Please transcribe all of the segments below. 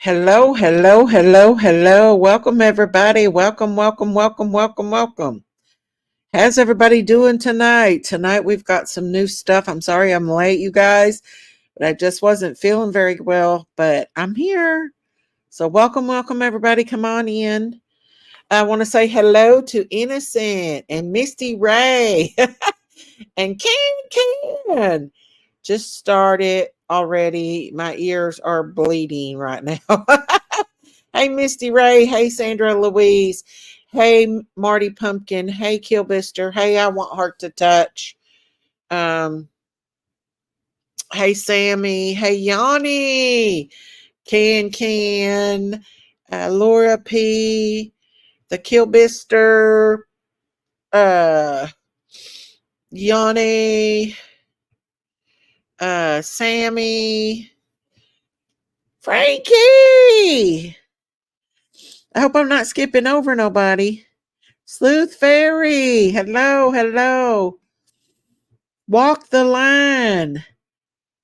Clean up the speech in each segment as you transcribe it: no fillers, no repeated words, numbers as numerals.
Hello, hello, hello, hello. Welcome, everybody. Welcome, welcome, welcome, welcome, welcome. How's everybody doing tonight? Tonight, we've got some new stuff. I'm sorry I'm late, you guys, but I just wasn't feeling very well, but I'm here. So, welcome, welcome, everybody. Come on in. I want to say hello to Innocent and Misty Ray and Ken. Just started already. My ears are bleeding right now. Hey, Misty Ray. Hey, Sandra Louise. Hey, Marty Pumpkin. Hey, Killbister. Hey, I Want Heart to Touch. Um, hey, Sammy. Hey, Yanni. Can. Laura P. The Killbister. Uh, Yanni. Sammy. Frankie. I hope I'm not skipping over nobody. Sleuth Fairy. Hello, hello. Walk the line.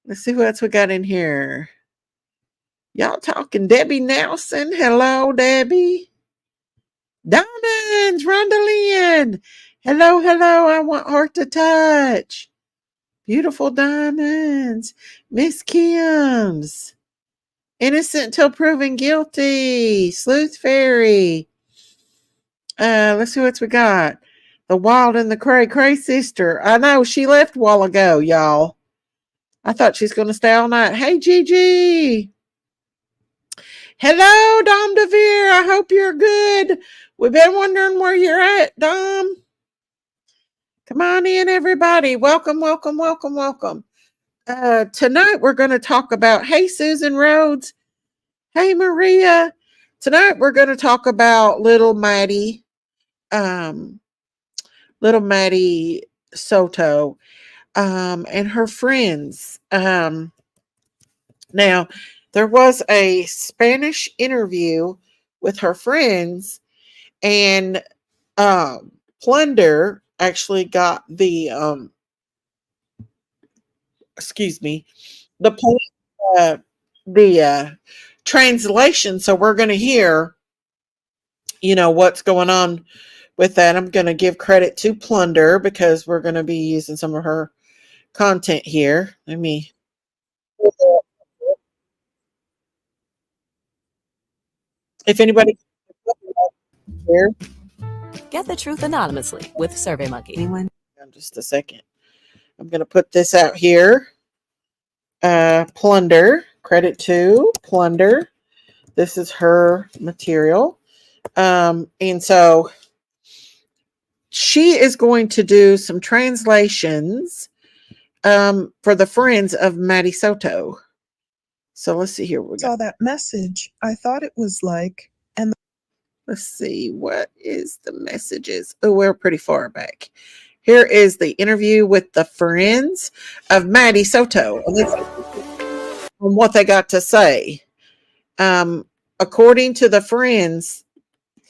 Let's see who else we got in here. Y'all talking. Debbie Nelson. Hello, Debbie. Diamonds. Rondalyn. Hello, hello. I Want Heart to Touch. Beautiful diamonds. Miss Kim's. Innocent till proven guilty. Sleuth Fairy. Let's see what we got. The Wild and the Cray sister. I know she left a while ago, y'all. I thought she's going to stay all night. Hey, Gigi. Hello, Dom DeVere. I hope you're good. We've been wondering where you're at, Dom. Come on in, everybody. Welcome, welcome, welcome, welcome. Tonight we're going to talk about, hey, Susan Rhodes. Hey, Maria. Tonight we're going to talk about little Maddie Soto, and her friends. Now, there was a Spanish interview with her friends, and Plunder actually got the excuse me, the translation. So we're going to hear, what's going on with that. I'm going to give credit to Plunder because we're going to be using some of her content here. Let me. If anybody here, get the truth anonymously with SurveyMonkey. Anyone? Just a second. I'm going to put this out here. Plunder. Credit to Plunder. This is her material. And so she is going to do some translations for the friends of Maddie Soto. So let's see here. We saw that message. I thought it was like, and let's see, what is the messages? Oh, we're pretty far back. Here is the interview with the friends of Maddie Soto on what they got to say. According to the friends,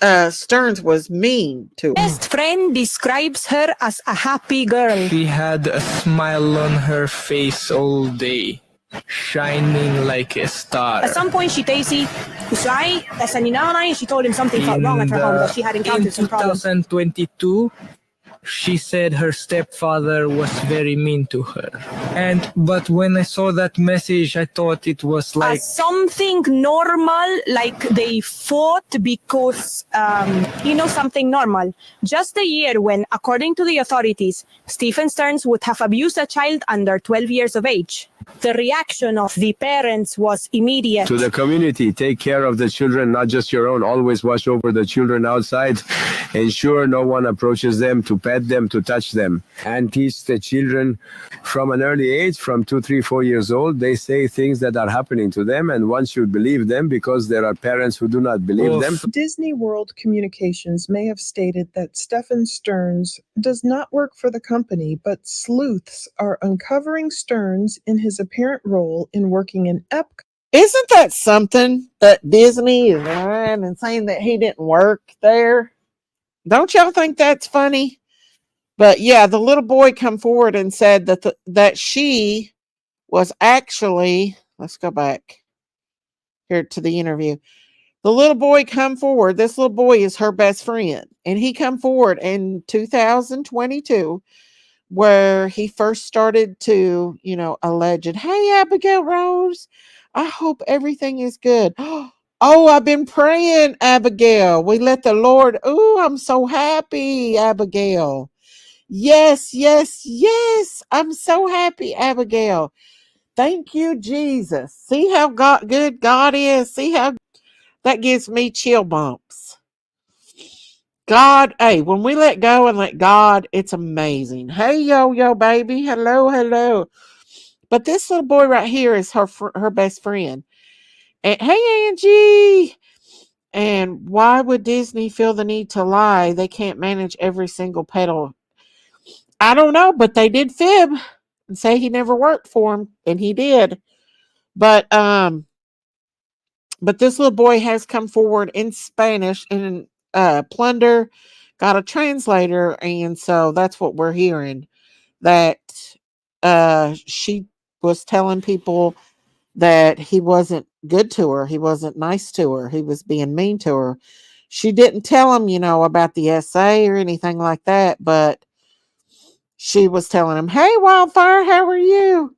Stearns was mean to her. Best friend describes her as a happy girl. She had a smile on her face all day, shining like a star. At some point, she Daisy, Usai, and she told him something felt wrong at her home, that she had encountered some problems. In 2022, she said her stepfather was very mean to her. But when I saw that message, I thought it was like something normal, like they fought because, something normal. Just a year when, according to the authorities, Stephen Stearns would have abused a child under 12 years of age. The reaction of the parents was immediate. To the community, take care of the children, not just your own. Always watch over the children outside. Ensure no one approaches them to pet them, to touch them. And teach the children from an early age, from 2, 3, 4 years old. They say things that are happening to them, and one should believe them because there are parents who do not believe them. Disney World Communications may have stated that Stephen Stearns does not work for the company, but sleuths are uncovering Stearns in his apparent role in working in Epcot. Isn't that something that Disney is lying and saying that he didn't work there? Don't y'all think that's funny? But yeah, the little boy come forward and said that she was actually, let's go back. here to the interview. The little boy come forward. This little boy is her best friend. And he come forward in 2022 where he first started to, alleged, hey, Abigail Rose, I hope everything is good. Oh, I've been praying, Abigail. We let the Lord, oh, I'm so happy, Abigail. Yes, yes, yes. I'm so happy, Abigail. Thank you, Jesus. See how good God is. See how that gives me chill bumps. God, hey, when we let go and let God, it's amazing. Hey, yo, baby. Hello, hello. But this little boy right here is her best friend. And hey, Angie. And why would Disney feel the need to lie? They can't manage every single petal. I don't know, but they did fib and say he never worked for him, and he did. But this little boy has come forward in Spanish and Plunder got a translator, and so that's what we're hearing. That she was telling people that he wasn't good to her, he wasn't nice to her, he was being mean to her. She didn't tell him, about the essay or anything like that, but she was telling him, hey, Wildfire, how are you?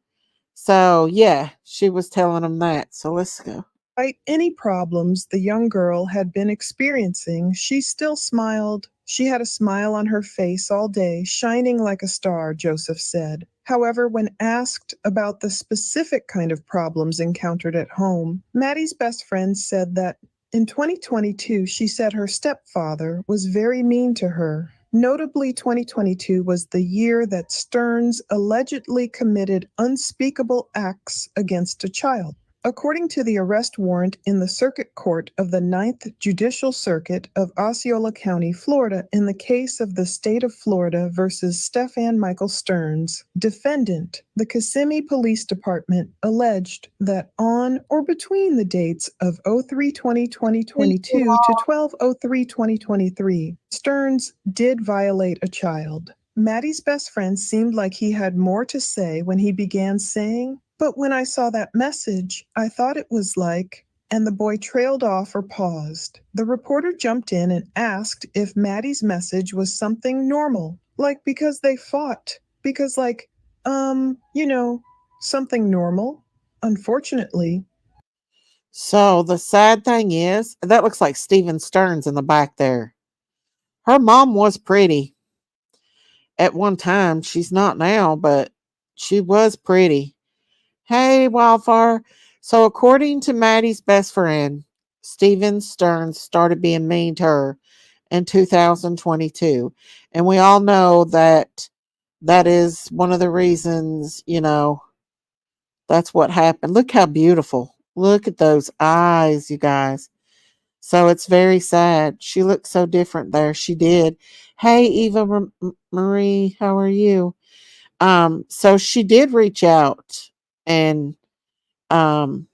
So, yeah, she was telling him that. So let's go. Despite any problems the young girl had been experiencing, she still smiled. She had a smile on her face all day, shining like a star, Joseph said. However, when asked about the specific kind of problems encountered at home, Maddie's best friend said that in 2022, she said her stepfather was very mean to her. Notably, 2022 was the year that Stearns allegedly committed unspeakable acts against a child. According to the arrest warrant in the Circuit Court of the Ninth Judicial Circuit of Osceola County, Florida, in the case of the state of Florida versus Stephan Michael Stearns, defendant, the Kissimmee Police Department, alleged that on or between the dates of 03/20/2022 to 12/03/2023, Stearns did violate a child. Maddie's best friend seemed like he had more to say when he began saying, but when I saw that message, I thought it was like, and the boy trailed off or paused. The reporter jumped in and asked if Maddie's message was something normal, like because they fought, because something normal. Unfortunately. So the sad thing is, that looks like Steven Stearns in the back there. Her mom was pretty at one time. She's not now, but she was pretty. Hey, Wildfire. So, according to Maddie's best friend, Steven Stearns started being mean to her in 2022. And we all know that that is one of the reasons, that's what happened. Look how beautiful. Look at those eyes, you guys. So, it's very sad. She looked so different there. She did. Hey, Eva Marie, how are you? So she did reach out and to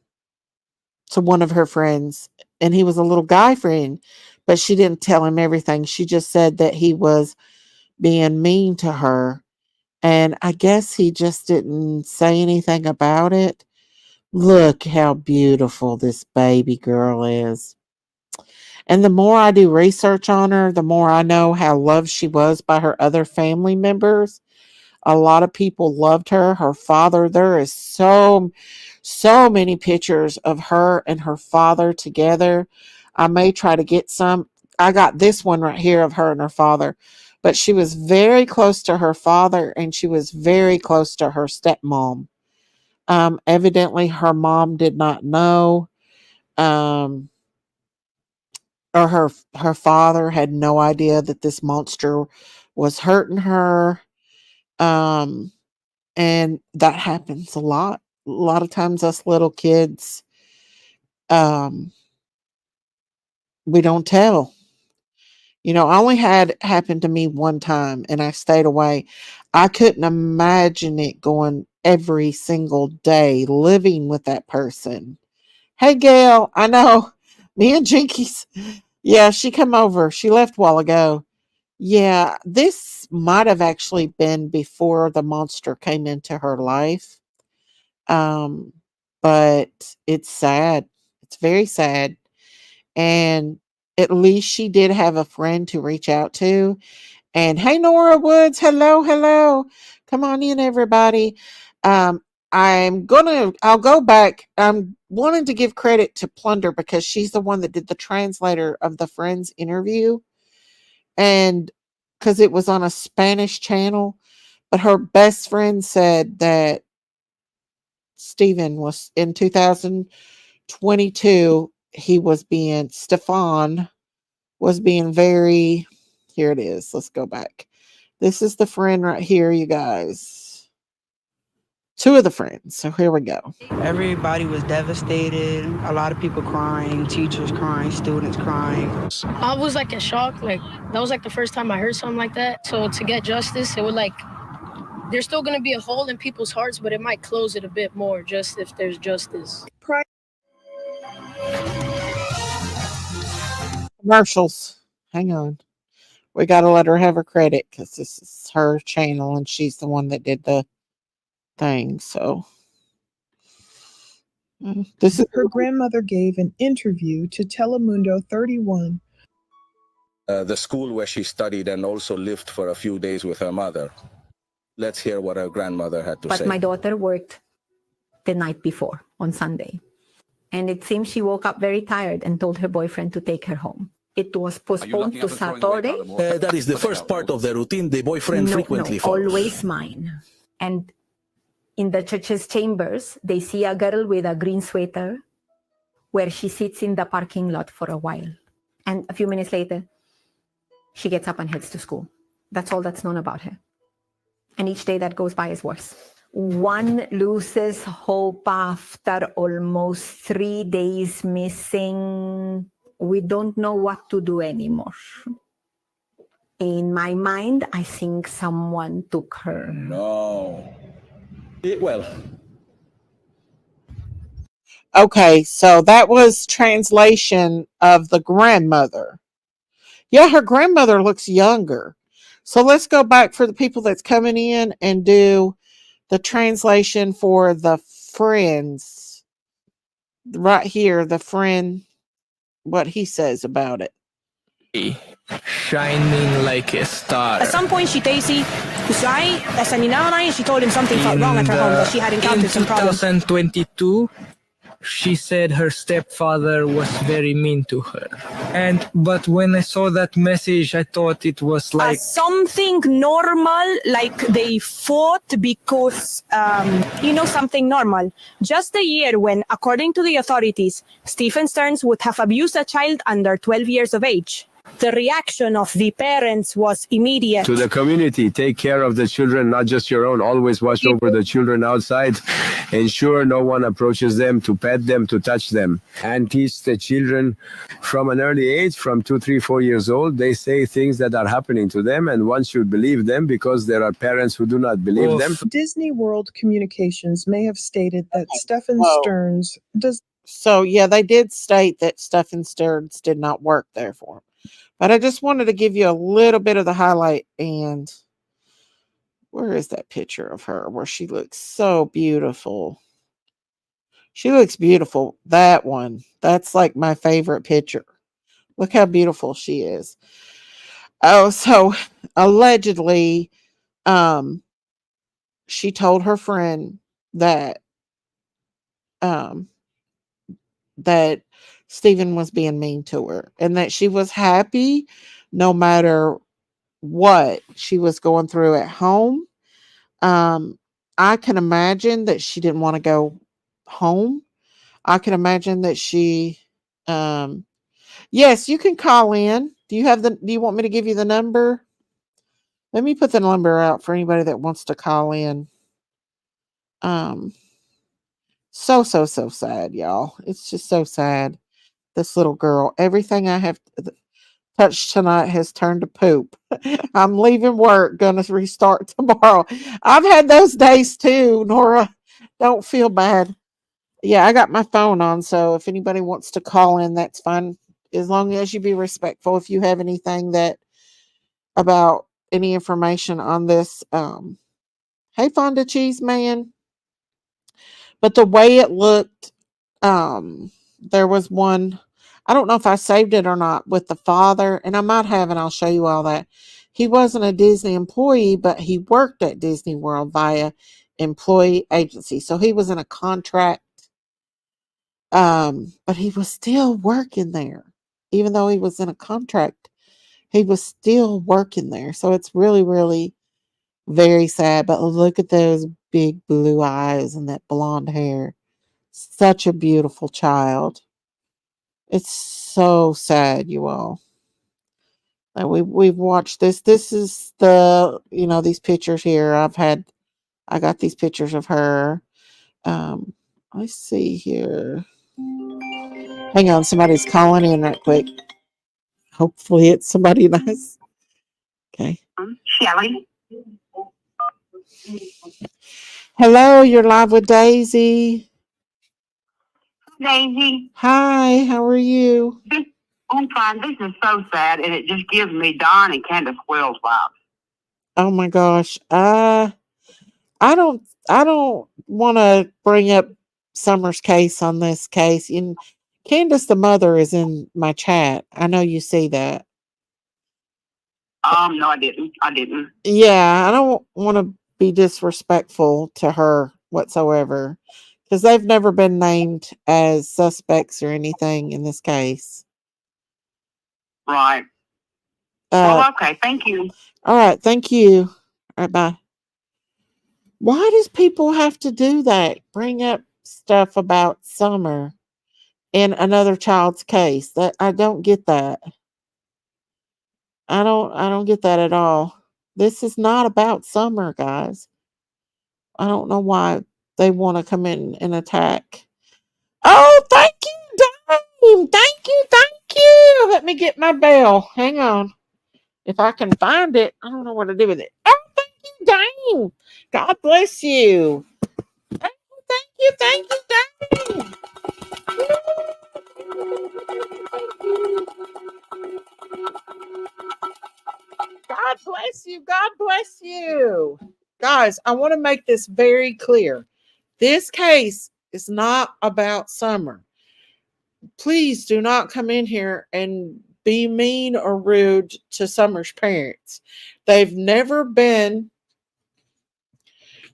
one of her friends, and he was a little guy friend, but she didn't tell him everything. She just said that he was being mean to her, and I guess he just didn't say anything about it. Look how beautiful this baby girl is. And the more I do research on her, the more I know how loved she was by her other family members. A lot of people loved her. Her father, there is so many pictures of her and her father together. I may try to get some. I got this one right here of her and her father. But she was very close to her father, and she was very close to her stepmom. Evidently, her mom did not know, um, or her father had no idea that this monster was hurting her. Um, And that happens a lot. A lot of times us little kids, um, we don't tell. I only had happen to me one time and I stayed away. I couldn't imagine it going every single day living with that person. Hey Gail, I know. Me and Jinkies. Yeah, she come over. She left a while ago. Yeah, this might have actually been before the monster came into her life. Um, but it's sad. It's very sad. And at least she did have a friend to reach out to. And hey, Nora Woods, hello, hello. Come on in, everybody. Um, I'll go back. I'm wanting to give credit to Plunder because she's the one that did the translator of the Friends interview. And because it was on a Spanish channel, but her best friend said that Stephen was in 2022, Stefan was being very, here it is. Let's go back. This is the friend right here, you guys. Two of the friends. So here we go. Everybody was devastated. A lot of people crying, teachers crying, students crying. I was like in shock. Like that was like the first time I heard something like that. So to get justice, it would like there's still gonna be a hole in people's hearts, but it might close it a bit more just if there's justice. Commercials. Hang on. We got to let her have her credit because this is her channel and she's the one that did the thing. So this is Her grandmother gave an interview to Telemundo 31. The school where she studied and also lived for a few days with her mother. Let's hear what her grandmother had to say. But my daughter worked the night before on Sunday. And it seems she woke up very tired and told her boyfriend to take her home. It was postponed to Saturday. That is the first part of the routine. The boyfriend frequently follows. Always mine. And in the church's chambers, they see a girl with a green sweater where she sits in the parking lot for a while. And a few minutes later, she gets up and heads to school. That's all that's known about her. And each day that goes by is worse. One loses hope after almost 3 days missing. We don't know what to do anymore. In my mind, I think someone took her. No. Well. okay. So that was translation of the grandmother. Yeah, her grandmother looks younger. So let's go back for the people that's coming in and do the translation for the friends. Right here, the friend, what he says about it. Shining like a star. At some point, she Daisy Usai examinaba and she told him something felt wrong at her home, that she had encountered some problems. In 2022, she said her stepfather was very mean to her. But when I saw that message, I thought it was like something normal, like they fought because, something normal. Just a year when, according to the authorities, Stephen Stearns would have abused a child under 12 years of age. The reaction of the parents was immediate. To the community, take care of the children, not just your own. Always watch over the children outside. Ensure no one approaches them, to pet them, to touch them. And teach the children from an early age, from 2, 3, 4 years old. They say things that are happening to them, and one should believe them because there are parents who do not believe them. Disney World Communications may have stated that Stephen Stearns does. So, yeah, they did state that Stephen Stearns did not work there for him. But I just wanted to give you a little bit of the highlight. And where is that picture of her where she looks so beautiful? She looks beautiful. That one. That's like my favorite picture. Look how beautiful she is. Oh, so allegedly, she told her friend that that Stephen was being mean to her and that she was happy no matter what she was going through at home. I can imagine that she didn't want to go home. I can imagine that she, yes, you can call in. Do you want me to give you the number? Let me put the number out for anybody that wants to call in. So sad, y'all. It's just so sad. This little girl, everything I have touched tonight has turned to poop. I'm leaving work, gonna restart tomorrow. I've had those days too, Nora. Don't feel bad. Yeah, I got my phone on, so if anybody wants to call in, that's fine. As long as you be respectful. If you have anything about any information on this, hey Fonda Cheese Man. But the way it looked, there was one, I don't know if I saved it or not, with the father, and I might have, and I'll show you all that. He wasn't a Disney employee, but he worked at Disney World via employee agency. So he was in a contract, but he was still working there. Even though he was in a contract, he was still working there. So it's really, really very sad. But look at those big blue eyes and that blonde hair. Such a beautiful child. It's so sad, you all. We've watched this. This is these pictures here. I got these pictures of her. Let's see here. Hang on, somebody's calling in right quick. Hopefully it's somebody nice. Okay. Shelly. Hello, you're live with Daisy. Daisy. Hi, how are you? I'm fine. This is so sad, and it just gives me Don and Candace Wells vibes. Oh my gosh. I don't want to bring up Summer's case on this case. And Candace the mother is in my chat. I know you see that. No, I didn't. Yeah, I don't want to be disrespectful to her whatsoever because they've never been named as suspects or anything in this case. Right. Well, okay. Thank you. All right. Thank you. All right. Bye. Why does people have to do that? Bring up stuff about Summer in another child's case. That I don't get that. I don't get that at all. This is not about Summer, guys. I don't know why they want to come in and attack. Oh, thank you, Dame. Thank you, thank you. Let me get my bell. Hang on. If I can find it, I don't know what to do with it. Oh, thank you, Dame. God bless you. Thank you, thank you, Dame. God bless you. God bless you. Guys, I want to make this very clear. This case is not about Summer. Please do not come in here and be mean or rude to Summer's parents. They've never been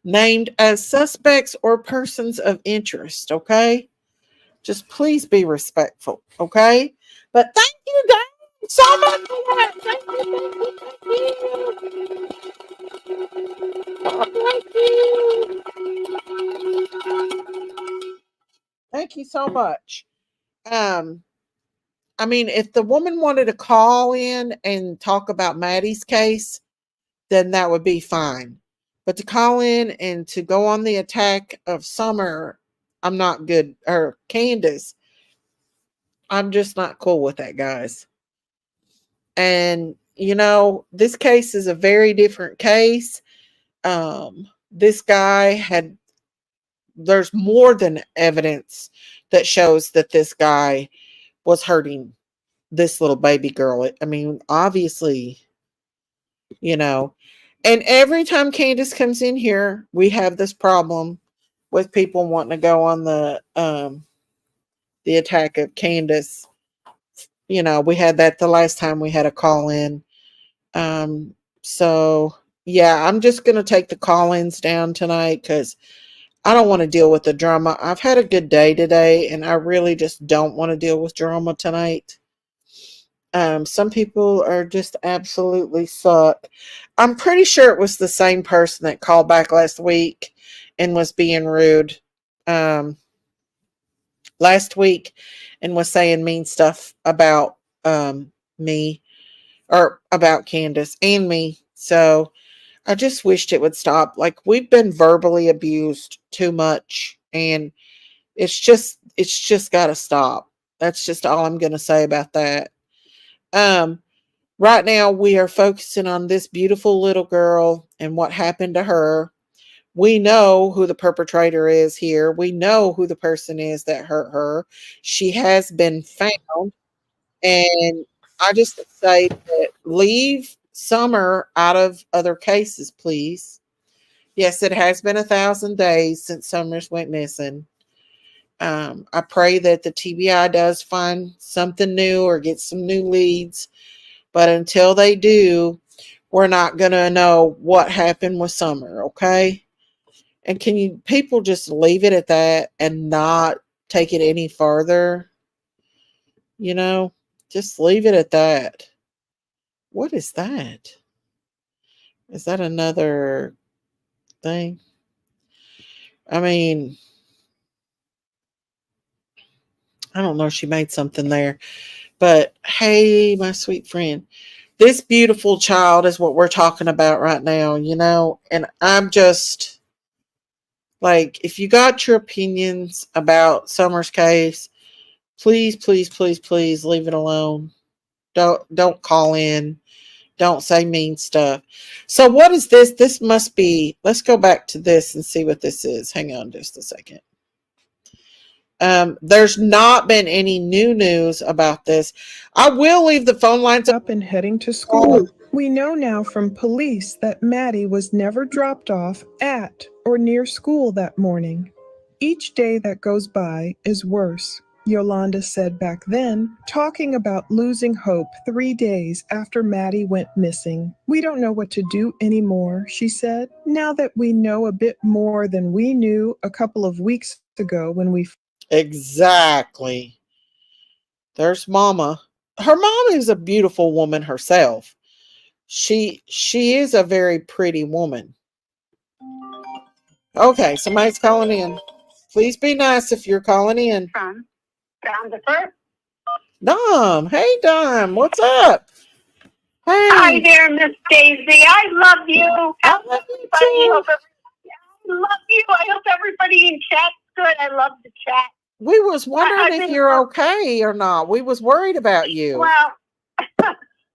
named as suspects or persons of interest, okay? Just please be respectful, okay? But thank you guys so much for that. Thank you, God bless you. Thank you so much. I mean, if the woman wanted to call in and talk about Maddie's case, then that would be fine. But to call in and to go on the attack of Summer, I'm not good. Or Candace, I'm just not cool with that, guys. And, this case is a very different case. This guy there's more than evidence that shows that this guy was hurting this little baby girl. I mean, obviously, and every time Candace comes in here, we have this problem with people wanting to go on the attack of Candace. We had that the last time we had a call in. So yeah, I'm just gonna take the call-ins down tonight because I don't want to deal with the drama. I've had a good day today, and I really just don't want to deal with drama tonight. Some people are just absolutely suck. I'm pretty sure it was the same person that called back last week and was being rude last week and was saying mean stuff about me or about Candace and me. So I just wished it would stop. Like, we've been verbally abused too much, and it's just got to stop. That's just all I'm going to say about that. Right now, we are focusing on this beautiful little girl and what happened to her. We know who the perpetrator is here. We know who the person is that hurt her. She has been found. And I just say that leave Summer out of other cases, please. Yes, it has been 1,000 days since Summers went missing. I pray that the TBI does find something new or get some new leads. But until they do, we're not going to know what happened with Summer, okay? And can you people just leave it at that and not take it any further? You know, just leave it at that. What is that? Is that another thing? I mean, I don't know if she made something there. But hey, my sweet friend, this beautiful child is what we're talking about right now, you know? And I'm just like, if you got your opinions about Summer's case, please, please, please, please leave it alone. Don't call in. Don't say mean stuff. So what is this? This must be, let's go back to this and see what this is. Hang on just a second. There's not been any new news about this. I will leave the phone lines up and heading to school. We know now from police that Maddie was never dropped off at or near school that morning. Each day that goes by is worse, Yolanda said back then, talking about losing hope 3 days after Maddie went missing. We don't know what to do anymore, she said, now that we know a bit more than we knew a couple of weeks ago when we... Exactly. There's Mama. Her mom is a beautiful woman herself. She is a very pretty woman. Okay, somebody's calling in. Please be nice if you're calling in. Down the first. Dom. Hey, Dom. What's up? Hey. Hi there, Miss Daisy. I love you. I love you too. I love you. I hope everybody in chat's good. I love the chat. We was wondering if you're okay or not. We was worried about you. Well,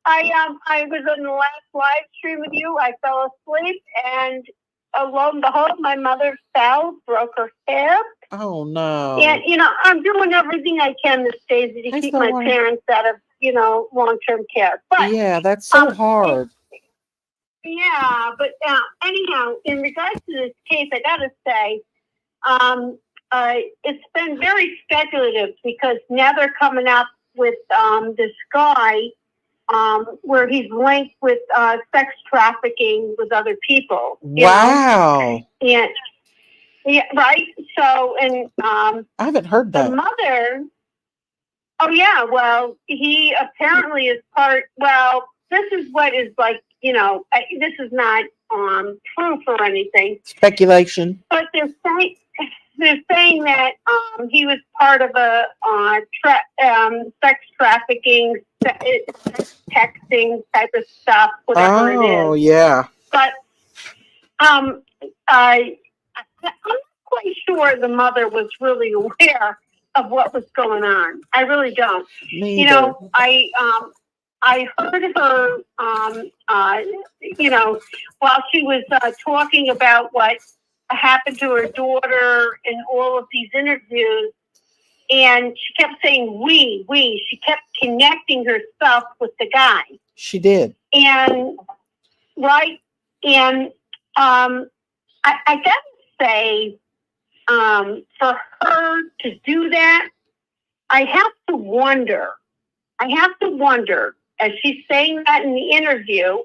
I was on the last live stream with you. I fell asleep, and lo and behold, my mother fell, broke her hip. Oh no! And I'm doing everything I can, Miss Daisy, to keep my parents out of long-term care. But yeah, that's so hard. Yeah, but anyhow, in regards to this case, I gotta say, it's been very speculative because now they're coming up with this guy where he's linked with sex trafficking with other people. Wow. And yeah, right. So, and I haven't heard that. The mother. Oh yeah. Well, he apparently is part. Well, this is what is like. This is not proof or anything. Speculation. But they're saying that he was part of a sex trafficking, texting type of stuff, whatever it is. Oh, yeah. But I'm not quite sure the mother was really aware of what was going on. I really don't. Me either. I heard her, while she was talking about what happened to her daughter in all of these interviews, and she kept saying we. She kept connecting herself with the guy. She did. And, right, and I gotta say, for her to do that, I have to wonder, as she's saying that in the interview,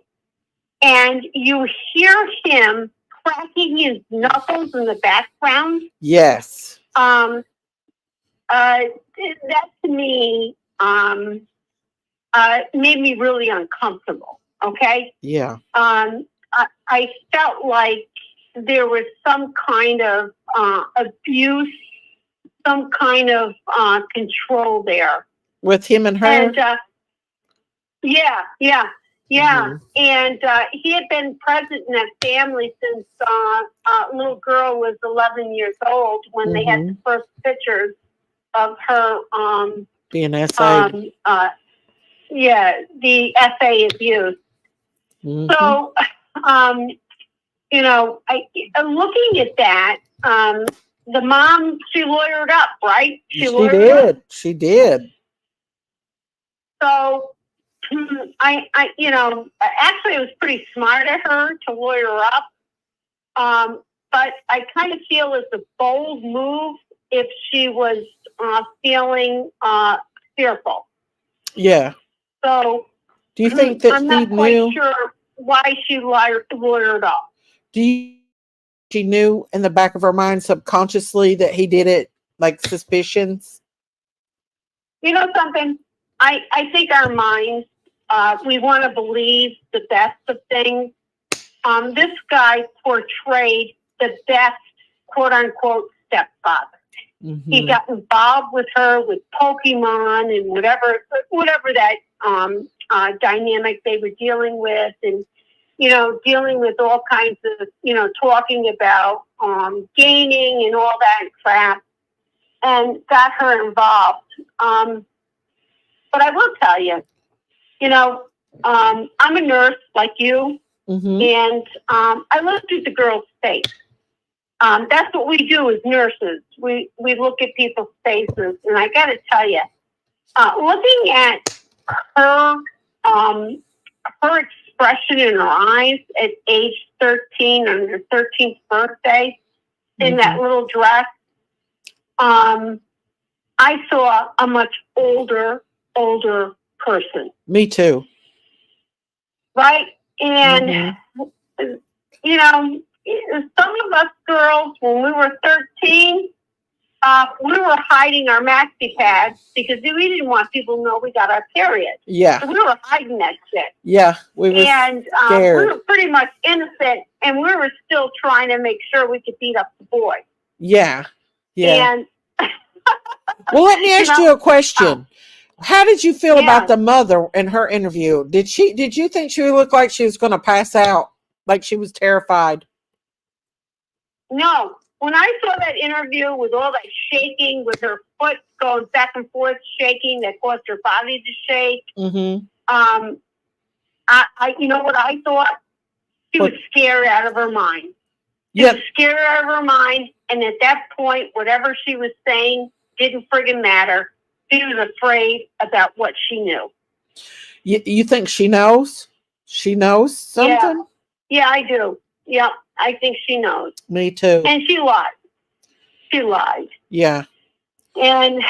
and you hear him cracking his knuckles in the background. Yes. That to me made me really uncomfortable. Okay. Yeah. I felt like there was some kind of abuse, some kind of control there with him and her. And yeah. Mm-hmm. And he had been present in that family since little girl was 11 years old when they had the first pictures of her being SA. The FA abuse. Mm-hmm. So, looking at that, the mom, she lawyered up, right? She did. So, actually, it was pretty smart of her to lawyer up. But I kind of feel it's a bold move if she was feeling fearful. Yeah. So do you think that I'm she not quite knew? sure why she lawyered up. Do you she knew in the back of her mind subconsciously that he did it, like suspicions? You know something? I think our minds, we want to believe the best of things. This guy portrayed the best, quote unquote, stepfather. Mm-hmm. He got involved with her with Pokemon and whatever that dynamic they were dealing with, and dealing with all kinds of talking about gaming and all that crap, and got her involved. But I will tell you, I'm a nurse like you, Mm-hmm. and I looked at the girl's face. That's what we do as nurses. We look at people's faces, and I got to tell you, looking at her her expression in her eyes at age 13 on her 13th birthday in that little dress, I saw a much older person. Me too. Right? And some of us girls, when we were 13, we were hiding our maxi pads because we didn't want people to know we got our period. Yeah. So we were hiding that shit. Yeah, we were And scared. we were pretty much innocent, and we were still trying to make sure we could beat up the boy. Yeah. And well, let me ask you a question. How did you feel about the mother in her interview? Did you think she looked like she was going to pass out, like she was terrified? No. When I saw that interview with all that shaking, with her foot going back and forth, shaking, that caused her body to shake, I you know what I thought? She was scared out of her mind. She was scared out of her mind, and at that point, whatever she was saying didn't friggin' matter. She was afraid about what she knew. You think she knows? She knows something? Yeah, I do. Yeah, I think she knows. Me too. And she lied. She lied. Yeah. And,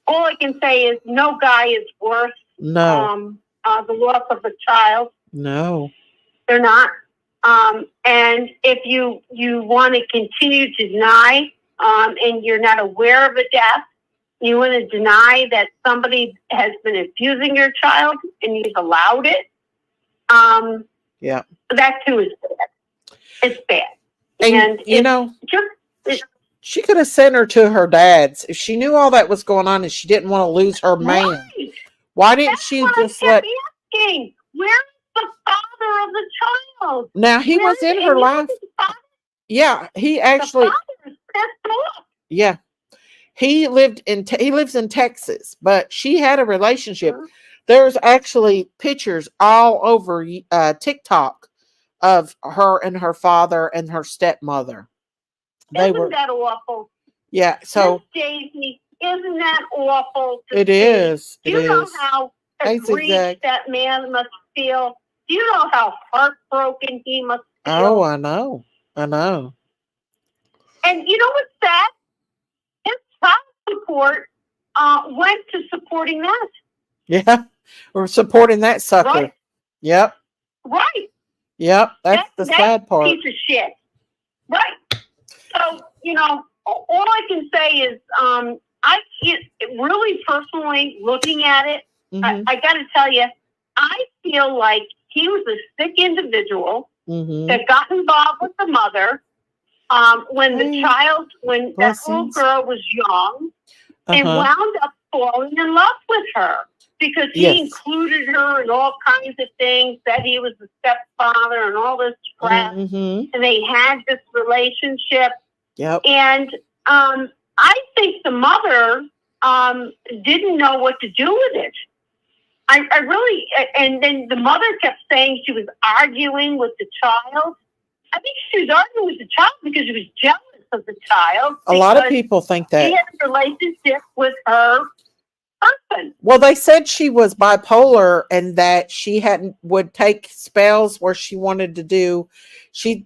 all I can say is no guy is worth the loss of a child. No. They're not. And if you want to continue to deny, and you're not aware of a death, you want to deny that somebody has been abusing your child and you've allowed it, that too is bad. It's bad. And she could have sent her to her dad's if she knew all that was going on and she didn't want to lose her man. Right. Why didn't she just let? Asking, where's the father of the child? Now he was in her life. Yeah, he actually. The father is pissed off. Yeah, he lives in Texas, but she had a relationship. There's actually pictures all over TikTok of her and her father and her stepmother. Isn't that awful? Yeah. So Daisy, isn't that awful? It is. Do you know how aggrieved that man must feel? Do you know how heartbroken he must feel? Oh, I know. And you know what's sad? His child support went to supporting that. Yeah, we're supporting that sucker. Right. Yep. Right. Yep. That's the sad part. Piece of shit. Right. So, all I can say is, I really personally looking at it, I got to tell you, I feel like he was a sick individual that got involved with the mother when that little girl was young and wound up falling in love with her because he included her in all kinds of things, that he was the stepfather and all this crap. And they had this relationship. Yep. And I think the mother didn't know what to do with it. I really, and then the mother kept saying she was arguing with the child. I think she was arguing with the child because she was jealous of the child. A lot of people think that. She had a relationship with her husband. Well, they said she was bipolar and that she would take spells where she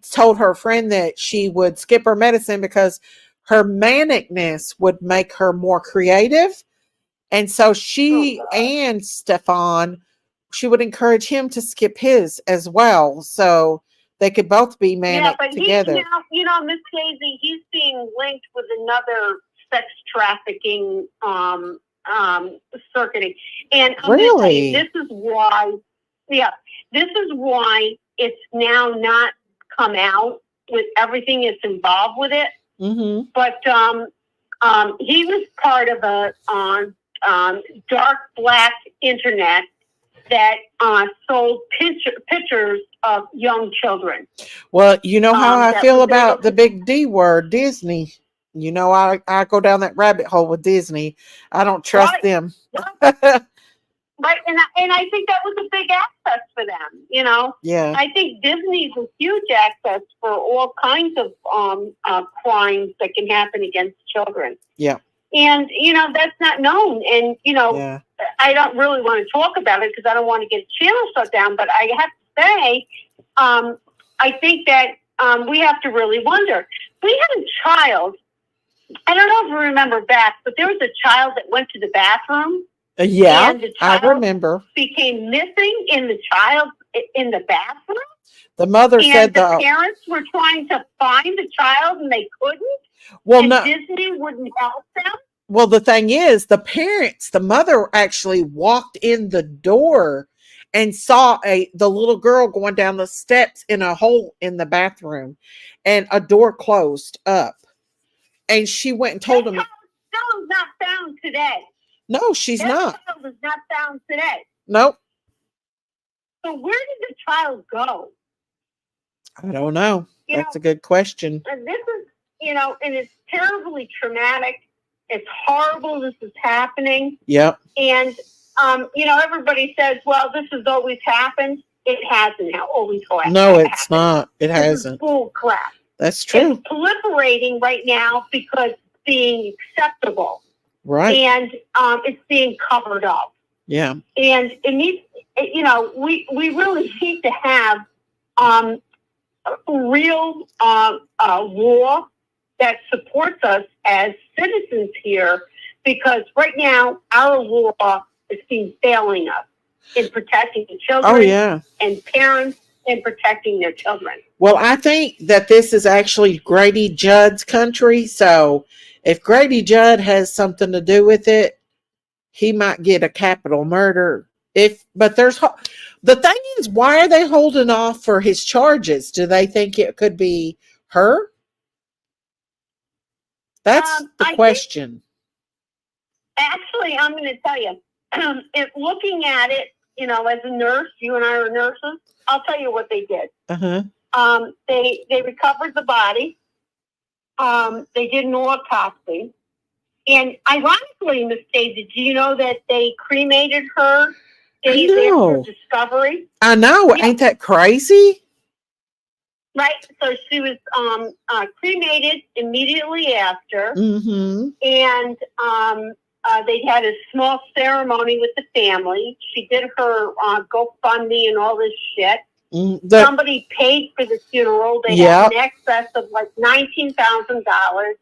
told her friend that she would skip her medicine because her manicness would make her more creative. And so she and Stefan, she would encourage him to skip his as well. So they could both be manic together. Miss Casey, he's being linked with another sex trafficking circuiting. And I'm gonna tell you, this is why it's now not come out with everything that's involved with it. Mm-hmm. But he was part of a dark black internet that sold pictures of young children. Well, you know how I feel about the big D word, Disney. You know, I go down that rabbit hole with Disney. I don't trust them. Right, and I think that was a big access for them. Yeah. I think Disney's a huge access for all kinds of crimes that can happen against children. Yeah. And that's not known. And I don't really want to talk about it because I don't want to get channel shut down. But I have to say, I think that we have to really wonder. We had a child. I don't know if you remember back, but there was a child that went to the bathroom. Yeah, and the child I remember. Became missing in the bathroom. The mother said the parents were trying to find the child and they couldn't. Well, and no, Disney wouldn't help them. Well, the thing is, the mother actually walked in the door and saw the little girl going down the steps in a hole in the bathroom, and a door closed up. And she went and told him. That child is not found today. No, she's not. That child is not found today. Nope. So where did the child go? I don't know. That's a good question. And this is, and it's terribly traumatic. It's horrible this is happening. Yep. And, everybody says, well, this has always happened. It hasn't always happened. No, it's not. It hasn't. This is bull crap. That's true. It's proliferating right now because it's being acceptable. Right. And it's being covered up. Yeah. And it needs, we really need to have a real law that supports us as citizens here, because right now our law is failing us in protecting the children and parents in protecting their children. Well, I think that this is actually Grady Judd's country. So if Grady Judd has something to do with it, he might get a capital murder. But the thing is, why are they holding off for his charges? Do they think it could be her? That's the question. Actually, I'm going to tell you, looking at it, as a nurse, you and I are nurses, I'll tell you what they did. Uh-huh. They recovered the body. They did an autopsy. And ironically, Miss Daisy, do you know that they cremated her days after discovery? I know. Yeah. Ain't that crazy? Right. So she was cremated immediately after. Mm-hmm. And they had a small ceremony with the family. She did her GoFundMe and all this shit. Somebody paid for the funeral. They had an excess of like $19,000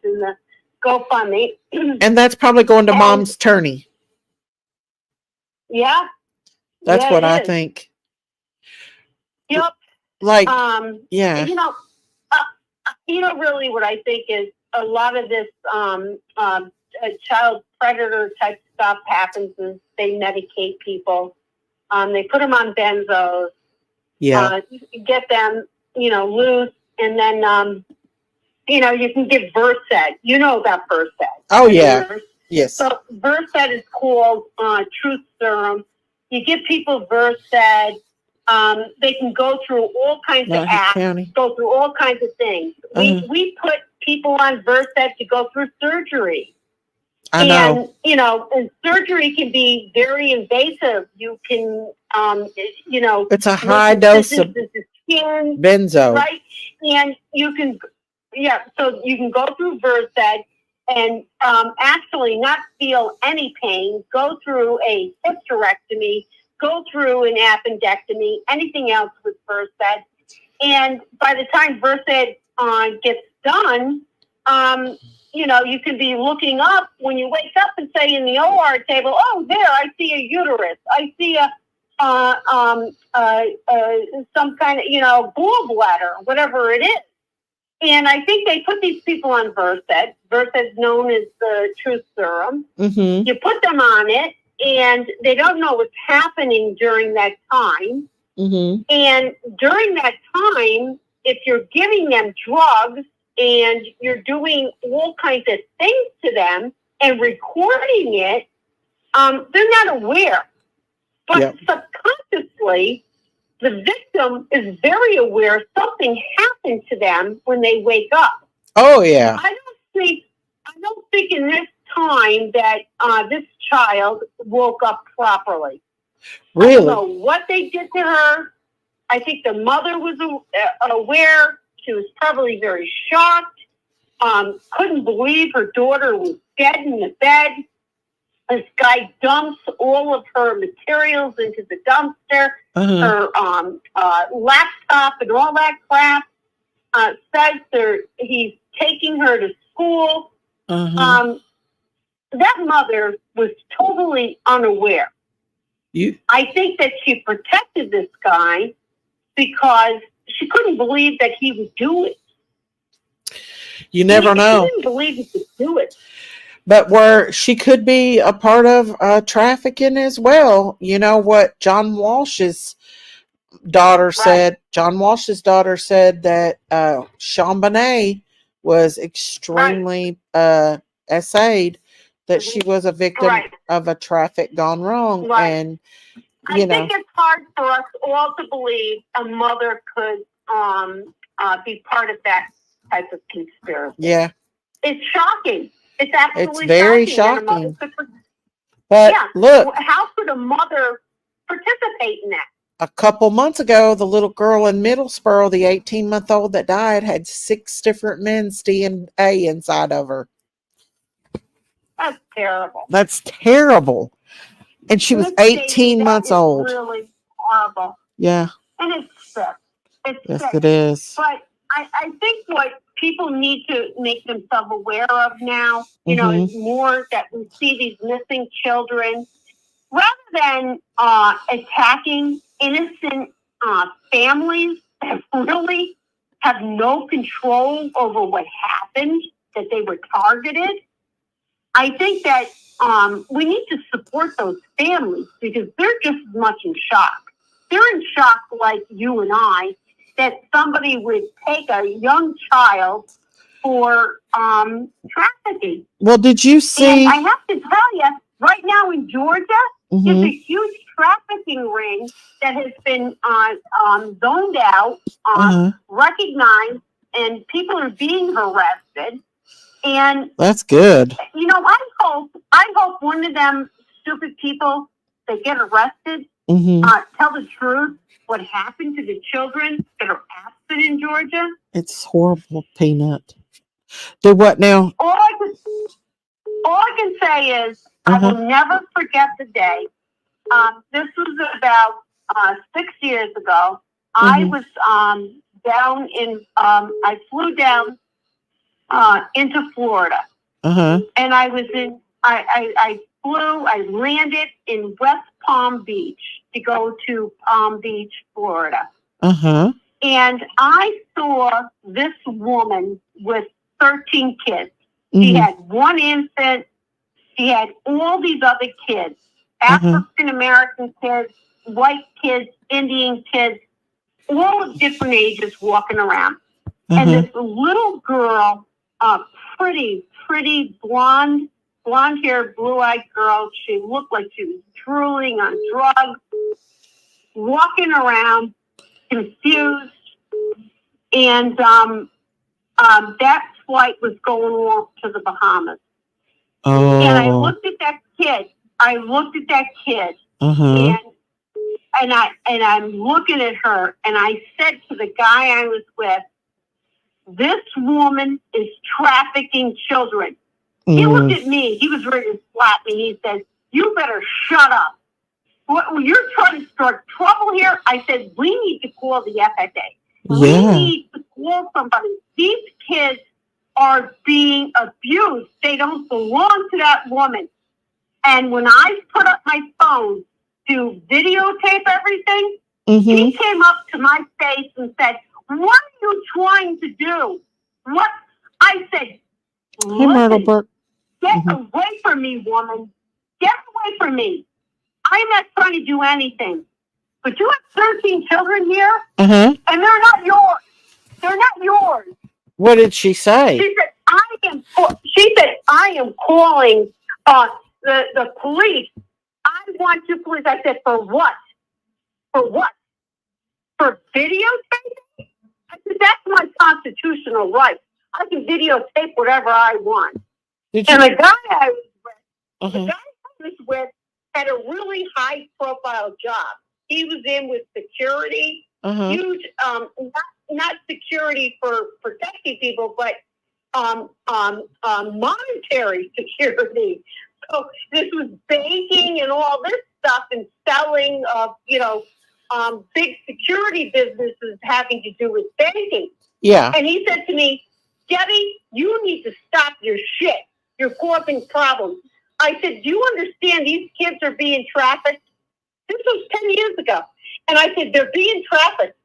in the GoFundMe. And that's probably going to mom's tourney. Yeah. That's what I think. Yep. Like, really what I think is a lot of this child predator type stuff happens is they medicate people. They put them on benzos. Yeah. Get them, loose, and then, you can give Versed. You know about Versed. Oh, yeah. Yes. So Versed is called truth serum. You give people Versed. They can go through all kinds of apps, go through all kinds of things. We put people on Versed to go through surgery. I know. And, and surgery can be very invasive. You can, it's a high dose of benzo. Right. And you can, so you can go through Versed and actually not feel any pain, go through a hysterectomy, go through an appendectomy, anything else with Versed. And by the time Versed gets done, you can be looking up when you wake up and say in the OR table, oh, there, I see a uterus. I see some kind of, gallbladder, whatever it is. And I think they put these people on Versed. Versed known as the truth serum. Mm-hmm. You put them on it, and they don't know what's happening during that time. Mm-hmm. And during that time, if you're giving them drugs and you're doing all kinds of things to them and recording it, they're not aware. But subconsciously, the victim is very aware something happened to them when they wake up. Oh, yeah. I don't think in this time that this child woke up properly. Really? I don't know what they did to her. I think the mother was aware. She was probably very shocked. Couldn't believe her daughter was dead in the bed. This guy dumps all of her materials into the dumpster, her laptop and all that crap. Says he's taking her to school. That mother was totally unaware. I think that she protected this guy because she couldn't believe that he would do it. You never know. She didn't believe he could do it. But where she could be a part of trafficking as well. You know what John Walsh's daughter said? John Walsh's daughter said that Sean Bonet was extremely essayed that she was a victim of a traffic gone wrong. And, I think it's hard for us all to believe a mother could be part of that type of conspiracy. Yeah. It's shocking. It's absolutely very shocking. But look, how could a mother participate in that? A couple months ago, the little girl in Middlesboro, the 18-month-old that died, had 6 different men's DNA inside of her. That's terrible. That's terrible. And she was 18 months old. Really horrible. Yeah. And it's sick. Yes, it is. But I think what people need to make themselves aware of now, is more that we see these missing children, rather than attacking innocent families that really have no control over what happened, that they were targeted. I think that we need to support those families because they're just as much in shock. They're in shock like you and I, that somebody would take a young child for trafficking. Well, did you see? And I have to tell you, right now in Georgia, there's a huge trafficking ring that has been zoned out, recognized, and people are being arrested. And that's good. I hope one of them stupid people that get arrested tell the truth. What happened to the children that are absent in Georgia? It's horrible, Peanut. Do what now? All I can say is I will never forget the day. This was about 6 years ago. I was down in. I flew down into Florida, and I was in. I flew. I landed in West Palm Beach to go to Palm Beach, Florida. And I saw this woman with 13 kids. She had one infant. She had all these other kids, African American kids, white kids, Indian kids, all of different ages walking around. And this little girl, pretty blonde-haired, blue-eyed girl. She looked like she was drooling on drugs, walking around, confused. And that flight was going off to the Bahamas. Oh. And I looked at that kid. And I'm looking at her, and I said to the guy I was with, "This woman is trafficking children." He looked at me. He was ready to slap me. He said, "You better shut up. You're trying to start trouble here." I said, "We need to call the FFA. We need to call somebody. These kids are being abused. They don't belong to that woman. And when I put up my phone to videotape everything, he came up to my face and said, "What are you trying to do?" What? I said, "Listen, get away from me, woman. Get away from me. I'm not trying to do anything. But you have 13 children here, and they're not yours. They're not yours." What did she say? She said, I am calling the police. I want you police. I said, for what? For what? For videotaping? I said, that's my constitutional right. I can videotape whatever I want. And the guy I was with had a really high profile job. He was in with security, huge, not security for protecting people, but monetary security. So this was banking and all this stuff and selling of, big security businesses having to do with banking. Yeah. And he said to me, "Debbie, you need to stop your shit. You're causing problems." I said, "Do you understand these kids are being trafficked?" This was 10 years ago. And I said, "They're being trafficked.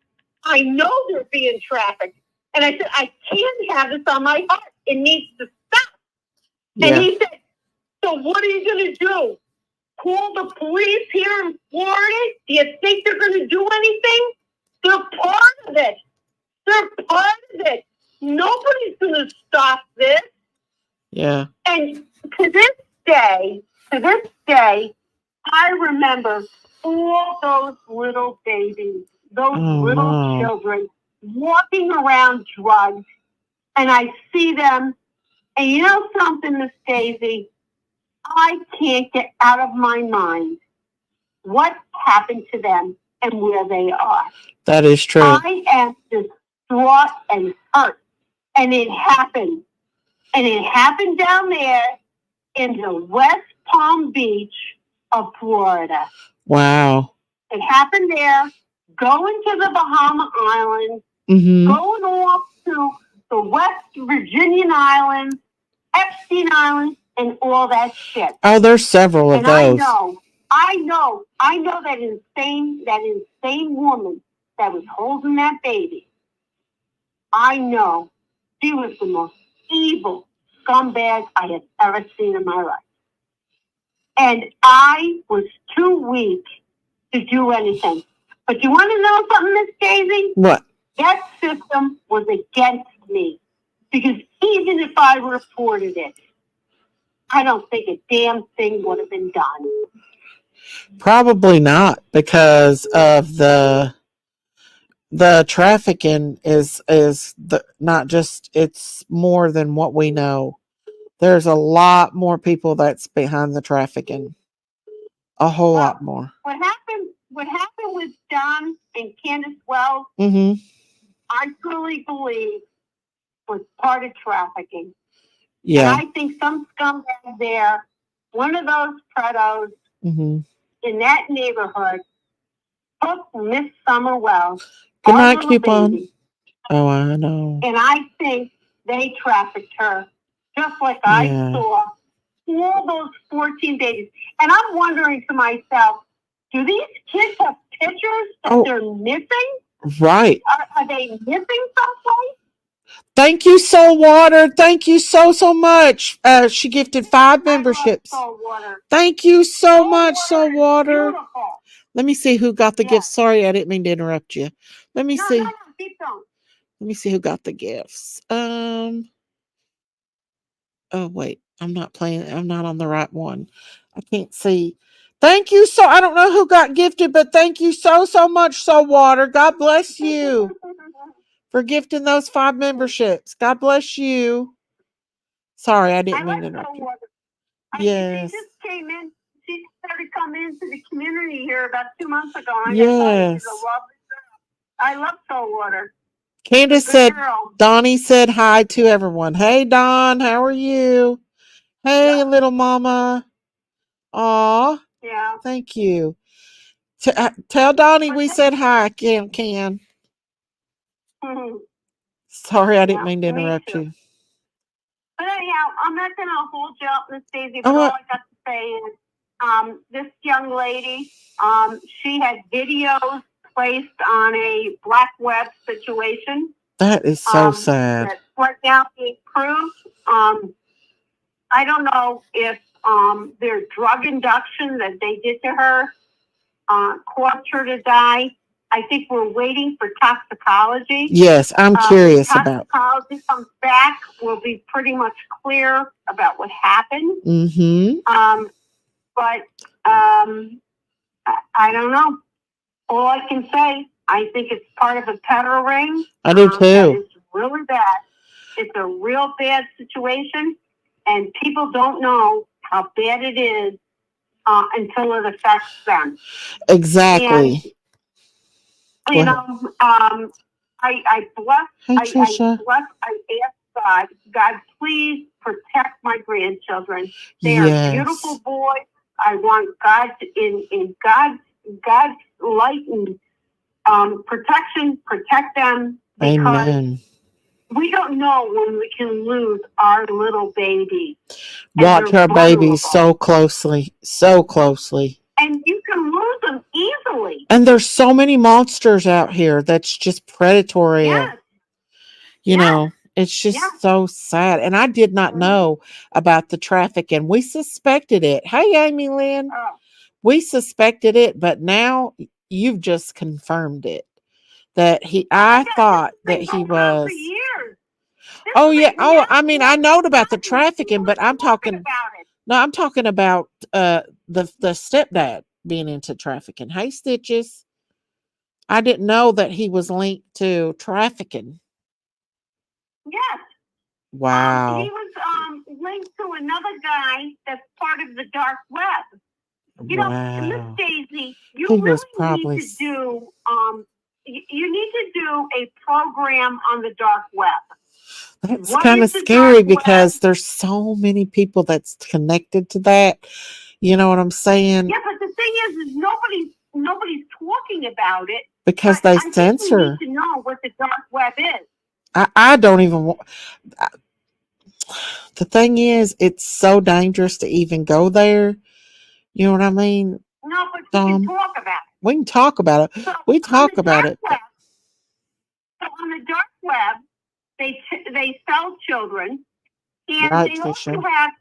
I know they're being trafficked." And I said, "I can't have this on my heart. It needs to stop." Yeah. And he said, "So what are you going to do? Call the police here in Florida? Do you think they're going to do anything? They're part of it. They're part of it. Nobody's going to stop this." Yeah. And to this day, I remember all those little babies, those little children walking around drugged, and I see them, and you know something, Miss Daisy? I can't get out of my mind what happened to them and where they are. That is true. I am distraught and hurt. And it happened. And it happened down there in the West Palm Beach of Florida. Wow. It happened there, going to the Bahama Islands, going off to the West Virginian Islands, Epstein Island, and all that shit. Oh, there's several of those. I know that insane woman that was holding that baby. I know she was the most evil scumbag I have ever seen in my life. And I was too weak to do anything. But you want to know something, Miss Daisy? What? That system was against me. Because even if I reported it, I don't think a damn thing would have been done. Probably not, because of the trafficking is not just, it's more than what we know. There's a lot more people that's behind the trafficking. A whole lot more. What happened with John and Candace Wells, I truly believe was part of trafficking. Yeah. And I think some scumbag there, one of those pretos in that neighborhood, took Miss Summer Wells. Get my coupon. Oh, I know. And I think they trafficked her, just like I saw all those 14 babies. And I'm wondering to myself, do these kids have pictures that they're missing? Right. Are they missing someplace? Thank you, Soul Water. Thank you so much. She gifted 5 memberships. Soul Water. Thank you so much, Soul Water. Beautiful. Let me see who got the gifts. Sorry, I didn't mean to interrupt you. Let me see. No, keep going. Let me see who got the gifts. Oh wait, I'm not on the right one. I can't see. Thank you I don't know who got gifted, but thank you so much, Soul Water. God bless you for gifting those 5 memberships. God bless you. Sorry, I didn't mean to interrupt you. Yes. She just came in. She started coming into the community here about 2 months ago. Yes. She's a lovely girl. I love Soul Water. Candace said, Donnie said hi to everyone. Hey, Don, how are you? Hey, little mama. Aw. Yeah. Thank you. Tell Donnie we said hi, Can. Sorry, I didn't mean to interrupt you. I'm not going to hold you up, Miss Daisy, but Oh, all I got to say is this young lady, she had videos placed on a black web situation. that is so sad. That's right now being proved. I don't know if their drug induction that they did to her caused her to die. I think we're waiting for toxicology. Yes, I'm curious when about. toxicology comes back, we'll be pretty much clear about what happened. Mm-hmm. But I don't know. All I can say, I think it's part of a pedal ring. I do too. That is really bad. It's a real bad situation, and people don't know how bad it is until it affects them. Exactly. And, you know, I bless, Hey, Trisha. I ask God, please protect my grandchildren. They are beautiful boys. I want God in God's light and protection, protect them. Because Amen. we don't know when we can lose our little baby. Watch our babies so closely, so closely. And you can lose them easily. And there's so many monsters out here that's just predatory. Yes. You know, it's just so sad. And I did not know about the trafficking. We suspected it. Hey, Amy Lynn. We suspected it, but now you've just confirmed it. That I thought that he was. Oh yeah. Oh, I mean, I know about the trafficking, but I'm talking. No, I'm talking about the stepdad being into trafficking. Hey, Stitches. I didn't know that he was linked to trafficking. Yes. Wow. He was linked to another guy that's part of the dark web. You know, Miss Daisy, you really need to do you need to do a program on the dark web. That's kind of scary because there's so many people that's connected to that. You know what I'm saying? Yeah, but the thing is nobody's talking about it because they censor. We need to know what the dark web is. I don't even want. The thing is, it's so dangerous to even go there. You know what I mean? No, but we can talk about it. We can talk about it. So we talk about it. Web, so on the dark web, they sell children, and they also have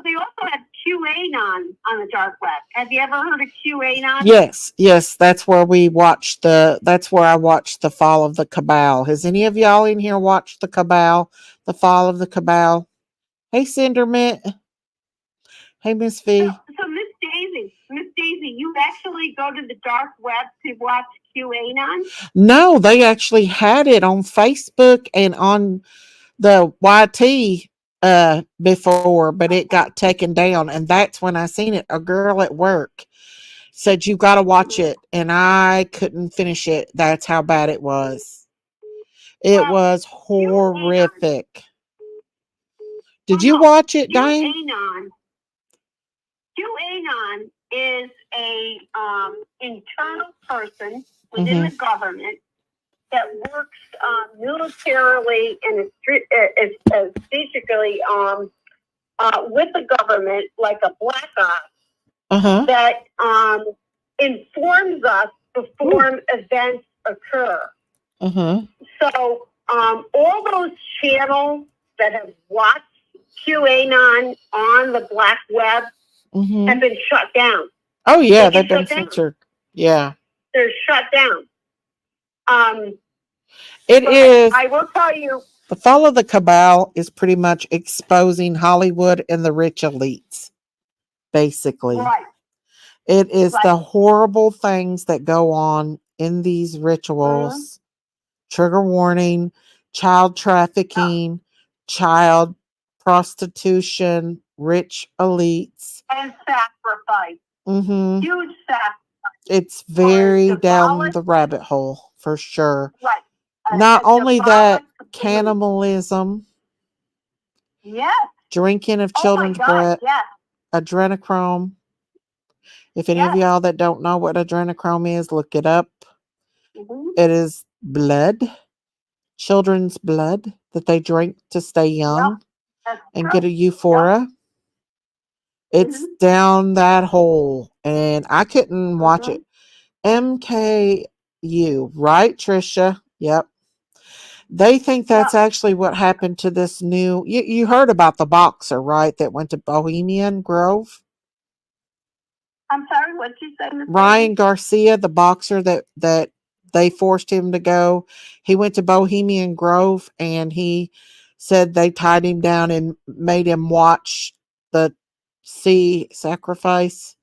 they also have QAnon on the dark web. Have you ever heard of QAnon? Yes, that's where we watched that's where I watched the Fall of the Cabal. Has any of y'all in here watched the Cabal, the Fall of the Cabal? Hey, Cindermint. Hey, Miss V. So Miss Daisy, you actually go to the dark web to watch QAnon? No, they actually had it on Facebook and on the YT before, but it got taken down, and that's when I seen it. A girl at work said you got to watch it, and I couldn't finish it. That's how bad it was. It was horrific. Did you watch it, Diane? QAnon is a internal person within the government that works militarily and strategically with the government, like a black ops, that informs us before events occur. So all those channels that have watched QAnon on the black web have been shut down. Oh yeah, they've been censored. Yeah, they're shut down. It is. I will tell you, the Fall of the Cabal is pretty much exposing Hollywood and the rich elites. Basically, right. It is the horrible things that go on in these rituals. Trigger warning: child trafficking, child prostitution, rich elites, and sacrifice. Huge sacrifice. It's very down the rabbit hole for sure. Right. Not only that, cannibalism. Yes. Drinking of children's blood. Yes. Adrenochrome. If any of y'all that don't know what adrenochrome is, look it up. It is blood, children's blood that they drink to stay young. and get a Euphoria. It's down that hole, and I couldn't watch it. MKU, right, Trisha? Yep. They think that's actually what happened to this new. You heard about the boxer, right? That went to Bohemian Grove. I'm sorry, what you said? Ryan Garcia, the boxer that they forced him to go. He went to Bohemian Grove, and he said they tied him down and made him watch the sea sacrifice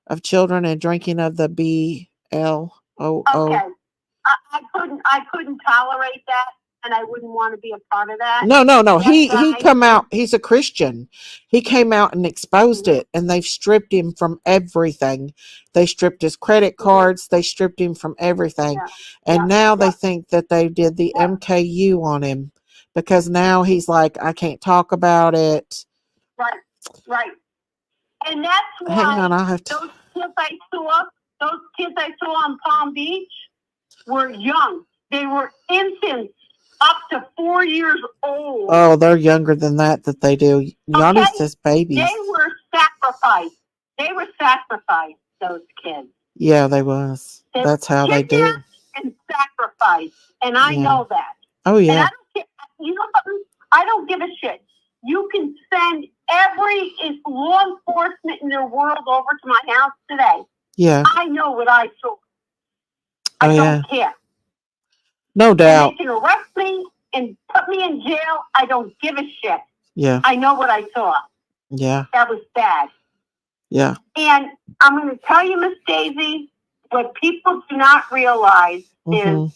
of children and drinking of the BLOO. Okay. I couldn't tolerate that, and I wouldn't want to be a part of that. No. He come out. He's a Christian. He came out and exposed it, and they've stripped him from everything. They stripped his credit cards. They stripped him from everything, and now they think that they did the MKU on him because now he's like, I can't talk about it. Right. And that's why Hang on, I'll have to. those kids I saw on Palm Beach were young. They were infants up to 4 years old. Oh, they're younger than that they do. Yanni says babies. They were sacrificed. Those kids. Yeah, they was. That's how they do. And sacrificed. And I know that. Oh, yeah. And I don't care. You know something? I don't give a shit. You can send every law enforcement in the world over to my house today. Yeah. I know what I saw. I don't care. No doubt. And they can arrest me and put me in jail. I don't give a shit. Yeah. I know what I saw. Yeah. That was bad. Yeah. And I'm going to tell you, Miss Daisy, what people do not realize is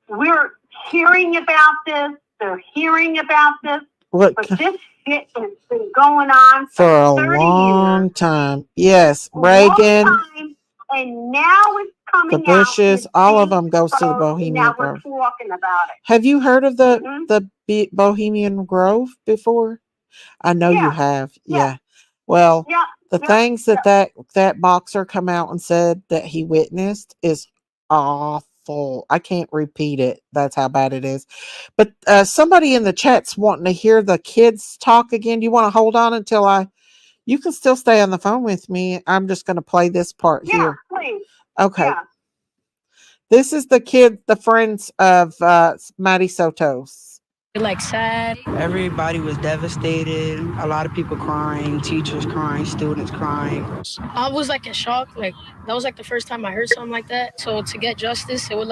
we're hearing about this. They're hearing about this. But this shit has been going on for a 30 long years. time. Yes. Reagan. And now it's coming The Bushes, all of them go to the out. Bohemian Now Grove. we're talking about it. Have you heard of the Bohemian Grove before? I know you have. Yeah. Well, the things that boxer come out and said that he witnessed is awful. I can't repeat it. That's how bad it is. But somebody in the chat's wanting to hear the kids talk again. Do you want to hold on until you can still stay on the phone with me. I'm just going to play this part here. Please. Okay. Yeah. This is the friends of Maddie Soto's. Like sad. Everybody was devastated. A lot of people crying, teachers crying, students crying. I was like in shock. Like that was like the first time I heard something like that. So to get justice, it would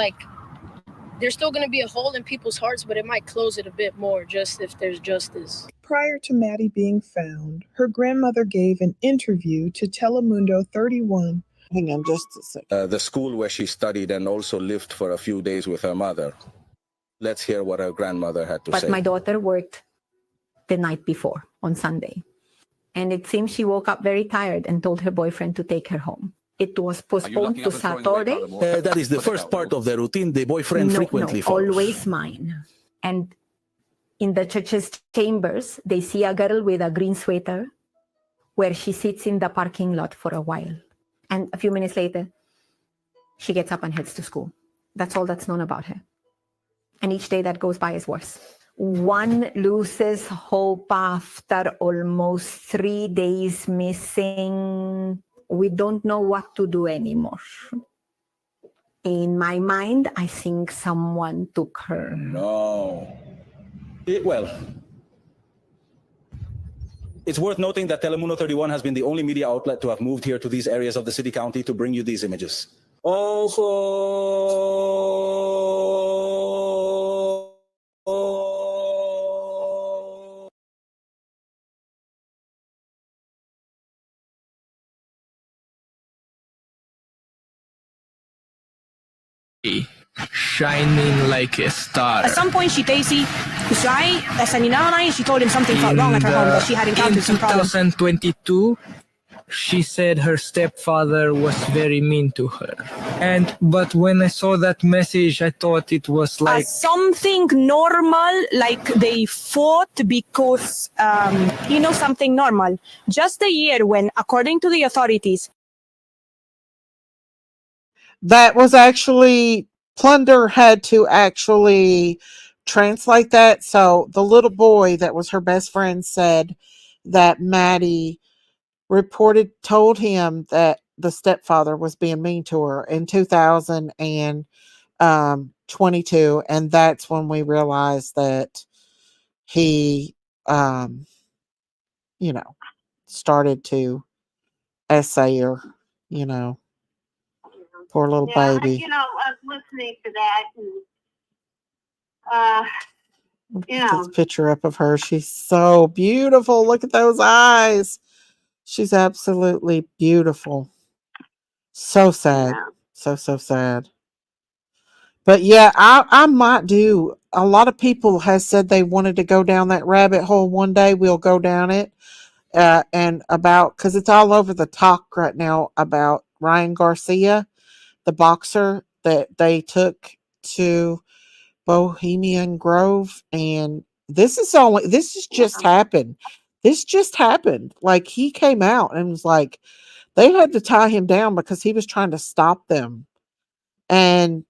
there's still going to be a hole in people's hearts, but it might close it a bit more just if there's justice. Prior to Maddie being found, her grandmother gave an interview to Telemundo 31. Hang on just a second. The school where she studied and also lived for a few days with her mother. Let's hear what her grandmother had to say. But my daughter worked the night before on Sunday. And it seems she woke up very tired and told her boyfriend to take her home. It was postponed to Saturday. That is the first part of the routine the boyfriend frequently follows. Always mine. And in the church's chambers, they see a girl with a green sweater where she sits in the parking lot for a while. And a few minutes later, she gets up and heads to school. That's all that's known about her. And each day that goes by is worse. One loses hope after almost 3 days missing. We don't know what to do anymore. In my mind, I think someone took her. No. It's worth noting that Telemundo 31 has been the only media outlet to have moved here to these areas of the city county to bring you these images. Shining like a star. At some point, she Daisy was right. She told him something felt wrong at her home, that she had encountered some problems. In 2022, she said her stepfather was very mean to her. But when I saw that message, I thought it was like something normal, like they fought because, something normal. Just a year when, according to the authorities, that was actually Plunder had to actually translate that. So the little boy that was her best friend said that Maddie told him that the stepfather was being mean to her in 2022, and that's when we realized that he, you know, started to essay her, you know, poor little baby. You know, I was listening to that, and you Put know, this picture up of her. She's so beautiful. Look at those eyes. She's absolutely beautiful. So sad. yeah. So sad. But yeah, I might do. A lot of people has said they wanted to go down that rabbit hole one day. We'll go down it. And about, because it's all over the talk right now about Ryan Garcia, the boxer that they took to Bohemian Grove, and this has just happened. This just happened. Like, he came out and was like, they had to tie him down because he was trying to stop them. And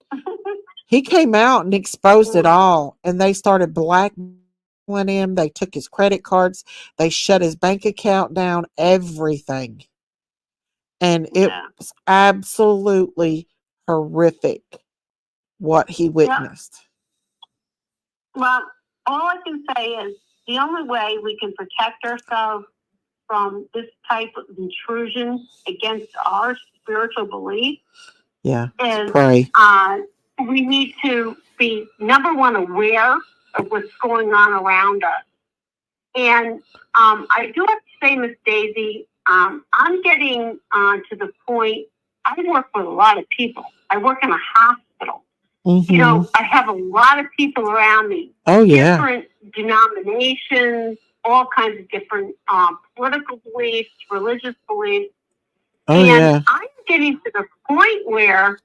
he came out and exposed it all, and they started blackmailing him. They took his credit cards, they shut his bank account down, everything. And it was absolutely horrific what he witnessed. Well, all I can say is the only way we can protect ourselves from this type of intrusion against our spiritual belief is Pray. We need to be, number one, aware of what's going on around us. And I do have to say, Miss Daisy, I'm getting to the point, I work with a lot of people. I work in a hospital. Mm-hmm. You know, I have a lot of people around me. Oh, yeah. Different denominations, all kinds of different political beliefs, religious beliefs. Oh, and yeah. I'm getting to the point where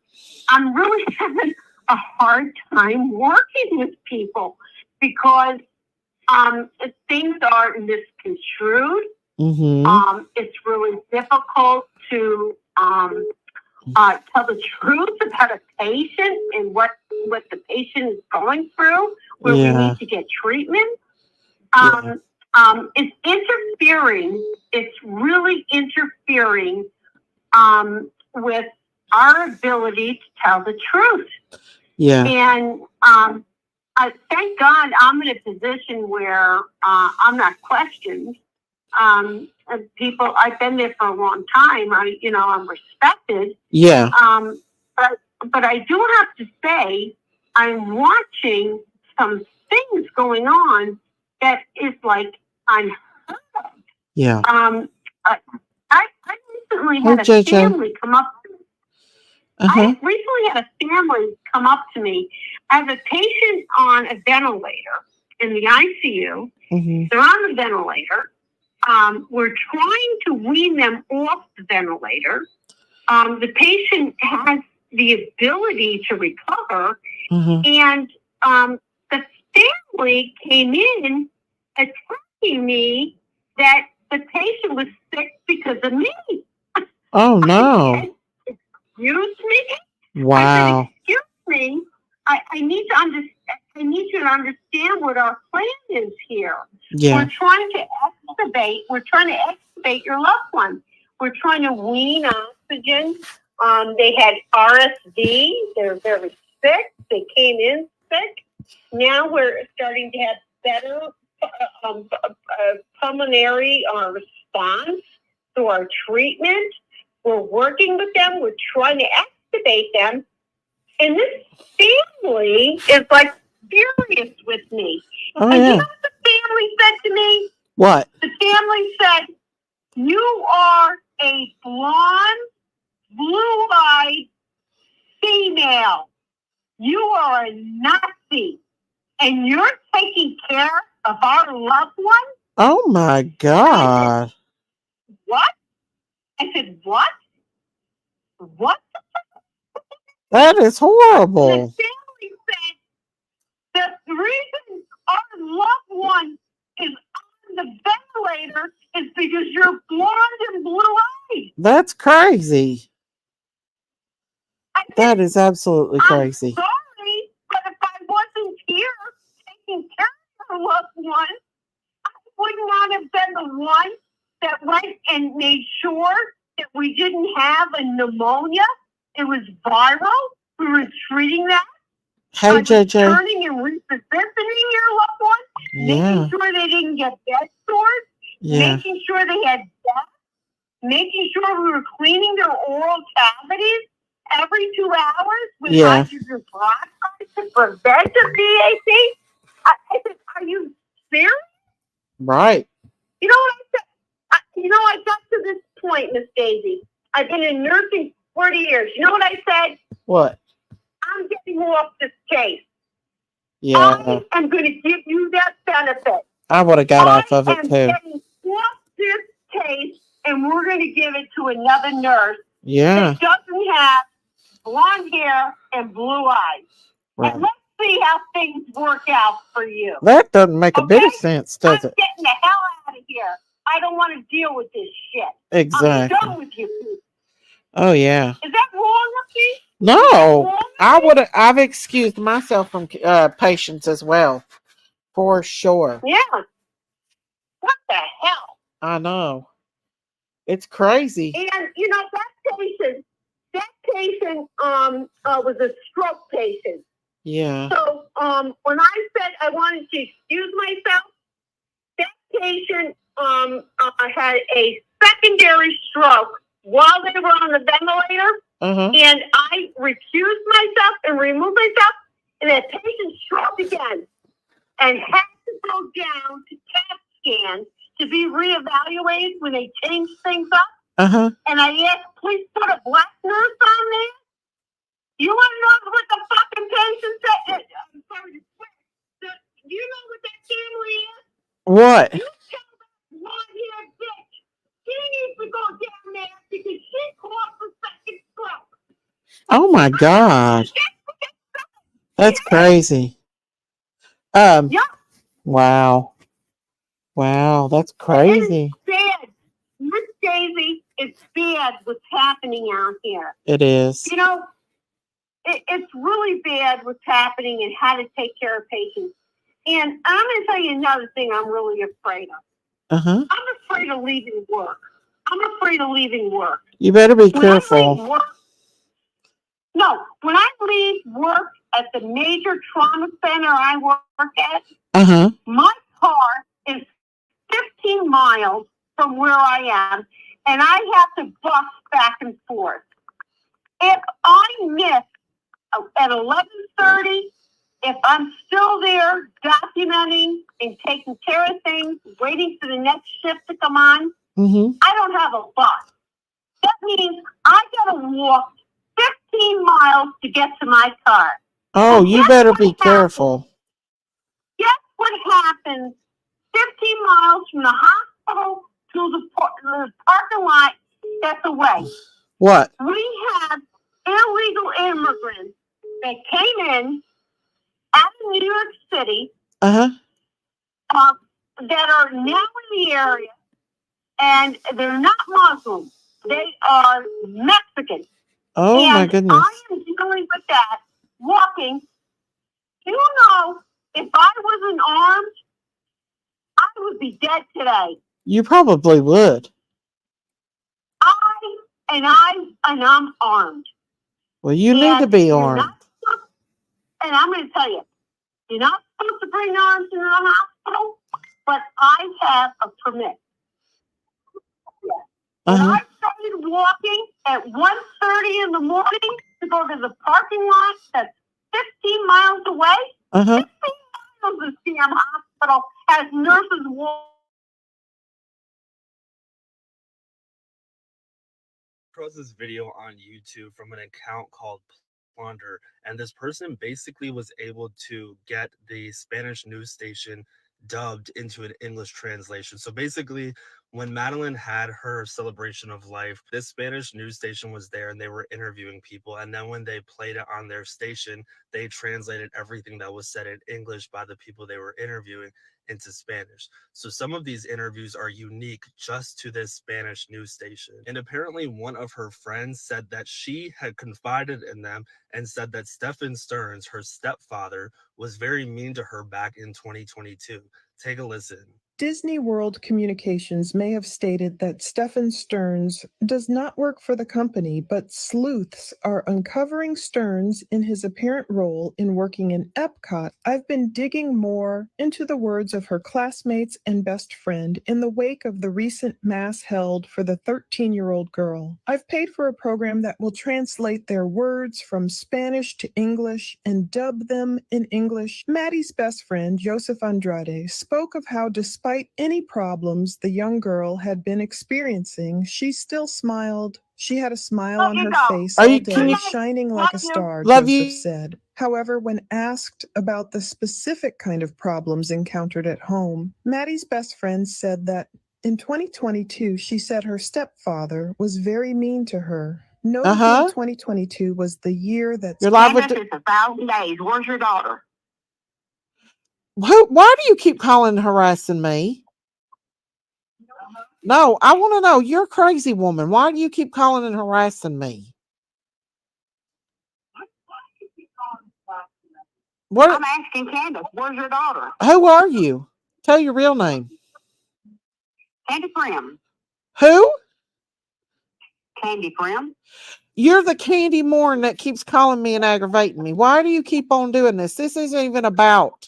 I'm really having a hard time working with people because things are misconstrued. Mm-hmm. It's really difficult to tell the truth about a patient and what the patient is going through, where we need to get treatment. It's interfering. It's really interfering with our ability to tell the truth. Yeah. And thank God I'm in a position where I'm not questioned. And people, I've been there for a long time. I'm respected. Yeah. But I do have to say, I'm watching some things going on that is like unheard of. Yeah. I recently had a family come up to me. I recently had a family come up to me. I have a patient on a ventilator in the ICU. Mm-hmm. They're on the ventilator. We're trying to wean them off the ventilator. The patient has the ability to recover. Mm-hmm. And the family came in attacking me that the patient was sick because of me. Oh, no. Excuse me? Wow. I said, excuse me. I need to understand. I need you to understand what our plan is here. Yeah. We're trying to extubate your loved one. We're trying to wean oxygen. They had RSV. They're very sick. They came in sick. Now we're starting to have better pulmonary response to our treatment. We're working with them. We're trying to extubate them. And this family is like furious with me. Oh, and yeah. you know what the family said to me? What? The family said, you are a blonde, blue-eyed female. You are a Nazi. And you're taking care of our loved one? Oh, my God. What? I said, what? What? That is horrible. The family said the reason our loved one is on the ventilator is because you're blonde and blue-eyed. That's crazy. That is absolutely crazy. I'm sorry, but if I wasn't here one that went and made sure that we didn't have a pneumonia. It was viral. We were treating that. Hey, JJ. Turning and repositioning your loved ones. Yeah. Making sure they didn't get bed sores. Yeah. Making sure they had death. Making sure we were cleaning their oral cavities every 2 hours with hydrogen peroxide to prevent a BAC. I said, are you serious? Right. You know what I said? I got to this point, Miss Daisy. I've been in nursing 40 years. You know what I said? What? I'm getting off this case. Yeah. I am going to give you that benefit. I would have got off of it I am too. getting off this case, and we're going to give it to another nurse Yeah. that doesn't have blonde hair and blue eyes. Right. And let's see how things work out for you. That doesn't make a bit of sense, does I'm it? getting the hell out of here. I don't want to deal with this shit. Exactly. I'm done with you. Oh yeah. Is that wrong with me? No, I've excused myself from patients as well, for sure. Yeah. What the hell? I know. It's crazy. And that patient was a stroke patient. Yeah. So when I said I wanted to excuse myself, that patient had a secondary stroke while they were on the ventilator. And I recused myself and removed myself, and that patient stroked again and had to go down to CAT scan to be reevaluated when they changed things up. And I asked, please put a black nurse on there. You want to know what the fucking patient said? I'm sorry to swear. Do you know what that family is? What? You tell that blonde-haired bitch she needs to go down there because she caused the second stroke. Oh my God. That's crazy. Wow. Wow, that's crazy. It's bad. Miss Daisy, it's bad what's happening out here. It is. It's really bad what's happening and how to take care of patients. And I'm going to tell you another thing I'm really afraid of. I'm afraid of leaving work. You better be careful. When I leave work at the major trauma center I work at, my car is 15 miles from where I am, and I have to bus back and forth. If I miss at 11:30, if I'm still there documenting and taking care of things, waiting for the next shift to come on, I don't have a bus. That means I got to walk 15 miles to get to my car. Oh, you better be careful. Guess what happens 15 miles from the hospital to the parking lot that's away? What? We have illegal immigrants that came in out of New York City that are now in the area, and they're not Muslim. They are Mexican. Oh, my goodness. I am dealing with that, walking. You know, if I wasn't armed, I would be dead today. You probably would. I'm armed. Well, you need to be armed. And I'm going to tell you, you're not supposed to bring arms into the hospital, but I have a permit. When I started walking at 1:30 in the morning to go to the parking lot that's 15 miles away, 15 miles this damn hospital has nurses walking. Across this video on YouTube from an account called Plunder, and this person basically was able to get the Spanish news station dubbed into an English translation. So basically, when Madeline had her celebration of life, this Spanish news station was there and they were interviewing people. And then when they played it on their station, they translated everything that was said in English by the people they were interviewing into Spanish. So some of these interviews are unique just to this Spanish news station. And apparently one of her friends said that she had confided in them and said that Stephen Stearns, her stepfather, was very mean to her back in 2022. Take a listen. Disney World Communications may have stated that Stephen Stearns does not work for the company, but sleuths are uncovering Stearns in his apparent role in working in Epcot. I've been digging more into the words of her classmates and best friend in the wake of the recent mass held for the 13-year-old girl. I've paid for a program that will translate their words from Spanish to English and dub them in English. Maddie's best friend, Joseph Andrade, spoke of how despite any problems the young girl had been experiencing, she still smiled. She had a smile on her face all day, shining like a star, Joseph said. However, when asked about the specific kind of problems encountered at home, Maddie's best friend said that in 2022, she said her stepfather was very mean to her. Notably, 2022 was the year that You're live with it's 1,000 days. Where's your daughter? Why do you keep calling and harassing me? No, I want to know. You're a crazy woman. Why do you keep calling and harassing me? What? I'm asking Candace, where's your daughter? Who are you? Tell your real name. Candy Prim. Who? Candy Prim. You're the Candy Morn that keeps calling me and aggravating me. Why do you keep on doing this? This isn't even about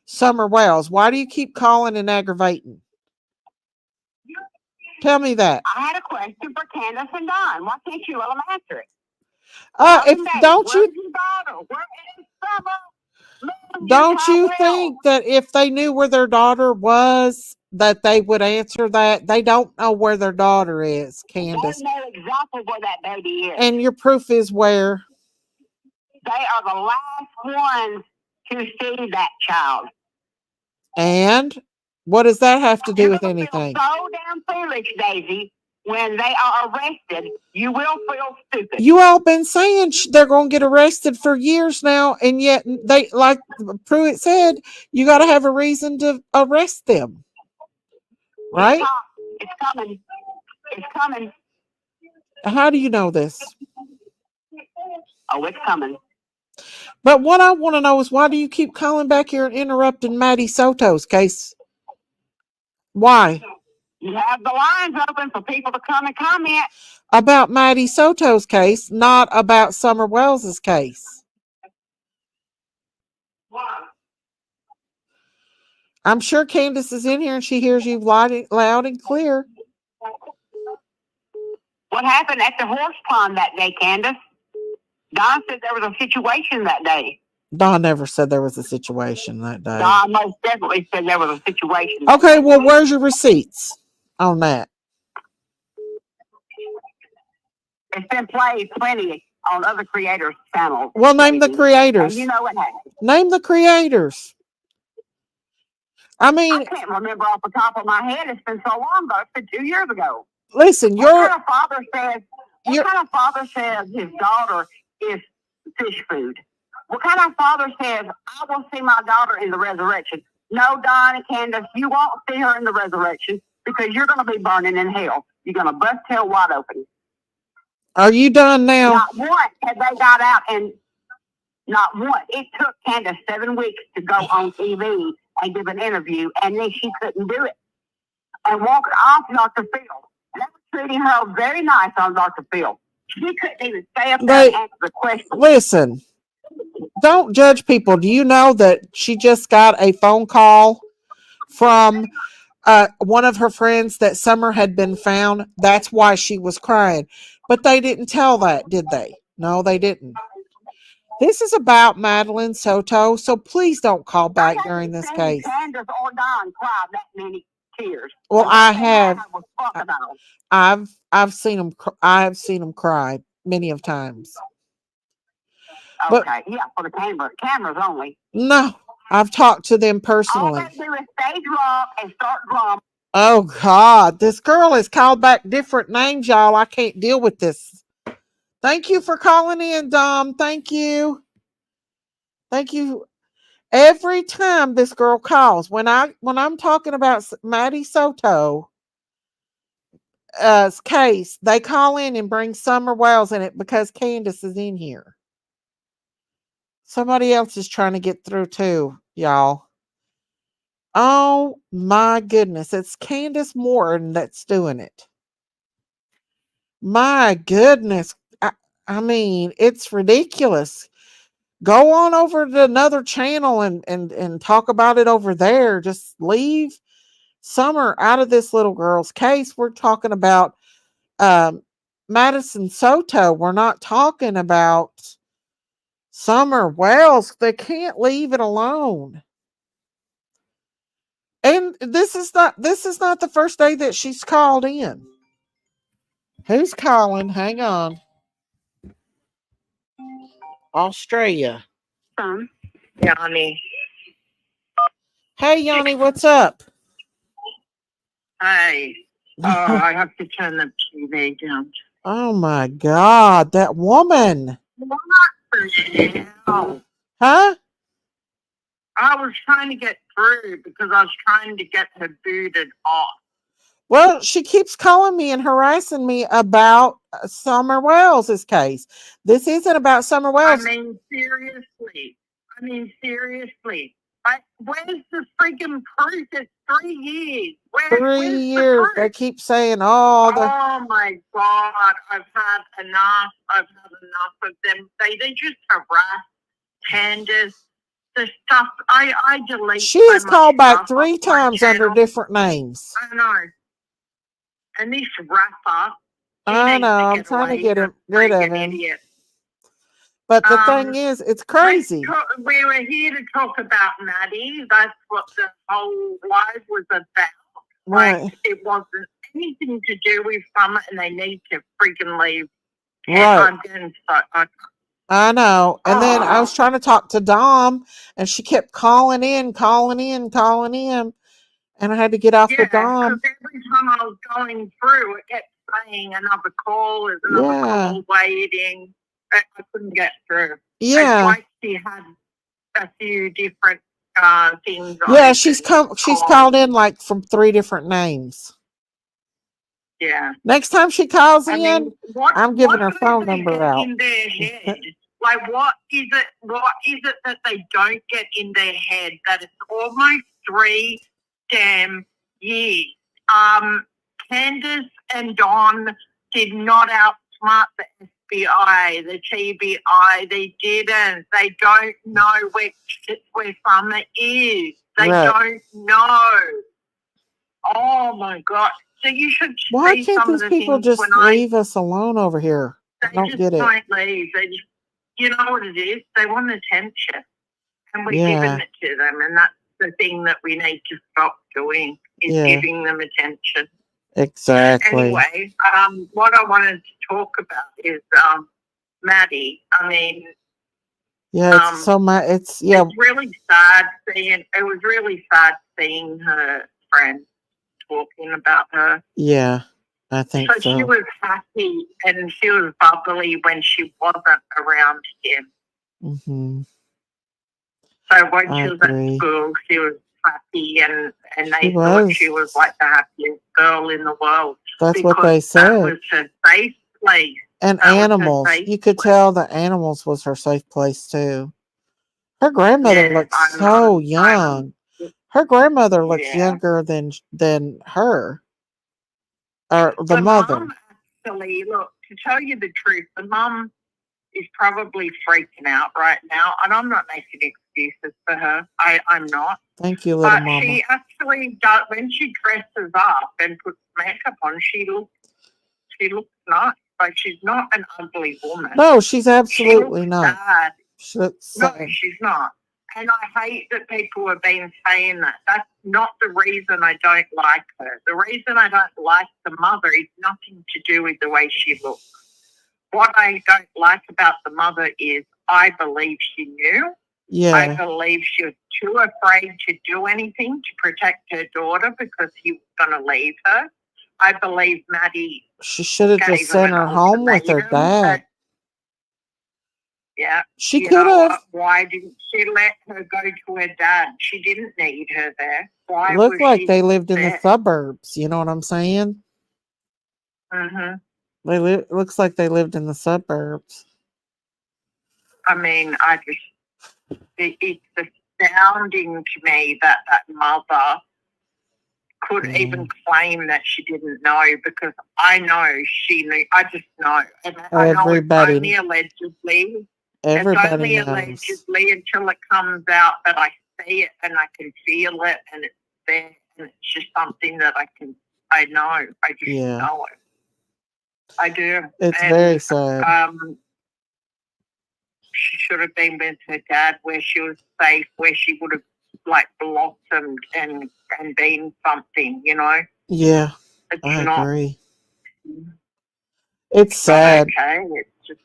Summer Wells. Why do you keep calling and aggravating? Tell me that. I had a question for Candace and Don. Why can't you let them answer it? Don't you think that if they knew where their daughter was, that they would answer that? They don't know where their daughter is, Candace. They know exactly where that baby is. And your proof is where? They are the last ones to see that child. And what does that have to do with anything? So damn foolish, Daisy. When they are arrested, you will feel stupid. You all been saying they're going to get arrested for years now, and yet they, like Pruitt said, you got to have a reason to arrest them, right? It's coming. It's coming. How do you know this? Oh, it's coming. But what I want to know is, why do you keep calling back here and interrupting Maddie Soto's case? Why? You have the lines open for people to come and comment. About Maddie Soto's case, not about Summer Wells's case. I'm sure Candace is in here and she hears you loud and clear. What happened at the horse pond that day, Candace? Don said there was a situation that day. Don never said there was a situation that day. Don most definitely said there was a situation. Okay, well, where's your receipts on that? It's been played plenty on other creators' channels. Well, name the creators. And you know what happened. Name the creators. I mean, I can't remember off the top of my head. It's been so long ago. It's been 2 years ago. Listen, What kind of father says his daughter is fish food? What kind of father says, I will see my daughter in the resurrection? No, Don and Candace, you won't see her in the resurrection because you're going to be burning in hell. You're going to bust hell wide open. Are you done now? Not once had they got out, and not once. It took Candace 7 weeks to go on TV and give an interview, and then she couldn't do it. And walking off Dr. Phil. They were treating her very nice on Dr. Phil. She couldn't even stay up there and answer the question. Listen, don't judge people. Do you know that she just got a phone call from one of her friends that Summer had been found? That's why she was crying. But they didn't tell that, did they? No, they didn't. This is about Madeline Soto, so please don't call back during this case. Candace or Don cried that many tears. Well, I have. I've seen them. I have seen them cry many of times. Okay, yeah, for the cameras only. No, I've talked to them personally. All they do is stay drunk and start drumming. Oh God, this girl has called back different names, y'all. I can't deal with this. Thank you for calling in, Dom. Thank you. Thank you. Every time this girl calls, when I'm talking about Maddie Soto case, they call in and bring Summer Wells in it because Candace is in here. Somebody else is trying to get through too, y'all. Oh my goodness. It's Candace Morton that's doing it. My goodness. I mean, it's ridiculous. Go on over to another channel and talk about it over there. Just leave Summer out of this little girl's case. We're talking about Madeline Soto. We're not talking about Summer Wells. They can't leave it alone. And this is not the first day that she's called in. Who's calling? Hang on. Australia. Yanni. Hey Yanni, what's up? Hey. Oh, I have to turn the TV down. Oh my God, that woman. What the hell? Huh? I was trying to get through because I was trying to get her booted off. Well, she keeps calling me and harassing me about Summer Wells' case. This isn't about Summer Wells. I mean, seriously. Where's the freaking proof? It's 3 years. Three Where's years. the They proof? keep saying, oh, Oh my God. I've had enough. I've had enough of them. They just harass Candace. The stuff I delete. she so has much called back stuff 3 off my times under channel. different names. I know. And this rapper, he I needs know. to I'm get trying to away. get He's him a rid of freaking him. idiot. But the thing is, it's crazy. We were here to talk about Maddie. That's what the whole live was about. Right. Like, it wasn't anything to do with Summer, and they need to freaking leave. Right. I'm getting so. I know. And then I was trying to talk to Dom, and she kept calling in. And I had to get off with Dom. Because every time I was going through, it kept saying another call, there's another call waiting. I couldn't get through. Yeah. It's like she had a few different things on Yeah, it. she's called in like from 3 different names. Yeah. Next time she calls I in, mean, I'm giving her do phone they number get out. in their head? Like, what is it that they don't get in their head that it's almost 3 damn years? Candace and Don did not outsmart the FBI, the TBI. They didn't. They don't know where Summer is. They don't know. Oh my God. So you should Why see can't some of these the people things just when I leave us alone over here? I they don't just get it. don't leave. They just, you know what it is? They want attention, and we're Yeah. giving it to them, and that's the thing that we need to stop doing is Yeah. giving them attention. Exactly. Anyway, what I wanted to talk about is Maddie. I mean, Yeah, it's so much. it's really sad seeing. It was really sad seeing her friend talking about her. Yeah, I think So she so. was happy and she was bubbly when she wasn't around him. Mm-hmm. So when I she was agree. at school, she was happy and She they thought was. she was like the happiest girl in the world. That's what because they that said. was her safe place. And That was her animals. safe You could tell the animals was her safe place too. Her grandmother looks so young. Her grandmother looks younger than her. Or the mother. Mum actually, look, to tell you the truth, the mum is probably freaking out right now, and I'm not making excuses for her. I'm not. Thank you, little But mama. she actually does, when she dresses up and puts makeup on, she looks nice. Like, she's not an ugly woman. No, she's absolutely she looks not. Sad. She looks No, sad. she's not. And I hate that people have been saying that. That's not the reason I don't like her. The reason I don't like the mother is nothing to do with the way she looks. What I don't like about the mother is I believe she knew. Yeah. I believe she was too afraid to do anything to protect her daughter because he was going to leave her. I believe Maddie. She should have just sent her home with her dad. Yeah. She could have. Why didn't she let her go to her dad? She didn't need her there. Why Looked was like she they lived in the there? suburbs. You know what I'm saying? Mm-hmm. Looks like they lived in the suburbs. I mean, it's astounding to me that that mother could even claim that she didn't know, because I know she knew. I just know. And I know it's Everybody, only allegedly. everybody It's only knows. allegedly until it comes out that I see it and I can feel it and it's there, and it's just something that I know. I just Yeah. know it. I do. It's And very sad. she should have been with her dad where she was safe, where she would have like blossomed and been something, you know. Yeah, It's I not. agree. It's Not sad. okay. It's just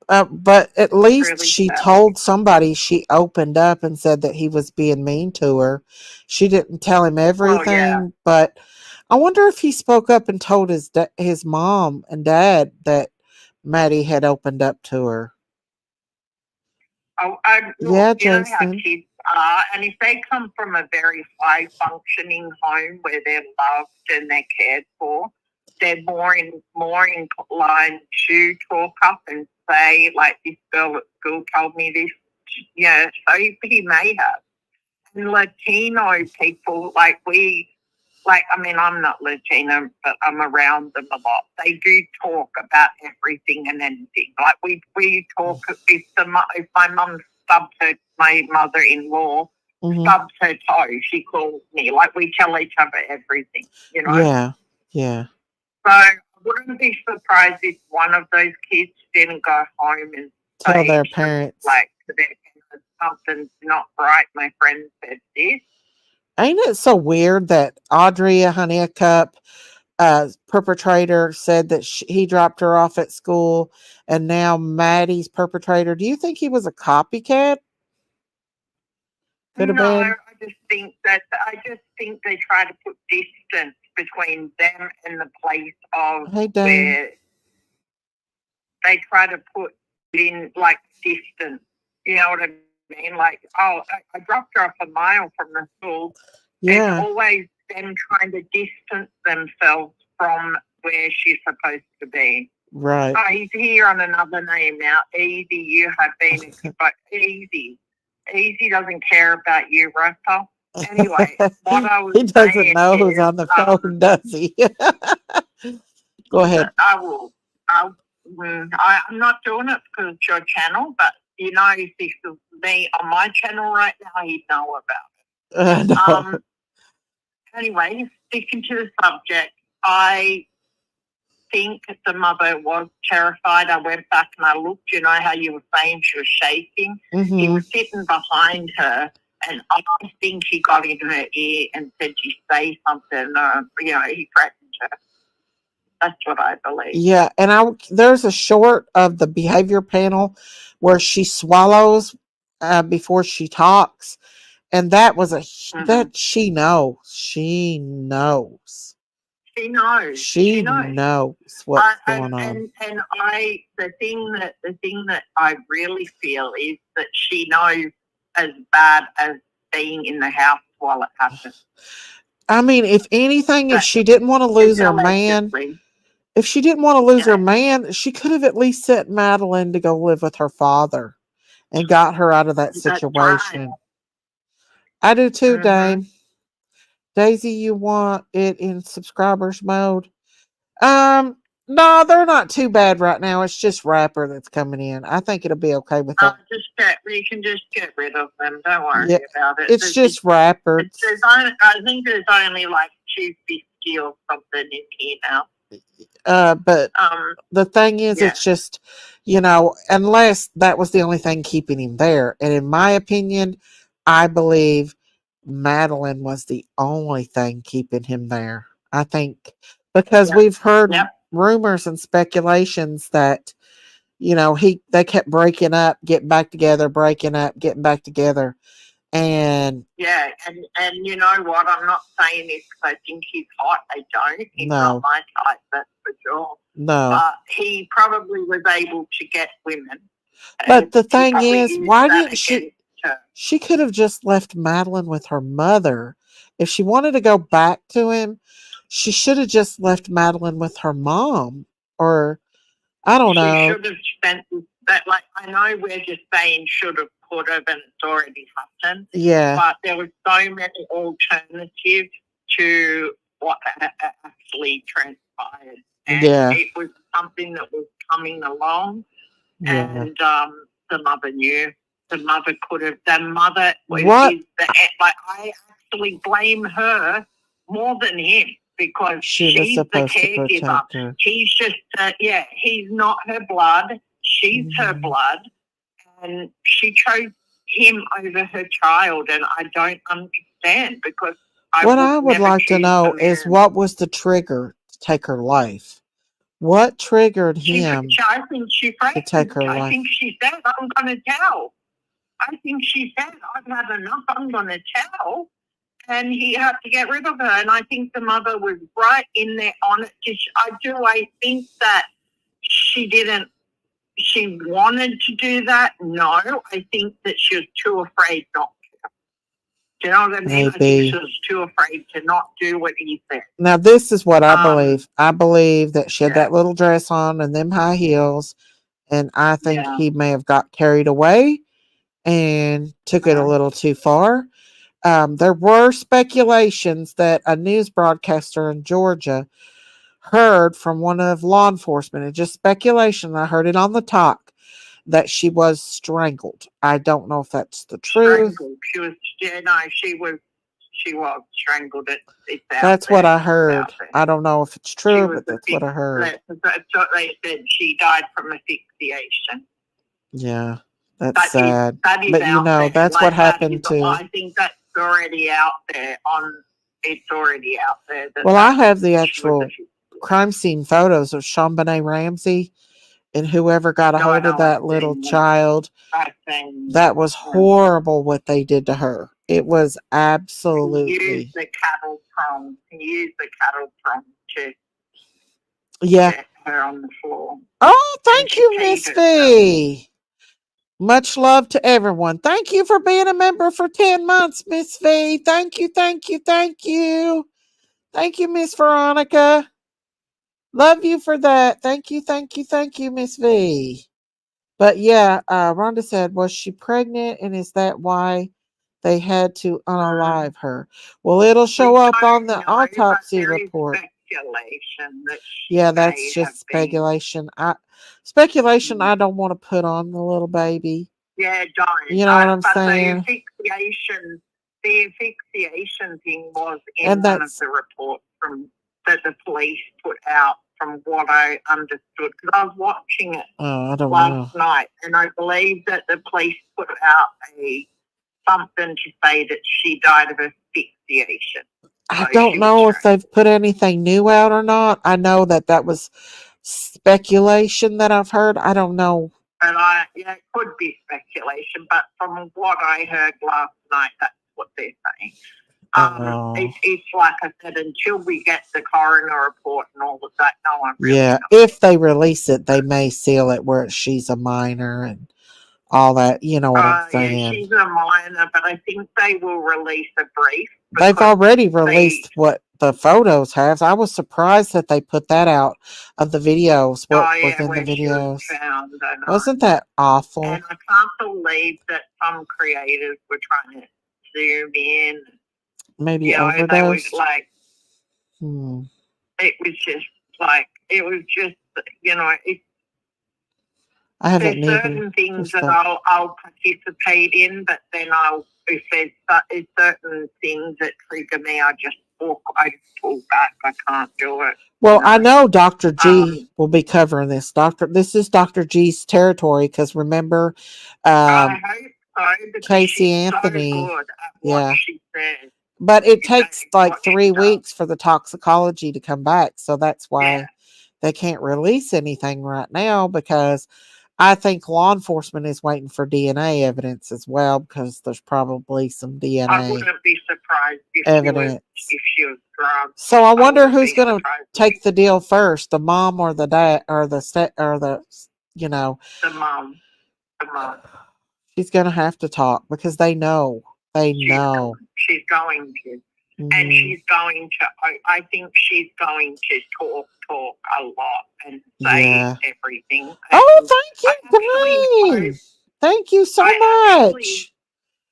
But at least really she sad. told somebody. She opened up and said that he was being mean to her. She didn't tell him everything, but I wonder if he spoke up and told his mom and dad that Maddie had opened up to her. Look, Yeah, you know how Jason. kids are, and if they come from a very high functioning home where they're loved and they're cared for, they're more inclined to talk up and say, like, this girl at school told me this. Yeah, so he may have. And Latino people, I mean, I'm not Latino, but I'm around them a lot. They do talk about everything and anything. Like we talk. If my mum stubs my mother-in-law stubs her toe, she calls me. Like we tell each other everything, you know. Yeah, yeah. So I wouldn't be surprised if one of those kids didn't go home and Tell say their parents. like to their parents, something's not right. My friend said this. Ain't it so weird that Audrey Honeycup, perpetrator, said that he dropped her off at school, and now Maddie's perpetrator? Do you think he was a copycat? Could have No, been. I just think they try to put distance between them and the place of Hey, Dane. where they try to put it in like distance. You know what I mean? Like, oh, I dropped her off a mile from the school. Yeah. It's always them trying to distance themselves from where she's supposed to be. Right. Oh, he's here on another name now. Easy, you have been, but Easy. Easy doesn't care about you, right, pal? Anyway, what I was He doesn't saying know who's is, on the phone, does he? Go ahead. I will. I'm not doing it because it's your channel, but you know, if this was me on my channel right now, he'd know about it. No. Anyway, sticking to the subject, I think the mother was terrified. I went back and I looked, you know how you were saying she was shaking? He was sitting behind her, and I think he got in her ear and said, "You say something," you know, he threatened her. That's what I believe. Yeah, and there's a short of the behavior panel where she swallows before she talks, and that was that she knows. She knows. She knows. She knows what's going on. And the thing that I really feel is that she knows as bad as being in the house while it happened. I mean, if anything, if she didn't want to lose her man, she could have at least sent Madeline to go live with her father and got her out of that situation. Right. I do too, Dame. Daisy, you want it in subscribers mode? No, they're not too bad right now. It's just Rapper that's coming in. I think it'll be okay with that. You can just get rid of them. Don't worry about it. It's just Rapper. I think there's only like 250 or something in here now. But the thing is, it's just, you know, unless that was the only thing keeping him there. And in my opinion, I believe Madeline was the only thing keeping him there. I think because we've heard rumors and speculations that, you know, they kept breaking up, getting back together, breaking up, getting back together. And and you know what? I'm not saying this because I think he's hot. I don't. He's not my type, that's for sure. No. But he probably was able to get women. But the thing is, why didn't she? She could have just left Madeline with her mother. If she wanted to go back to him, she should have just left Madeline with her mom. Or, I don't know. She should have spent that, like, I know we're just saying should have could have, and it's already happened. Yeah. But there were so many alternatives to what actually transpired. And Yeah. it was something that was coming along. Yeah. And the mother knew. The mother could have. The mother What? like, I actually blame her more than him, because She was she's the supposed to caregiver. protect her. He's just, he's not her blood. She's her Mhm. blood. And she chose him over her child. And I don't understand, because What I would never like to choose know a is man. what was the trigger to take her life? What triggered him I think she to take her I life? think she said, I'm going to tell. I think she said, I've had enough, I'm going to tell. And he had to get rid of her. And I think the mother was right in there on it. I think that she wanted to do that? No. I think that she was too afraid not to. Do you know what I mean? I think Maybe. she was too afraid to not do what he said. Now, this is what I believe. I believe that she had that little dress on and them high heels. And I think he may have got carried away and took it a little too far. There were speculations that a news broadcaster in Georgia heard from one of law enforcement. It's just speculation. I heard it on the talk that she was strangled. I don't know if that's the truth. Strangled. She was strangled. It's out That's there. what I It's heard. out there. I don't know if it's She true, was but that's what I heard. That's what they said. She died from asphyxiation. Yeah, that's sad. That is But you out know, there. that's what happened to. I think that's already out there. It's already out there. Well, I have the actual crime scene photos of Shawnbonnet Ramsey and whoever got a hold of that little child. That was horrible what they did to her. It was absolutely. Use the cattle prong. Use the cattle prong to get her on the floor. Oh, thank you, Miss V. Much love to everyone. Thank you for being a member for 10 months, Miss V. Thank you, thank you, thank you. Thank you, Miss Veronica. Love you for that. Thank you, thank you, thank you, Miss V. But yeah, Rhonda said, was she pregnant? And is that why they had to unalive her? Well, it'll show up on the autopsy report. Speculation that Yeah, that's just speculation. Speculation I don't want to put on the little baby. Yeah, don't. You know what I'm but saying? The asphyxiation thing was in one of the reports that the police put out, from what I understood, because I was watching it last night, and I believe that the police put out something to say that she died of asphyxiation. I don't know if they've put anything new out or not. I know that was speculation that I've heard. I don't know. And it could be speculation, but from what I heard last night, that's what they're saying. It's like I said, until we get the coroner report and all of that, no one really knows. If they release it, they may seal it where she's a minor and all that. You know what I'm saying? Yeah, she's a minor, but I think they will release a brief. They've already released what the photos have. I was surprised that they put that out of the videos. What was in the videos? Wasn't that awful? And I can't believe that some creators were trying to zoom in. Maybe overdosed. It was just I haven't there's certain things that I'll participate in, but then if there's certain things that trigger me, I just pull back. I can't do it. Well, I know Dr. G will be covering this. This is Dr. G's territory, because remember, I hope so, Casey Anthony. So good at what she says. But it takes like 3 weeks for the toxicology to come back, so that's why they can't release anything right now, because I think law enforcement is waiting for DNA evidence as well, because there's probably some DNA I wouldn't be surprised evidence. if she was drugged. So I wonder who's going to take the deal first, the mom or the dad, or the you know. The mom. She's going to have to talk, because they know. She's going to. And she's going to, I think she's going to talk a lot and say everything. Oh, thank you, Green. Thank you so much.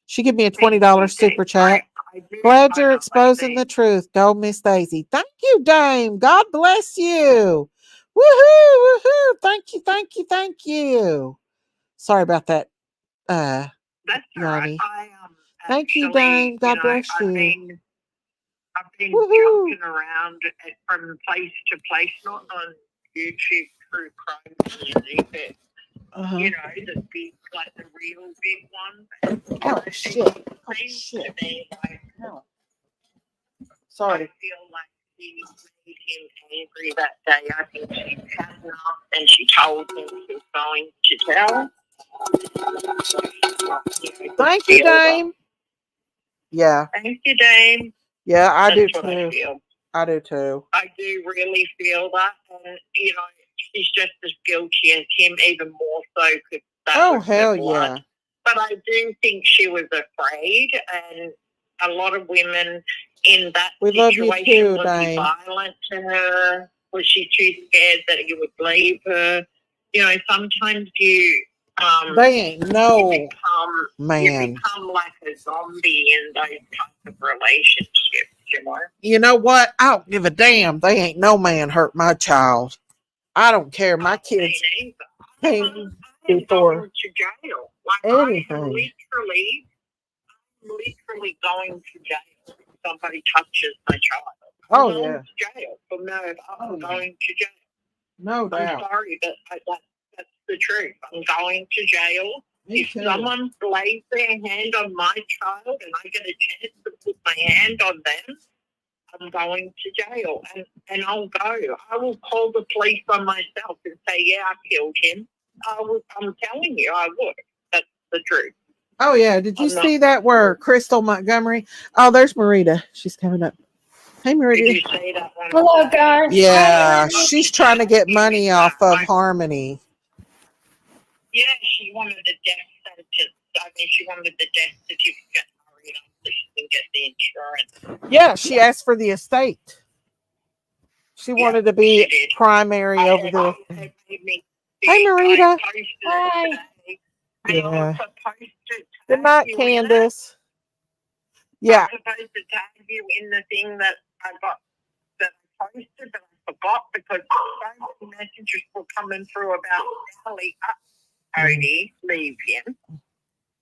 She gave me a $20 super chat. Glad you're exposing the truth. Go, Miss Daisy. Thank you, Dame. God bless you. Woohoo! Woohoo! Thank you. Thank you. Thank you. Sorry about that. That's all right. Yanni. I Thank you, actually, Dame. God bless you. I've been Woohoo. jumping around from place to place, not on YouTube through crime music, but Uh-huh. you know, the big, like the real big one. Oh, shit. Oh, shit. To me, like, Sorry. I feel like she made him angry that day. I think she had enough and she told him she was going to tell. Thank you, Dame. Yeah. Thank you, Dame. Yeah, I do That's what I too. feel. I do too. I do really feel that, and you know, she's just as guilty as him, even more so because that was hell her blood. yeah. But I do think she was afraid, and a lot of women in that We love you situation too, would be Dame. violent to her. Was she too scared that you would leave her? You know, sometimes you They ain't no you man. become like a zombie in those types of relationships. You know. You know what? I don't give a damn. They ain't no man hurt my child. I don't care. My kids came before Going to jail. Like anything. I'm literally going to jail if somebody touches my child. I'm Oh, going yeah. to jail for murder. I'm going to jail. No I'm doubt. sorry, but that's the truth. I'm going to jail. Me If too. someone lays their hand on my child and I get a chance to put my hand on them, I'm going to jail, and I'll go. I will call the police on myself and say, yeah, I killed him. I'm telling you, I would. That's the truth. Oh, yeah. Did you see that where Crystal Montgomery? Oh, there's Marita. She's coming up. Hey, Marita. Did you say that one? Hello, guys. Yeah, she's trying to get money off of Harmony. Yeah, she wanted the death sentence. I mean, she wanted the death certificate hurried up so she can get the insurance. Yeah, she asked for the estate. She wanted to be primary over the. Hey, Marita. Hi. Yeah. Good night, Candace. Yeah. I was supposed to tag you in the thing that I posted, but I forgot because so many messages were coming through about Natalie. Odie, leave him.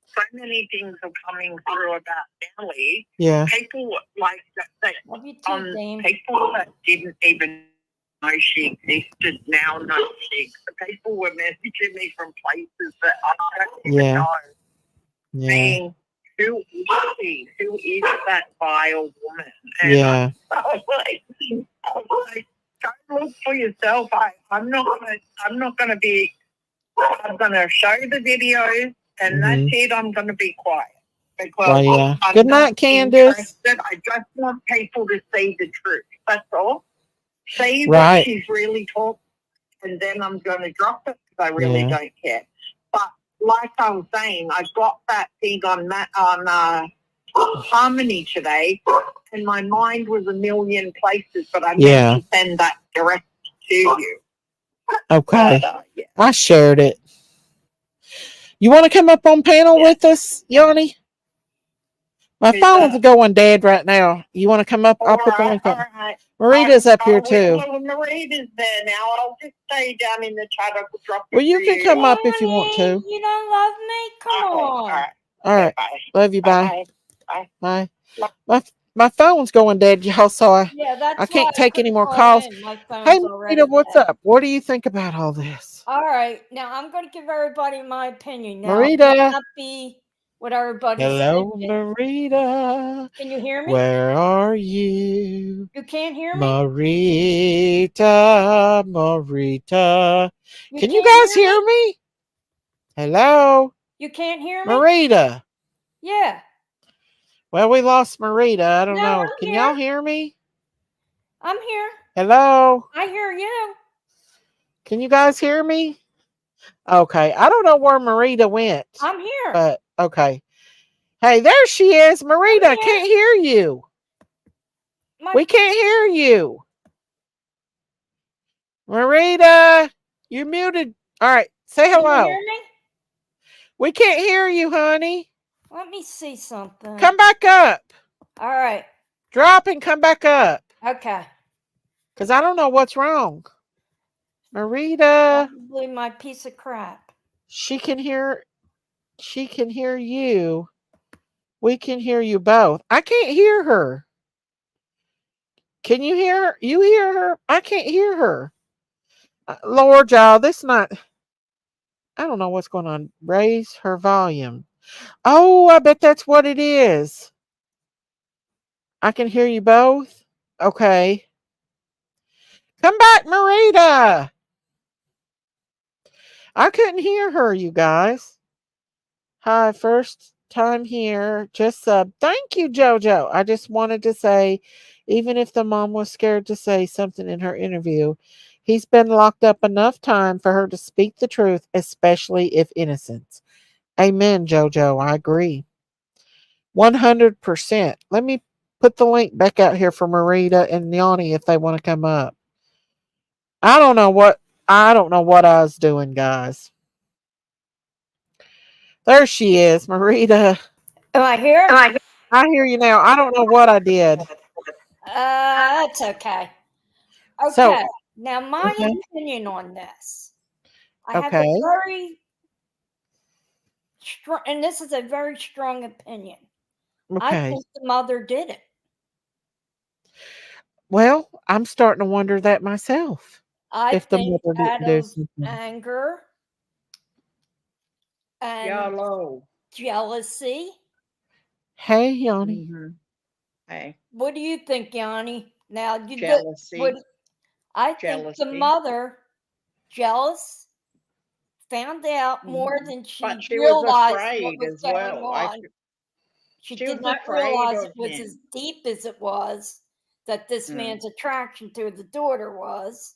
So many things are coming through about Nellie. Yeah. People like that people that didn't even know she existed now know she exists. People were messaging me from places that I don't even know. Yeah. Saying, who is she? Who is that vile woman? And Yeah. I was like, go look for yourself. I'm not gonna be. I'm gonna show the videos, and that's it. I'm gonna be quiet because I'm Good not night, Candace. interested. I just want people to see the truth. That's all. See Right. what she's really talking, and then I'm gonna drop it because I really don't care. But like I was saying, I got that thing on Harmony today, and my mind was a million places, but I meant to send that direct to you. Okay. But, I shared it. You want to come up on panel with us, Yanni? My phone's going dead right now. You want to come up? I'll put the link up. Marita's up here too. Well, Marita's there now. I'll just stay down in the chat. I could drop Well, you can come up if you want to. You don't love me? Come on. All right. Love you. Bye. Bye. My phone's going dead, y'all, so I can't take any more calls. Hey, Marita, what's up? What do you think about all this? All right. Now, I'm going to give everybody my opinion. Now, Marita. it may not be what everybody's Hello, thinking. Marita. Can you hear me? Where are you? You can't hear me? Marita. Can you guys hear me? Hello? You can't hear me? Marita. Yeah. Well, we lost Marita. I don't know. I'm Can here. y'all hear me? I'm here. Hello? I hear you. Can you guys hear me? Okay. I don't know where Marita went. I'm here. But, okay. Hey, there she is. Marita, can't hear you. We can't hear you. Marita, you're muted. All right. Say hello. Can you hear me? We can't hear you, honey. Let me see something. Come back up. All right. Drop and come back up. Okay. Because I don't know what's wrong. Marita. Probably my piece of crap. She can hear you. We can hear you both. I can't hear her. Can you hear her? You hear her? I can't hear her. Lord, y'all, this not. I don't know what's going on. Raise her volume. Oh, I bet that's what it is. I can hear you both. Okay. Come back, Marita. I couldn't hear her, you guys. Hi, first time here. Just sub. Thank you, JoJo. I just wanted to say, even if the mom was scared to say something in her interview, he's been locked up enough time for her to speak the truth, especially if innocent. Amen, JoJo. I agree. 100%. Let me put the link back out here for Marita and Yanni if they want to come up. I don't know what I was doing, guys. There she is, Marita. Am I here? I hear you now. I don't know what I did. That's okay. Okay. So, now, my okay. opinion on this. I have Okay. a very strong, and this is a very strong opinion. I Okay. think the mother did it. Well, I'm starting to wonder that myself. I If the think mother out didn't do of something. anger and jealousy. Hey, Yanni. Hey. What do you think, Yanni? Now, Jealousy. I think the mother, jealous, found out more than she But she was realized what afraid was as going well. on. She She did was not afraid realize of it was him. as deep as it was that this man's attraction to the daughter was.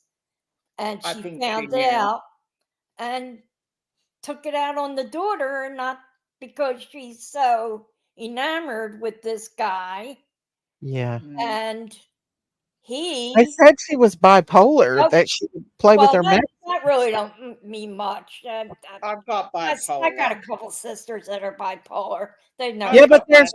And I she think she found knew. out and took it out on the daughter, not because she's so enamored with this guy. Yeah. And he. I said she was bipolar, that she would play with her that, meds. that really don't mean much. I've got bipolar. I got a couple sisters that are bipolar. They know. Yeah, but there's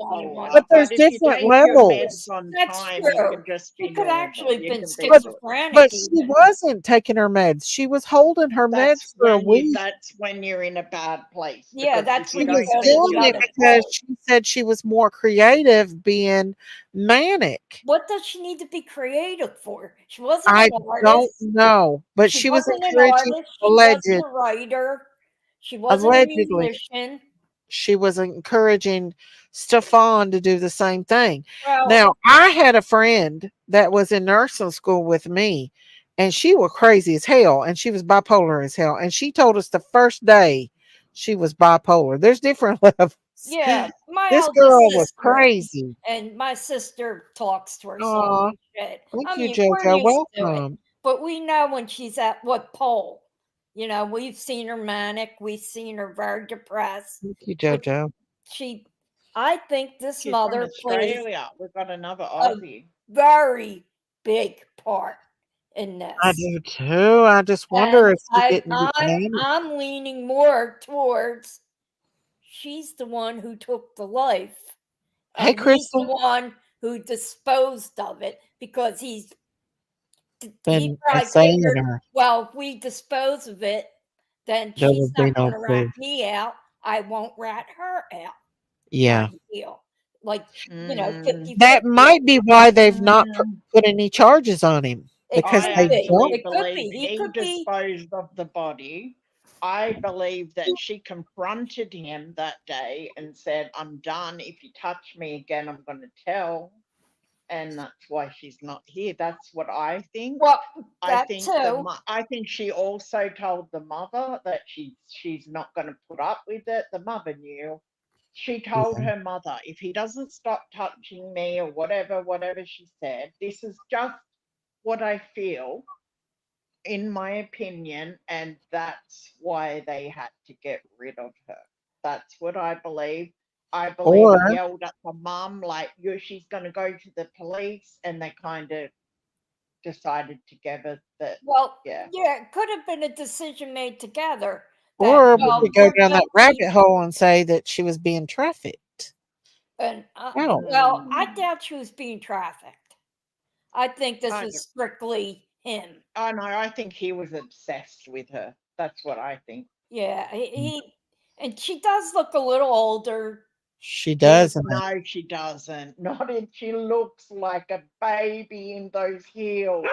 if you different take your levels. meds on That's time, true. you can just be She could normal. actually You been can be schizophrenic. But she even. wasn't taking her meds. She was holding her meds for a week. That's when you're in a bad place. Yeah, because that's if She you when was don't you take doing your it got because she said she was more creative being manic. What does she need to be creative for? She wasn't I an don't artist. know, but she was wasn't an encouraging artist. She wasn't alleged, a writer. She wasn't a allegedly. musician. She was encouraging Stefan to do the same thing. Well, Now, I had a friend that was in nursing school with me, and she was crazy as hell, and she was bipolar as hell. And she told us the first day she was bipolar. There's different levels. yeah, my This eldest girl was sister, crazy. and my sister talks to herself Aw, and shit. thank I you, mean, we're JoJo. used to it, Welcome. but we know when she's at what pole. You know, we've seen her manic. We've seen her very depressed. Thank you, JoJo. I think this She's mother from plays Australia. We've got another a Aussie. very big part in this. I do too. I just wonder if she didn't get manic. I'm leaning more towards she's the one who took the life. Hey, And he's the Crystal. one who disposed of it because he Been probably saying figured, her. well, if we dispose of it, then There she's would be not no going to rat food. me out. I won't rat her out. Yeah. Kind of deal. Like, 50-50. That might be why they've not put any charges on him. Because I they actually don't. believe he disposed of the body. I believe that she confronted him that day and said, I'm done. If you touch me again, I'm going to tell. And that's why she's not here. That's what I think. Well, I think she also told the mother that she's not going to put up with it. The mother knew. She told her mother, if he doesn't stop touching me or whatever she said, this is just what I feel, in my opinion, and that's why they had to get rid of her. That's what I believe. I believe Or he yelled at the mum, like, she's going to go to the police, and they kind of decided together that, Well, yeah. it could have been a decision made together, Or we well, could go they're down that guilty. rabbit hole and say that she was being trafficked. And Out. well, I doubt she was being trafficked. I think this I was do. strictly him. Oh no, I think he was obsessed with her. That's what I think. Yeah, he and she does look a little older. She doesn't. No, she doesn't. Not if she looks like a baby in those heels.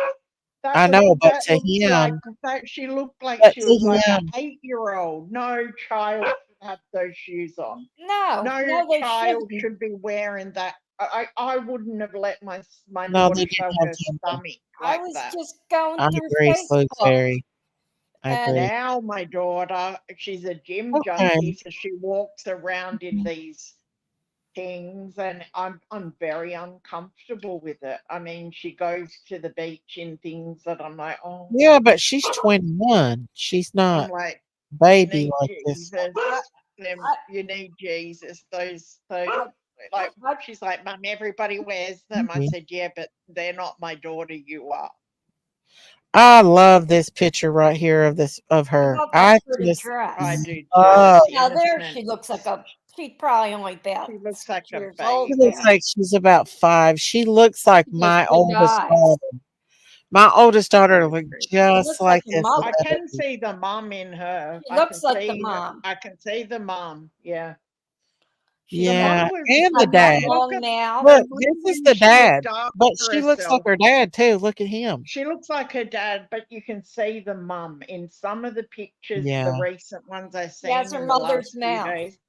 I know, but That to looks like him, that. She looked like but she to was like an him, 8-year-old. No child should have those shoes on. No, No they child shouldn't. should be wearing that. I wouldn't have let my no, daughter they didn't show have her temper. stomach I like was that. just going I through agree, Sleuth Facebook, Fairy. I and agree. Now my daughter, she's a gym Okay. junkie, so she walks around in these things, and I'm very uncomfortable with it. I mean, she goes to the beach in things that I'm like, oh, Yeah, but she's 21. She's I'm not like, you baby need like this. Jesus. You need Jesus. Those like I, she's like, Mum, everybody wears them. I Mhm. said, yeah, but they're not my daughter. You are. I love this picture right here of this of I her. love I that pretty just dress. I do too. love. It's Now there innocent. she looks like she's probably only about She looks 6 like a years She old baby. looks now. like she's about 5. She looks like She has my big oldest eyes. daughter. My oldest daughter Very looked true. She just looks like like your this I mother. little can baby. see the mum in her. She looks like the mom. I can see the mum. Yeah. She The looks like Yeah, mum was and the got that dad. look long at mouth. the Look, mum this is when the she looked dad, but after she looks like herself. her dad too. Look at him. She looks like her dad, but you can see the mum in some of the pictures, the Yeah, recent ones I've She has seen her in the mother's last few mouth. days.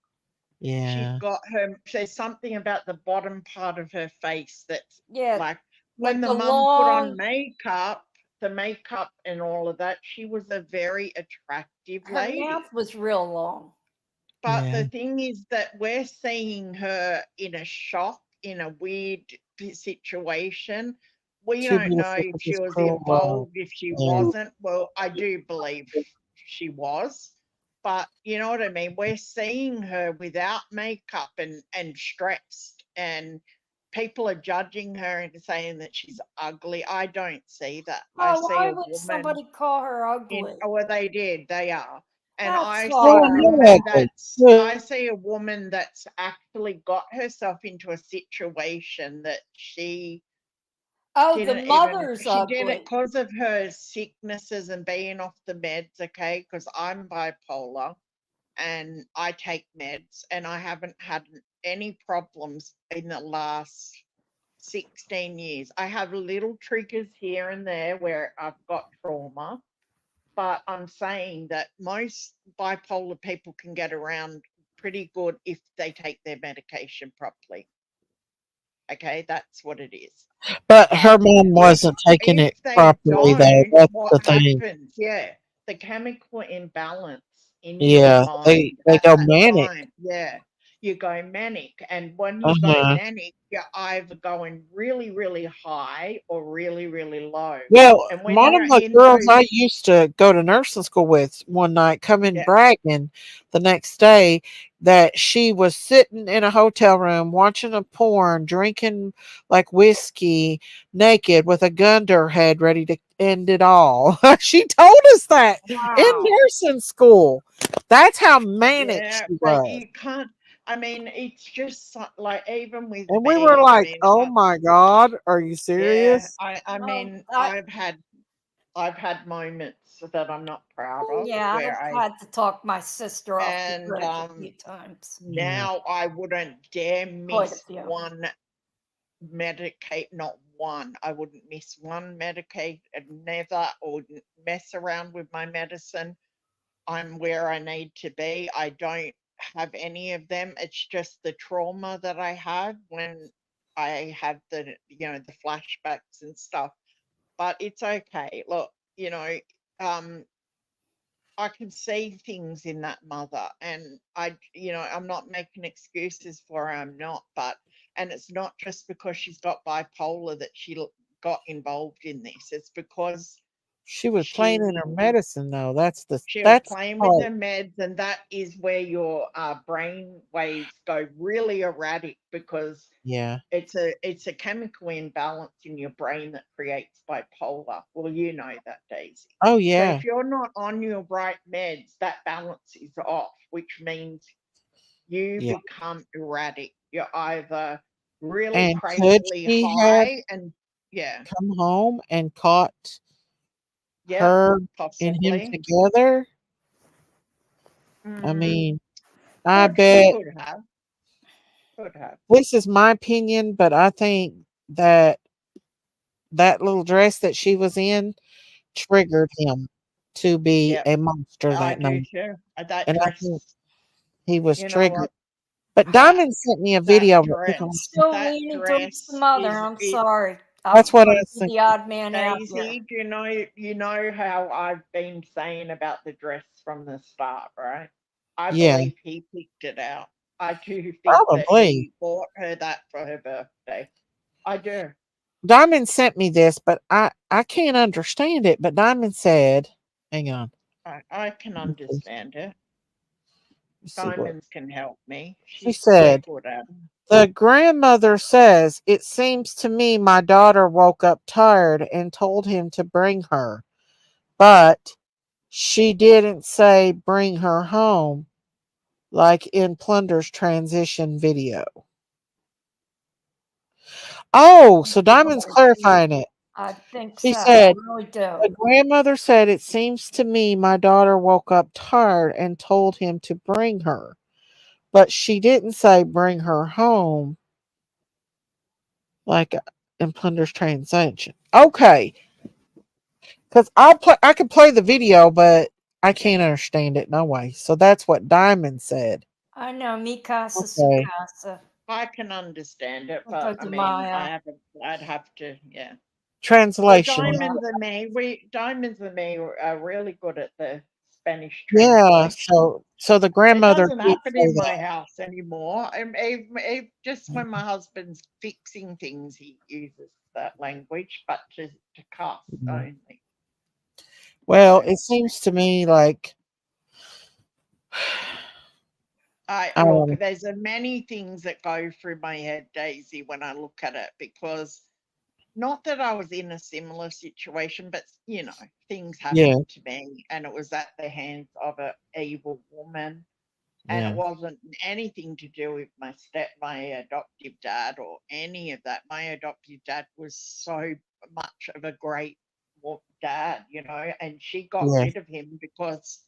She's yeah. got her, there's something about the bottom part of her face that's Yeah, like like when the the mum put on long. makeup, the makeup and all of that, she was a very attractive Her lady. mouth was real long. But Yeah. the thing is that we're seeing her in a shock, in a weird situation. We Too don't know beautiful for if she this was cruel world. involved, if she Yeah. wasn't. Well, I do believe she was. But you know what I mean? We're seeing her without makeup and stressed, and people are judging her and saying that she's ugly. I don't see that. I Oh, see why a would woman somebody call her in, ugly? oh, they did, they are. And That's I see Well, a hard. woman no ugly. I see a woman that's actually got herself into a situation that Oh, the mother's she did it ugly. because of her sicknesses and being off the meds, okay? Because I'm bipolar and I take meds and I haven't had any problems in the last 16 years. I have little triggers here and there where I've got trauma, but I'm saying that most bipolar people can get around pretty good if they take their medication properly. Okay, that's what it is. But But her mom if wasn't taking if it they properly, though. don't, That's what the thing. happens? Yeah, the chemical imbalance in your Yeah, mind they at go that manic. time. Yeah, you go manic, and when Uh you go huh. manic, you're either going really, really high or really, really low. Well, And when one of you're the in girls those, I used to go to nursing school with one night come in yeah, bragging the next day that she was sitting in a hotel room watching a porn, drinking like whiskey, naked with a gun to her head, ready to end it all. She told us that in wow. nursing school. That's how manic Yeah, she but was. you can't. I mean, it's just like even with And we were me. I like, mean, oh my God, are you yeah. serious? I Well, mean, I've had moments that I'm not proud of yeah, where I've had to talk my sister off the and bridge a few times. Yeah. now I wouldn't dare Quite a miss few. one medicate, not one. I wouldn't miss one medicate, never, or mess around with my medicine. I'm where I need to be. I don't have any of them. It's just the trauma that I had when I had the flashbacks and stuff. But it's okay. Look, um, I can see things in that mother, and I'm not making excuses for her. I'm not, and it's not just because she's got bipolar that got involved in this. It's because She was playing in her She medicine, though. That's the she was playing with part. the meds, and that is where your brain waves go really erratic because Yeah. it's a chemical imbalance in your brain that creates bipolar. Well, you know that, Daisy. Oh So yeah. if you're not on your right meds, that balance is off, which means you Yeah. become erratic. You're either really And could crazily she have high and yeah, come home and caught yeah, her and him possibly. together? I Mm, mean, I bet could have, could have. this is my opinion, but I think that that little dress that she was in triggered him to be Yep, a monster I that do night. too. That And I think dress, he was you know triggered. what? But That Diamond sent me a that video real quick I'm on dress, still that leaning towards the dress mother. is I'm it. sorry. That's I'm what I going to was be the thinking. odd man out here. Daisy, you know how I've been saying about the dress from the start, right? I Yeah, believe he picked it out. I do think that probably. he bought her that for her birthday. I do. Diamond sent me this, but I can't understand it. But Diamond said, "Hang on, I can let me see, understand it. what Diamonds can help me. she She's they're said." good at 'em. The grandmother says, "It seems to me my daughter woke up tired and told him to bring her, but she didn't say bring her home like in Plunder's transition video." Oh, so Diamond's clarifying it. I think She so. I said, really do. the grandmother said, "It seems to me my daughter woke up tired and told him to bring her, but she didn't say bring her home like in Plunder's transaction." Okay, because I could play the video, but I can't understand it no way. So that's what Diamond said. I know, mi casa su Okay, casa. I can understand it, Cinco but I de mean, I Mayo. haven't. I'd have to, yeah. Well, translation. diamonds and me are really good at the Spanish Yeah, translation. so the It grandmother doesn't did happen say in my that. house anymore. Just when my husband's fixing things, he uses that language, but to cuss Mhm. only. Well, So it seems to me like I I look, don't know. there's a many things that go through my head, Daisy, when I look at it, because not that I was in a similar situation, but things Yeah, happened to me, and it was at the hands of a evil woman, and it yeah, wasn't anything to do with my adoptive dad or any of that. My adoptive dad was so much of a great dad, and she got yeah. rid of him because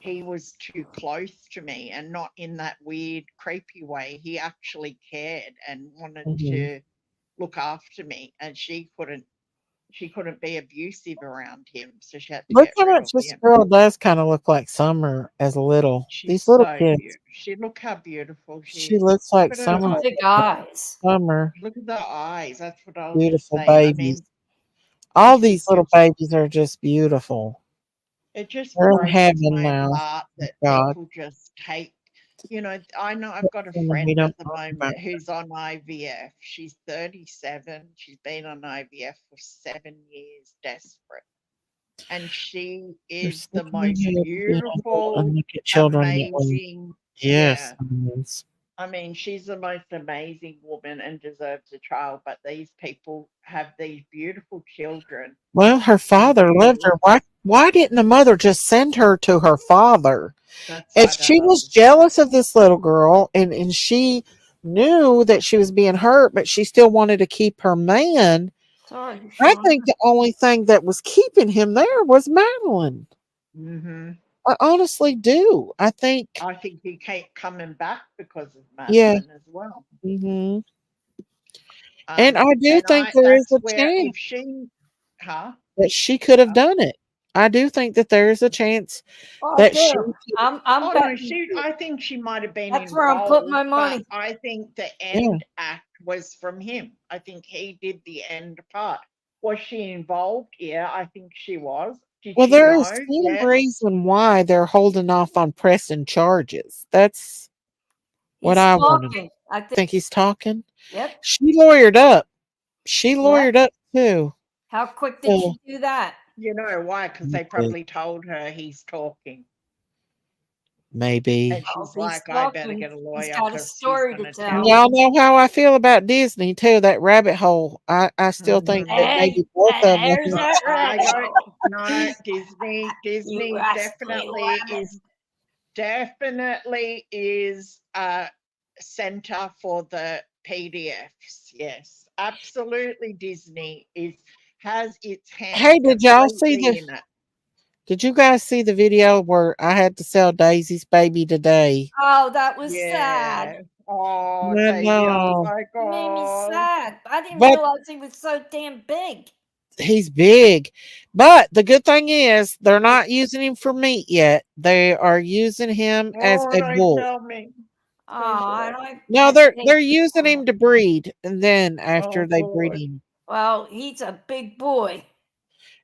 he was too close to me, and not in that weird creepy way. He actually cared and wanted Mhm. to look after me, and she couldn't be abusive around him, so she had to Look get how rid much of this him. girl does kind of look like Summer as a little. She's These little so kids. beautiful. Look how beautiful she She is. looks Look like at her Summer. Those eyes. big eyes. Summer. Look at the eyes. That's what I was just Beautiful saying. I babies. mean, All it's these just little it's babies are just beautiful. it just They're in breaks heaven my now. heart Thank that God. people just take. I know I've got a And we friend don't at the talk about moment who's on IVF. She's 37. She's been on IVF for 7 years, desperate. And she there's is so the most many of beautiful, look at children that way. amazing. Yes. Yeah. Yes. I mean, she's the most amazing woman and deserves a child, but these people have these beautiful children. Well, her And father loved her. Why didn't the mother just send her to her father? If I she don't was understand. jealous of this little girl and she knew that she was being hurt, but she still wanted to keep her man, Sorry, I Sean. think the only thing that was keeping him there was Madeline. Hmm. I honestly do. I think, I think he kept coming back because of yeah. Madeline as well. Hmm. And I do And think there is that's a where chance if she, huh? that she could have done it. I do think that there is a chance Oh, I that she do. I'm Oh no, betting. I think she might have been That's where I'm putting my involved, but money. I think the yeah. end act was from him. I think he did the end part. Was she involved? Yeah, I think she was. Did Well, she there is know? some Yes. reason why they're holding off on pressing charges. That's what He's I want to talking. I think. think he's talking. Yep. She lawyered up. She Yep. lawyered up too. How quick did So she do that? You know why? Because they probably told her he's talking. Maybe. And Oh, she's if he's like, I better talking, get a he's lawyer got a because she's story going to to tell. tell. Y'all know how I feel about Disney too. That rabbit hole. I still think that Hey, maybe both of them. there's But that I rabbit don't hole. know. Disney You rascally definitely is a center for the PDFs. Yes, absolutely. Disney has its hand Hey, did y'all see completely the? in it. Did you guys see the video where I had to sell Daisy's baby today? Oh, that was Yeah. sad. Oh, I Davey, oh know, my It made me God. sad. I didn't but realize he was so damn big. he's big. But the good thing is they're not using him for meat yet. They are using him as Oh, a don't bull. tell me. Oh, Don't I tell me. don't No, have they're faith. using him to breed, and then after Oh, they breed good. him, Well, he's a big boy.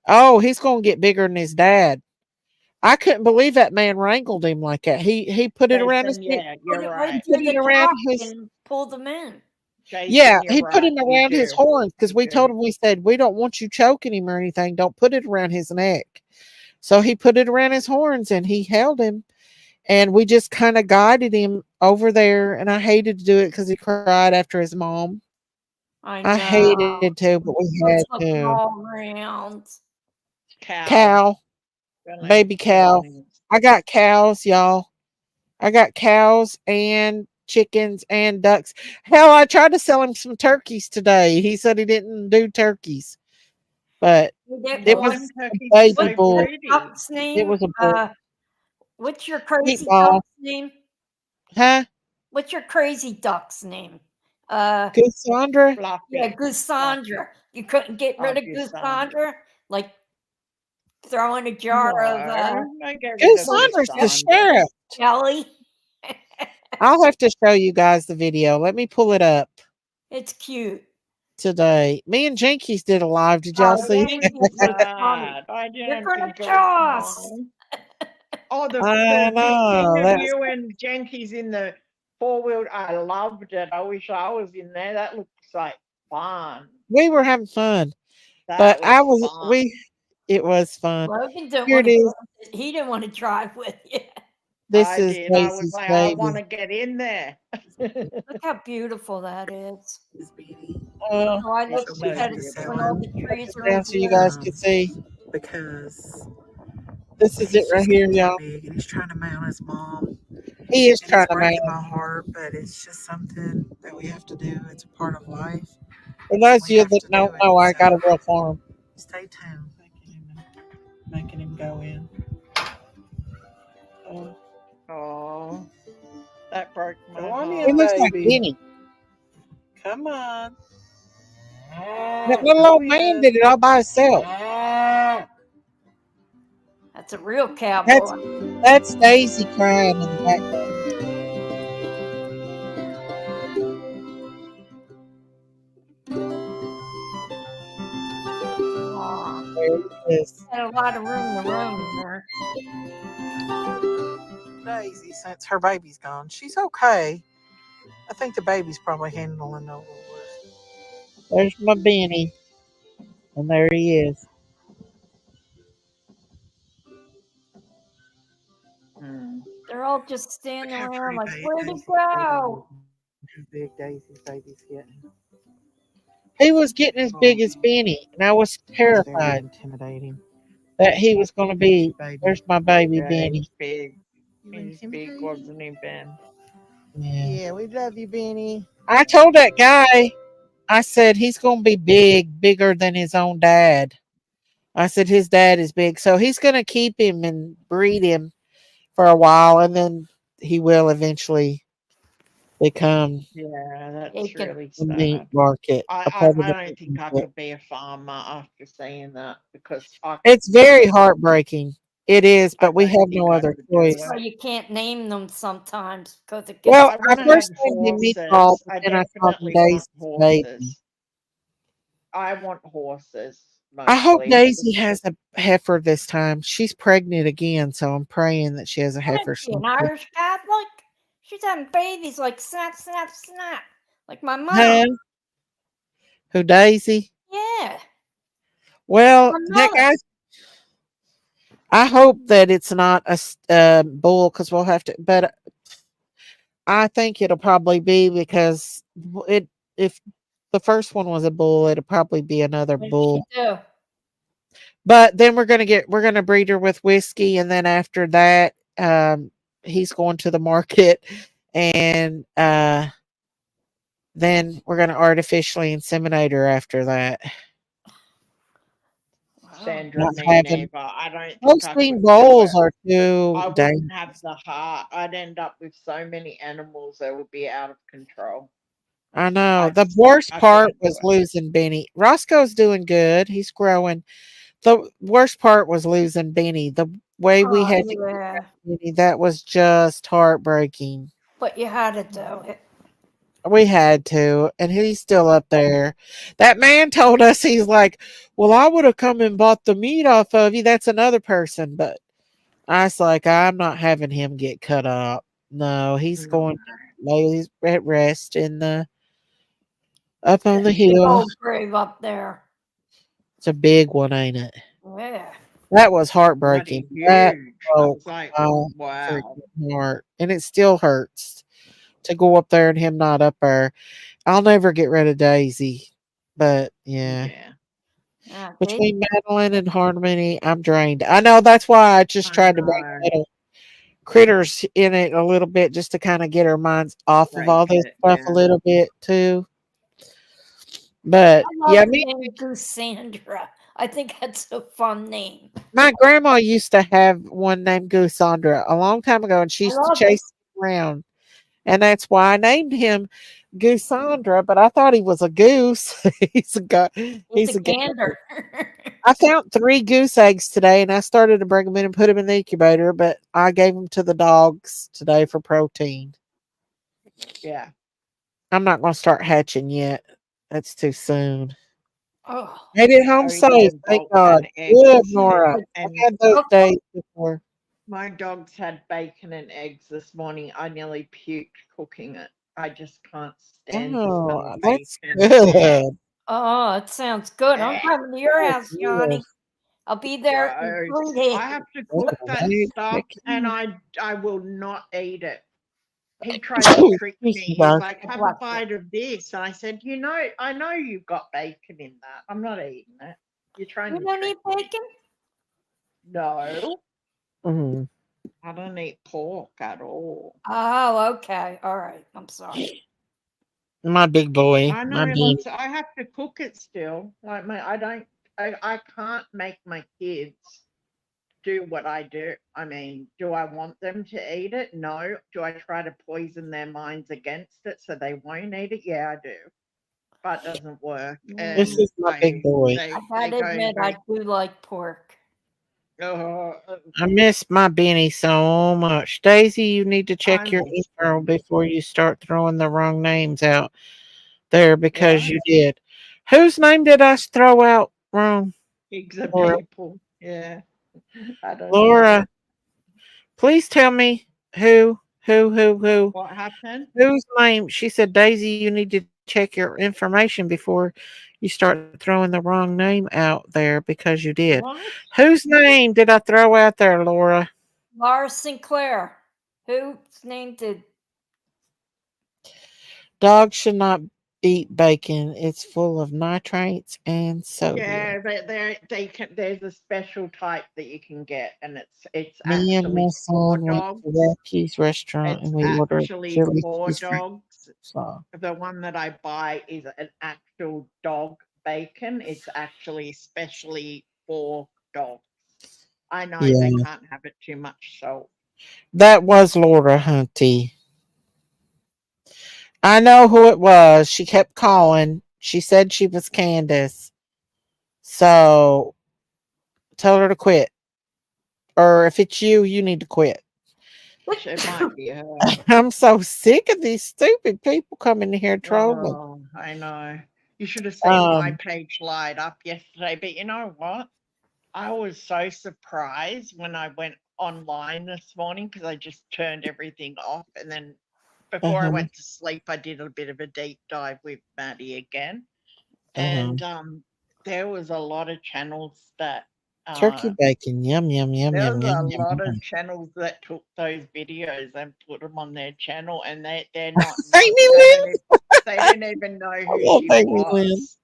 oh, he's gonna get bigger than his dad. I couldn't believe that man wrangled him like that. He put it around his Jason, neck. yeah, Put you're it He right. into put it the around truck his and pull them in. yeah. Jason, you're He put right. him You around his do. horns because You we told do. him, we said we don't want you choking him or anything. Don't put it around his neck. So he put it around his horns and he held him, and we just kind of guided him over there. And I hated to do it because he cried after his mom. I I know. hated to, but we Let's had look to. all around. Cow. Cow, Really? baby Cow cow. names. I got cows, y'all. I got cows and chickens and ducks. Hell, I tried to sell him some turkeys today. He said he didn't do turkeys, but You get it Why? was one. a Turkeys are baby so What's your bull. pretty. duck's It name? was a bull. What's your crazy Meatball. duck's name? Huh? What's your crazy duck's name? Uh, Cassandra? yeah, Fluffy. Gusandra. You couldn't get rid Oh, of Gusandra. Gusandra? Like throwing a jar of Don't get rid of Cassandra's the Gusandra. sheriff. jelly. I'll have to show you guys the video. Let me pull it up It's cute. today. Me and Jinkies did a live. Did y'all Oh, Oh, see? that was Jenkins was funny. sad. I You're didn't gonna enjoy toss. mine. Oh, I the big thing know. of That's you and Jenkies in the four-wheel, I loved it. I wish I was in there. That looks like fun. we were having fun. But That was I was fun. it was fun. Logan didn't Here want it to is. go. He didn't want to drive with you. This I is did. I was Daisy's like, I want to baby. get in there. Look how beautiful that is. Uh, Oh, I It's looked so at it when all beautiful. the trees are in down so you bloom. guys can see. Because This is it he's right just here, getting so y'all. big and he's trying to mount his mom. He is And it's trying to breaking man. my heart, but it's just something that we have to do. It's a part of life. For those of We you have that to do don't it. know, I got a So real farm. stay tuned. Making him go in. Oh, that broke my Go on He in, looks heart. like baby. Benny. Come on. That little Go old man in. did it all by himself. That's a real That's cowboy. that's Daisy crying in the background. Aw, There he is. had a lot of room to roam in there. Daisy, since her baby's gone, she's okay. I think the baby's probably handling it a little worse. There's my Benny. And there he is. They're all just standing Look how around like, pretty where'd it Daisy's baby go? is. How big Daisy's baby's getting. He was getting as big as Benny, and I was It's very terrified intimidating. that he was going to be. Baby. There's my baby Yeah, Benny. he's big. You want to He's see me, big, baby? wasn't he, Ben? Yeah. Yeah, we love you, Benny. I told that guy, I said he's going to be big, bigger than his own dad. I said his dad is big, so he's going to keep him and breed him for a while, and then he will eventually become Yeah, that's Bacon. really a meat sad. market. A part of I the don't meat think I market. could be a farmer after saying that because It's very heartbreaking. It is, I but we don't have think no I other could do choice. Well, it. you can't name them sometimes because it gets. Well, I I want to have first named him Meatball, horses. but I then I called him definitely want Daisy's baby. horses. I want horses I hope mostly. Daisy has a heifer this time. She's pregnant again, so I'm praying that she has a What heifer is she, an someday. Irish Catholic? She's having babies like snap, snap, snap. Like my mom. Huh? Who, Daisy? Yeah. Well, My that mother. guy, I hope that it's not a bull because we'll have to. But I think it'll probably be because it if the first one was a bull, it'll probably be another What did she bull. do? But then we're gonna breed her with whiskey, and then after that, he's going to the market, and then we're gonna artificially inseminate her after that. Sandra, Not me having neither. I don't think I Holstein could do it. bulls are too I dangerous. wouldn't have the heart. I'd end up with so many animals that would be out of control. I know. I The just, worst I part couldn't do was it. losing Benny. Roscoe's doing good. He's growing. The worst part was losing Benny. The way we Oh, had to get yeah. Benny, that was just heartbreaking. But you had to do it. We had to, and he's still up there. That man told us, he's like, "Well, I would have come and bought the meat off of you." That's another person, but I was like, I'm not having him get cut up. No, he's No. going to lay his at rest in the up on That the big hill. old grave up there. It's a big one, ain't it? Yeah. That was heartbreaking. Bloody That huge. I broke was like, my wow. freaking heart, and it still hurts to go up there and him not up there. I'll never get rid of Daisy, but yeah. Yeah. They, Between Madeline and Harmony, I'm drained. I know that's why I just I tried to bring know. little critters in it a little bit just to kind of get our minds off of Break all this it. stuff a Yeah. little bit too. But I love yeah, the me, name Goosandra. I think that's a fun name. my grandma used to have one named Goosandra a long time ago, and she I used to love it. chase him around, and that's why I named him Goosandra. But I thought he was a goose. he's a go- It's he's a a gander. gander. I found 3 goose eggs today, and I started to bring them in and put them in the incubator, but I gave them to the dogs today for protein. Yeah. I'm not going to start hatching yet. That's too soon. Oh, Made it home Oh, yeah. safe, thank God. And Good, eggs. Nora. I've And had those okay. days before. my dogs had bacon and eggs this morning. I nearly puked cooking it. I just can't stand the smell of Oh, that's bacon. good. Oh, it sounds good. I'm Eh, coming to your That's house, good. Johnny. I'll be there in gross. 3 I days. have to That's cook that right. stuff, Heck and yeah. I will not eat it. He tried to trick Excuse me. me, He's guys. like, God have a bless you. bite of this. And I said, I know you've got bacon in that. I'm not eating it. You're trying You to don't trick eat me. bacon? No, Mhm. I don't eat pork at all. Oh, okay. All right. I'm sorry. My big boy, I my know bean. that's, I have to cook it still. Like I don't, I can't make my kids do what I do. I mean, do I want them to eat it? No. Do I try to poison their minds against it so they won't eat it? Yeah, I do. But it doesn't work. This Mm, And is my big boy. I they gotta go admit, I very, do like pork. uh, I miss my Benny so much. Daisy, you need to I check your miss email them. before you start throwing the wrong names out there because What? you did. Whose name did I throw out wrong? Pigs are Laura. people. Yeah. I don't know. Laura, please tell me who, What happened? whose name. She said, Daisy, you need to check your information before you start throwing the wrong name out there because you did. What? Whose name did I throw out there, Laura? Laura Sinclair. Whose name did? Dogs should not eat bacon. It's full of nitrates and sodium. Yeah, they can. There's a special type that you can get, and it's Me and my actually for son went to dogs. Rocky's restaurant It's and we ordered actually chili for cheese fries. dogs. So, The one that I buy is an actual dog bacon. It's actually specially for dogs. I know they yeah, can't have it too much salt. that was Laura Hunty. I know who it was. She kept calling. She said she was Candace. So tell her to quit. Or if it's you, you need to quit. It might be her. I'm so sick of these stupid people coming in here trolling. Oh, I know. You should have seen my Um, page light up yesterday. But you know what? I was so surprised when I went online this morning because I just turned everything off. And then before I uh-huh, went to sleep, I did a bit of a deep dive with Maddie again. uh-huh. And there was a lot of channels that Turkey bacon. Yum, yum, yum, There's yum, a yum, yum, lot yum. of channels that took those videos and put them on their channel, and they're not Amy they didn't even know I who love she Amy Lynn. was.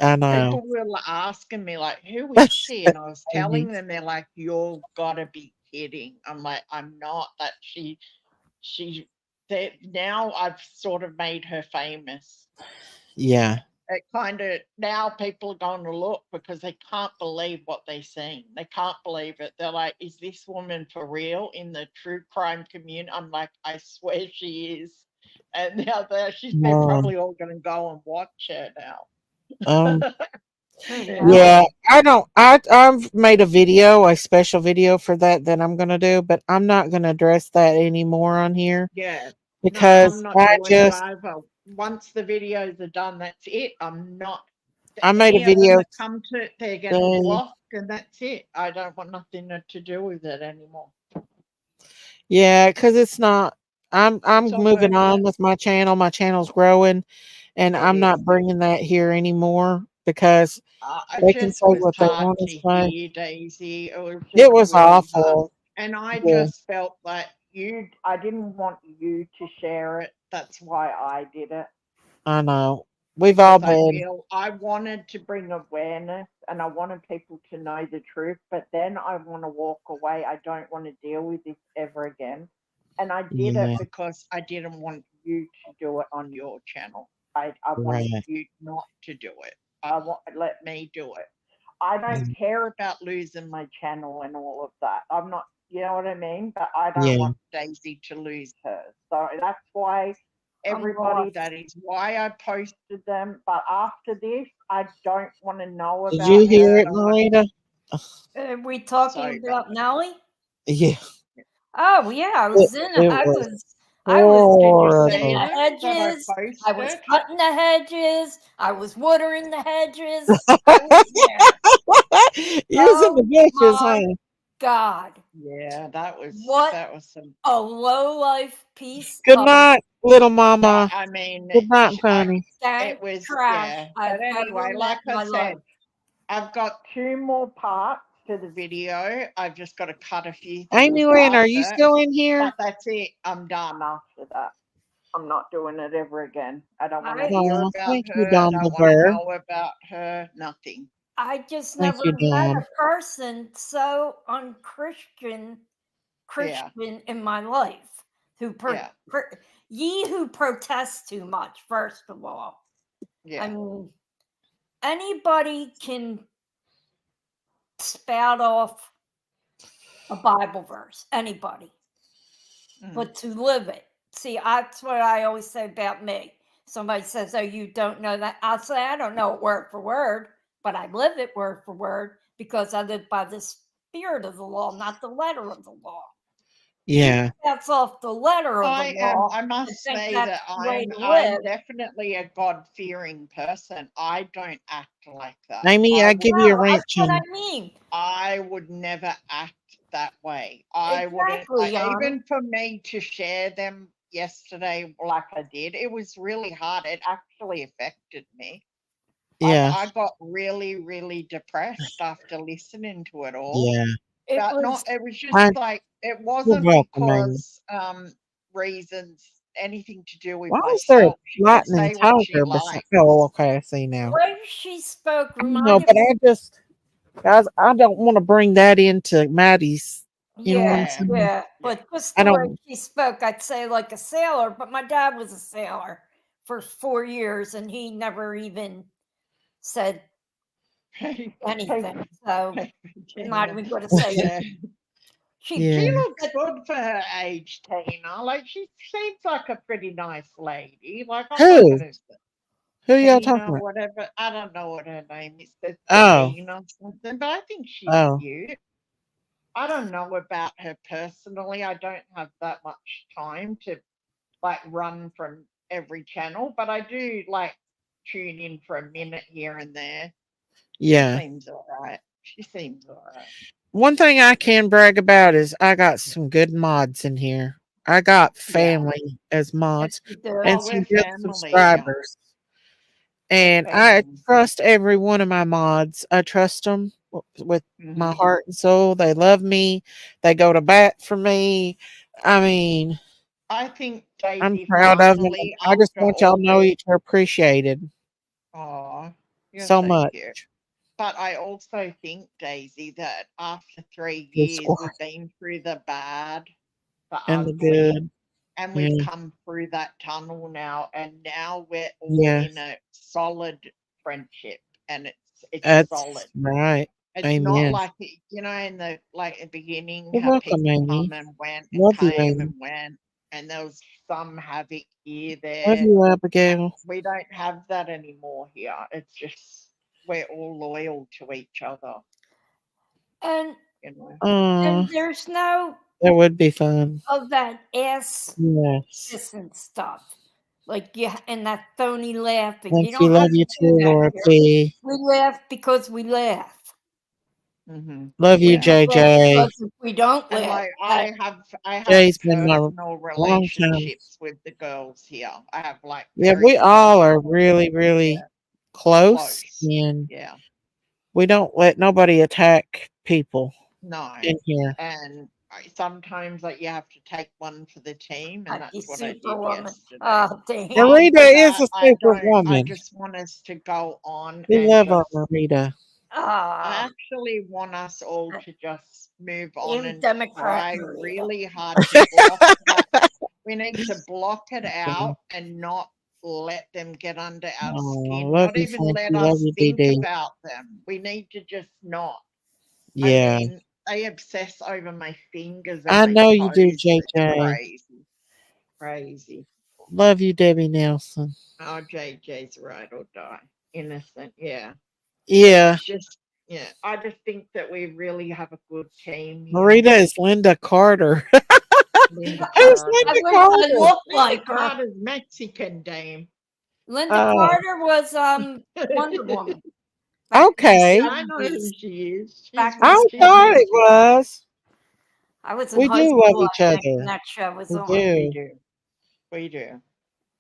I know. People were asking me like, "Who is she?" And I was telling Amy. them, they're like, "You're gotta be kidding." I'm like, "I'm not." That that now I've sort of made her famous. Yeah. It kind of now people are going to look because they can't believe what they've seen. They can't believe it. They're like, "Is this woman for real in the true crime community?" I'm like, "I swear she is." And now they're Wow. probably all going to go and watch her now. Um, Yeah. yeah, I've made a special video for that I'm gonna do, but I'm not gonna address that anymore on here Yeah. No, I'm because not doing it either. Once the videos are done, that's it. I'm not I made a any of them video that come to it, they're getting today. blocked and that's it. I don't want nothing to do with it anymore. Yeah, because it's not. I'm It's not worth moving on it. with my channel. My channel's growing, and It I'm is. not bringing that here anymore because It they can just say was what they hard want to to say. hear, Daisy. It was It just was really hard. awful. And I Yeah, just felt like I didn't want you to share it. That's why I did it. I know. We've all Because I been. feel I wanted to bring awareness and I wanted people to know the truth, but then I want to walk away. I don't want to deal with this ever again. And I did it Yeah, because I didn't want you to do it on your channel. I wanted right. you not to do it. Let me do it. I don't Mm, care about losing my channel and all of that. I'm not, you know what I mean? But I don't yeah. want Daisy to lose hers. So that's why I'm everybody, lost. that is why I posted them. But after this, I don't want to know Did about you her. hear I it, don't want Marita? Are we so talking bad. about Nellie? Yeah, Oh yeah, I it, was in. it I was was. I was Did you in see horrible. the them that I hedges. I was posted? cutting the hedges. I was watering the hedges. I was there. You was in the Oh bushes, my huh? God! Yeah, What that was some. a low life piece Good of night, little mama. I mean, Good night, honey. stank it was trash yeah. I've But ever anyway, met like in I my said, life. I've got 2 more parts to the video. I've just got to cut a few things Amy Lynn, out are of you it. still in here? But that's it. I'm done after that. I'm not doing it ever again. I don't want to I hear Oh, about thank you, her. I Don don't want to Bear. know about her. Nothing. I just Thank never you, met Don. a person so Yeah. Christian in my life who Yeah. ye who protest too much. First of all, I Yeah. mean, anybody can spout off a Bible verse, anybody, but to live it. See, that's what I always say about me. Somebody says, "Oh, you don't know that." I'll say, "I don't know it word for word, but I live it word for word because I live by the spirit of the law, not the letter of the law." Yeah. That's off the letter of the law. I I must think say that's that the way to I'm live. definitely a God-fearing person. I don't act like that. Amy, I I would give you a Well, that's ranch what I on. mean. I would never act that way. I wouldn't Exactly, Yanni. even for me to share them yesterday like I did, it was really hard. It actually affected me. Yeah. I got really, really depressed after listening to it all. Yeah. It But was it was just I, like it you're wasn't welcome, Amy. because reasons anything to do with Why is there a myself. She could lightning say what she tiger beside? liked. Oh, okay. I see the now. way she spoke I know, reminded but me. guys, I don't want to bring that into Maddie's. You know what I'm Yeah, saying? yeah. But just I the way don't. she spoke, I'd say like a sailor. But my dad was a sailor for 4 years, and he never even said anything. So I'm not even going to say it. Yeah. She Yeah. She looks good for her age, Tina. Like she seems like a pretty nice lady. Like I'm not Who? gonna Who y'all Tina, talking about? whatever. I don't know what her name is. It's Oh. Tina something, but I think she's Oh. cute. I don't know about her personally. I don't have that much time to like run from every channel, but I do like tune in for a minute here and there. She Yeah. seems all right. She seems all right. One thing I can brag about is I got some good mods in here. I got Yeah. family as yes, mods she did. and Oh, some we're good family. subscribers. And I Amen. trust every one of my mods. I trust them with my Mhm. heart and soul. They love me. They go to bat for me. I mean, I think I'm Daisy proud of them. finally, I just after want y'all all to know the you're appreciated oh, you're so so much. cute. But I also think, Daisy, that after 3 Good years, squad we've been through the bad, the and the ugly, good. and we've Yeah. come through that tunnel now, and now we're all in Yes. a solid friendship, and it's solid. That's right. It's not Amen. like in the beginning, You're how welcome, people Amy. come and went and Love you, came Amy. and went, and there was some havoc here, Love there. you, Abigail. We don't have that anymore here. It's just we're all loyal to each other, And you know. Uh, there's no that would be fun. of that ass Yes. kissing stuff. Like and that phony laughing. Thank You you. don't Love have you to do too, that Laura here. P. We laugh because we laugh. Love you, We Yeah. don't laugh JJ. because if we don't And laugh, like that I have Jay's been my personal long time. relationships with the girls here. I have like Yeah, very we all are personal, really, yeah, really close, close. and Yeah. we don't let nobody attack people No. in here. And sometimes like you have to take one for the team, and you that's what I did superwoman. yesterday. Oh, damn. Marita After is that, a I superwoman. just want us to go on We and love our just Marita. I Ah, actually want us all to just move on you and Democrat try Maria. really hard to block that. We need to block it out and not let them get under our Oh, skin, love not you, even let Frankie. Love us you, Dee think Dee. about them. We need to just not. I Yeah, mean, they obsess over my fingers and I my know you do, toes. It's JJ. crazy. Crazy. Love you, Debbie Nelson. Oh, JJ's right or die. Innocent, yeah. Yeah, It's just, yeah, I just think that we really have a good team here. Marita is Linda Carter. Linda Who's I Linda Carter. wish I Carter? looked Linda like her. Carter's Mexican, dame. Linda Oh, Carter was Wonder Woman back in the okay. I know who 70s. she is. Back in the I She's thought it 70s. Mexican. was. I was in We high do love school, each I think, when other. that show was We on. We do. do. We do.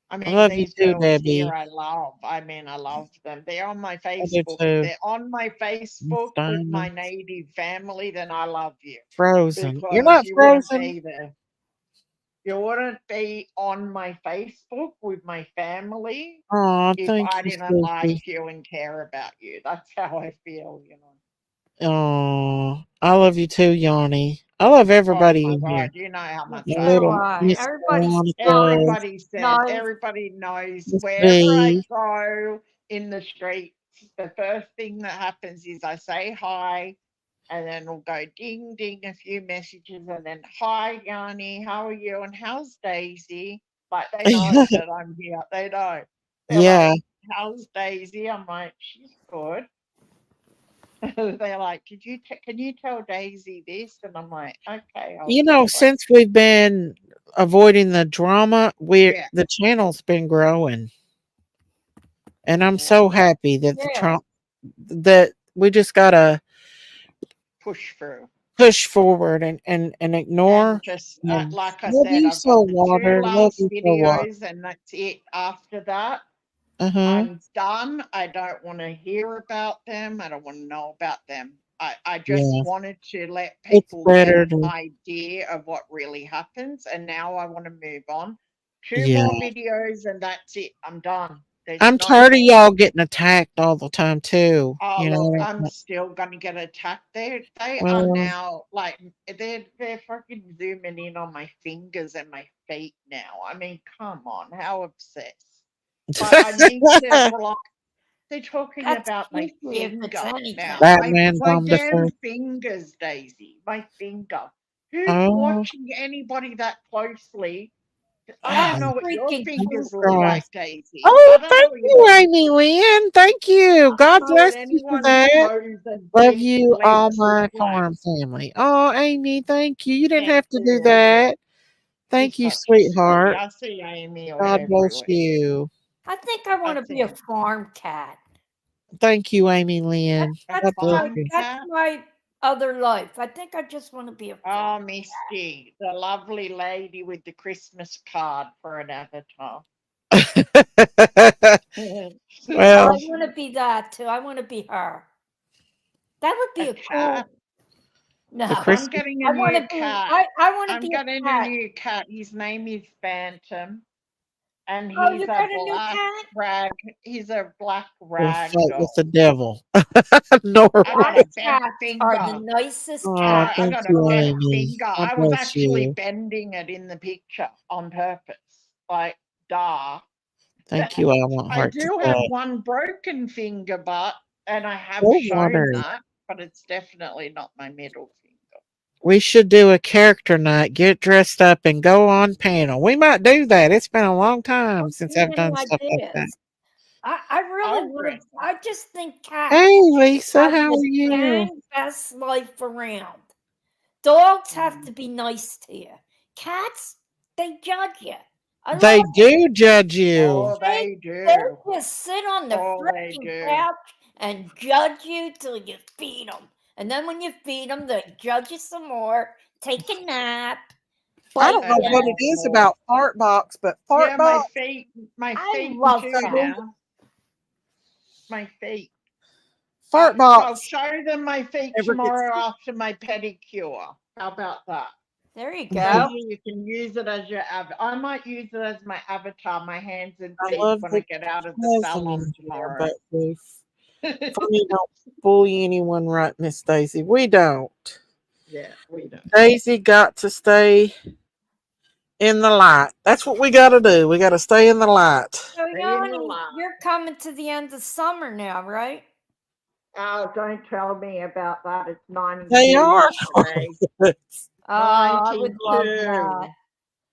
I I mean, love you these too, girls here, Debbie. I love. I mean, I love them. They're on my I do Facebook. If too. they're on my Miss Facebook with my Diamond. native family, then I love you Frozen. You're because not you wouldn't frozen? be there. You wouldn't be on my Facebook with my family Oh, if thank I you, didn't like Squeaky. you and care about you. That's how I feel, you know. Oh, I love you too, Yanni. I love Oh everybody my in here. God, you know how Well, much My I so do little love I. you. Miss Everybody's Veronica, kind, Everybody said, nice. everybody knows Miss wherever I V. go in the streets, the first thing that happens is I say hi, and then it'll go ding ding a few messages, and then hi Yanni, how are you? And how's Daisy? Like they know that I'm here. They know. They're Yeah. like, how's Daisy? I'm like, she's good. They're like, can you tell Daisy this? And I'm like, okay, I'll You know, tell her. since we've been avoiding the drama, Yeah. the channel's been growing. And I'm Yeah. so happy that the Yeah. Trump that we just gotta Push through. push forward and And ignore. just And like I love said, you I've so, got the two Water. Love last you so, Water. videos, and that's it. After that, Uh-huh. I'm done. I don't want to hear about them. I don't want to know about them. I just Yeah. wanted to let It's people get better an to idea of what really happens. And now I want to move on. Two yeah. more videos, and that's it. I'm done. There's I'm no tired of more. y'all getting attacked all the time too. Oh You look, know, I'm still gonna get attacked. They are well, now like they're fucking zooming in on my fingers and my feet now. I mean, come on, how obsessed. But I need to block. They're talking That's about my kinky if it's finger anything. now. My Batman's my damn wonderful. fingers, Daisy. My finger. Who's Oh, watching anybody that closely? I That's don't oh, know what your freaking Jesus fingers look like, Christ. Daisy. I Oh, don't know thank what your you, fingers Amy look like. Lynn. Thank you. I don't God know what bless you for anyone's that. toes and Love feet and you, all legs look my like. farm family. Oh, Amy, thank you. You didn't Thank have to do you. that. You're Thank you, such a sweetie. sweetheart. I see Amy God bless everywhere. you. I think I want I to see be a him. farm cat. Thank you, Amy Lynn. A God bless farm you. That's cat. my other life. I think I just want to be a Oh, farm. Misty, the lovely lady with the Christmas card for an avatar. Well, I want to be that too. I want to be her. That would be a cool. cat. No, the I'm Christmas. getting a I want new to be. cat. I want to I'm be a getting a cat. new cat. His name is Phantom, and Oh, he's you a got a new black cat? rag. He's a black Will rag fight with the doll. devil. Norma. I got Black a bent cats are the finger. nicest Oh, cats. I thank got a you, bent Amy. finger. God I was bless actually you. bending it in the picture on purpose. Like, duh. Thank you. I want I heart to do have say. one broken finger, and I have Go shown water. that, but it's definitely not my middle finger. We should do a character night, get dressed up, and go on panel. We might do that. It's been a long time since Too I've many done stuff like that. ideas. I really I'll want dress to. I just think cats Hey, Lisa, have how the are you? dang best life around. Dogs have Mm. to be nice to you. Cats, they judge you. I They love it. do judge you. Oh, they They do. just sit on the Oh, they freaking do. couch and judge you till you feed them. And then when you feed them, they judge you some more, take a nap, I bite don't know And what you. it there's is more. about Fart Box, but Yeah, Fart Box. my I feet love too cats. now. My feet. Fart I'll Box. show them my feet Ever gets tomorrow after my pedicure. How about that? There you They, go. You can use it as your I might use it as my avatar, my hands and I feet love when the I get out of the cousin salon in here, tomorrow. but we funny don't bully anyone, right, Miss Daisy? We don't. Yeah, we don't. Daisy got to stay in the light. That's what we got to do. We got to stay in the light. So, Stay in the Yanni, line. you're coming to the end of summer now, right? Oh, don't tell me about that. It's 92 They are. today. Oh, I would love 92. that.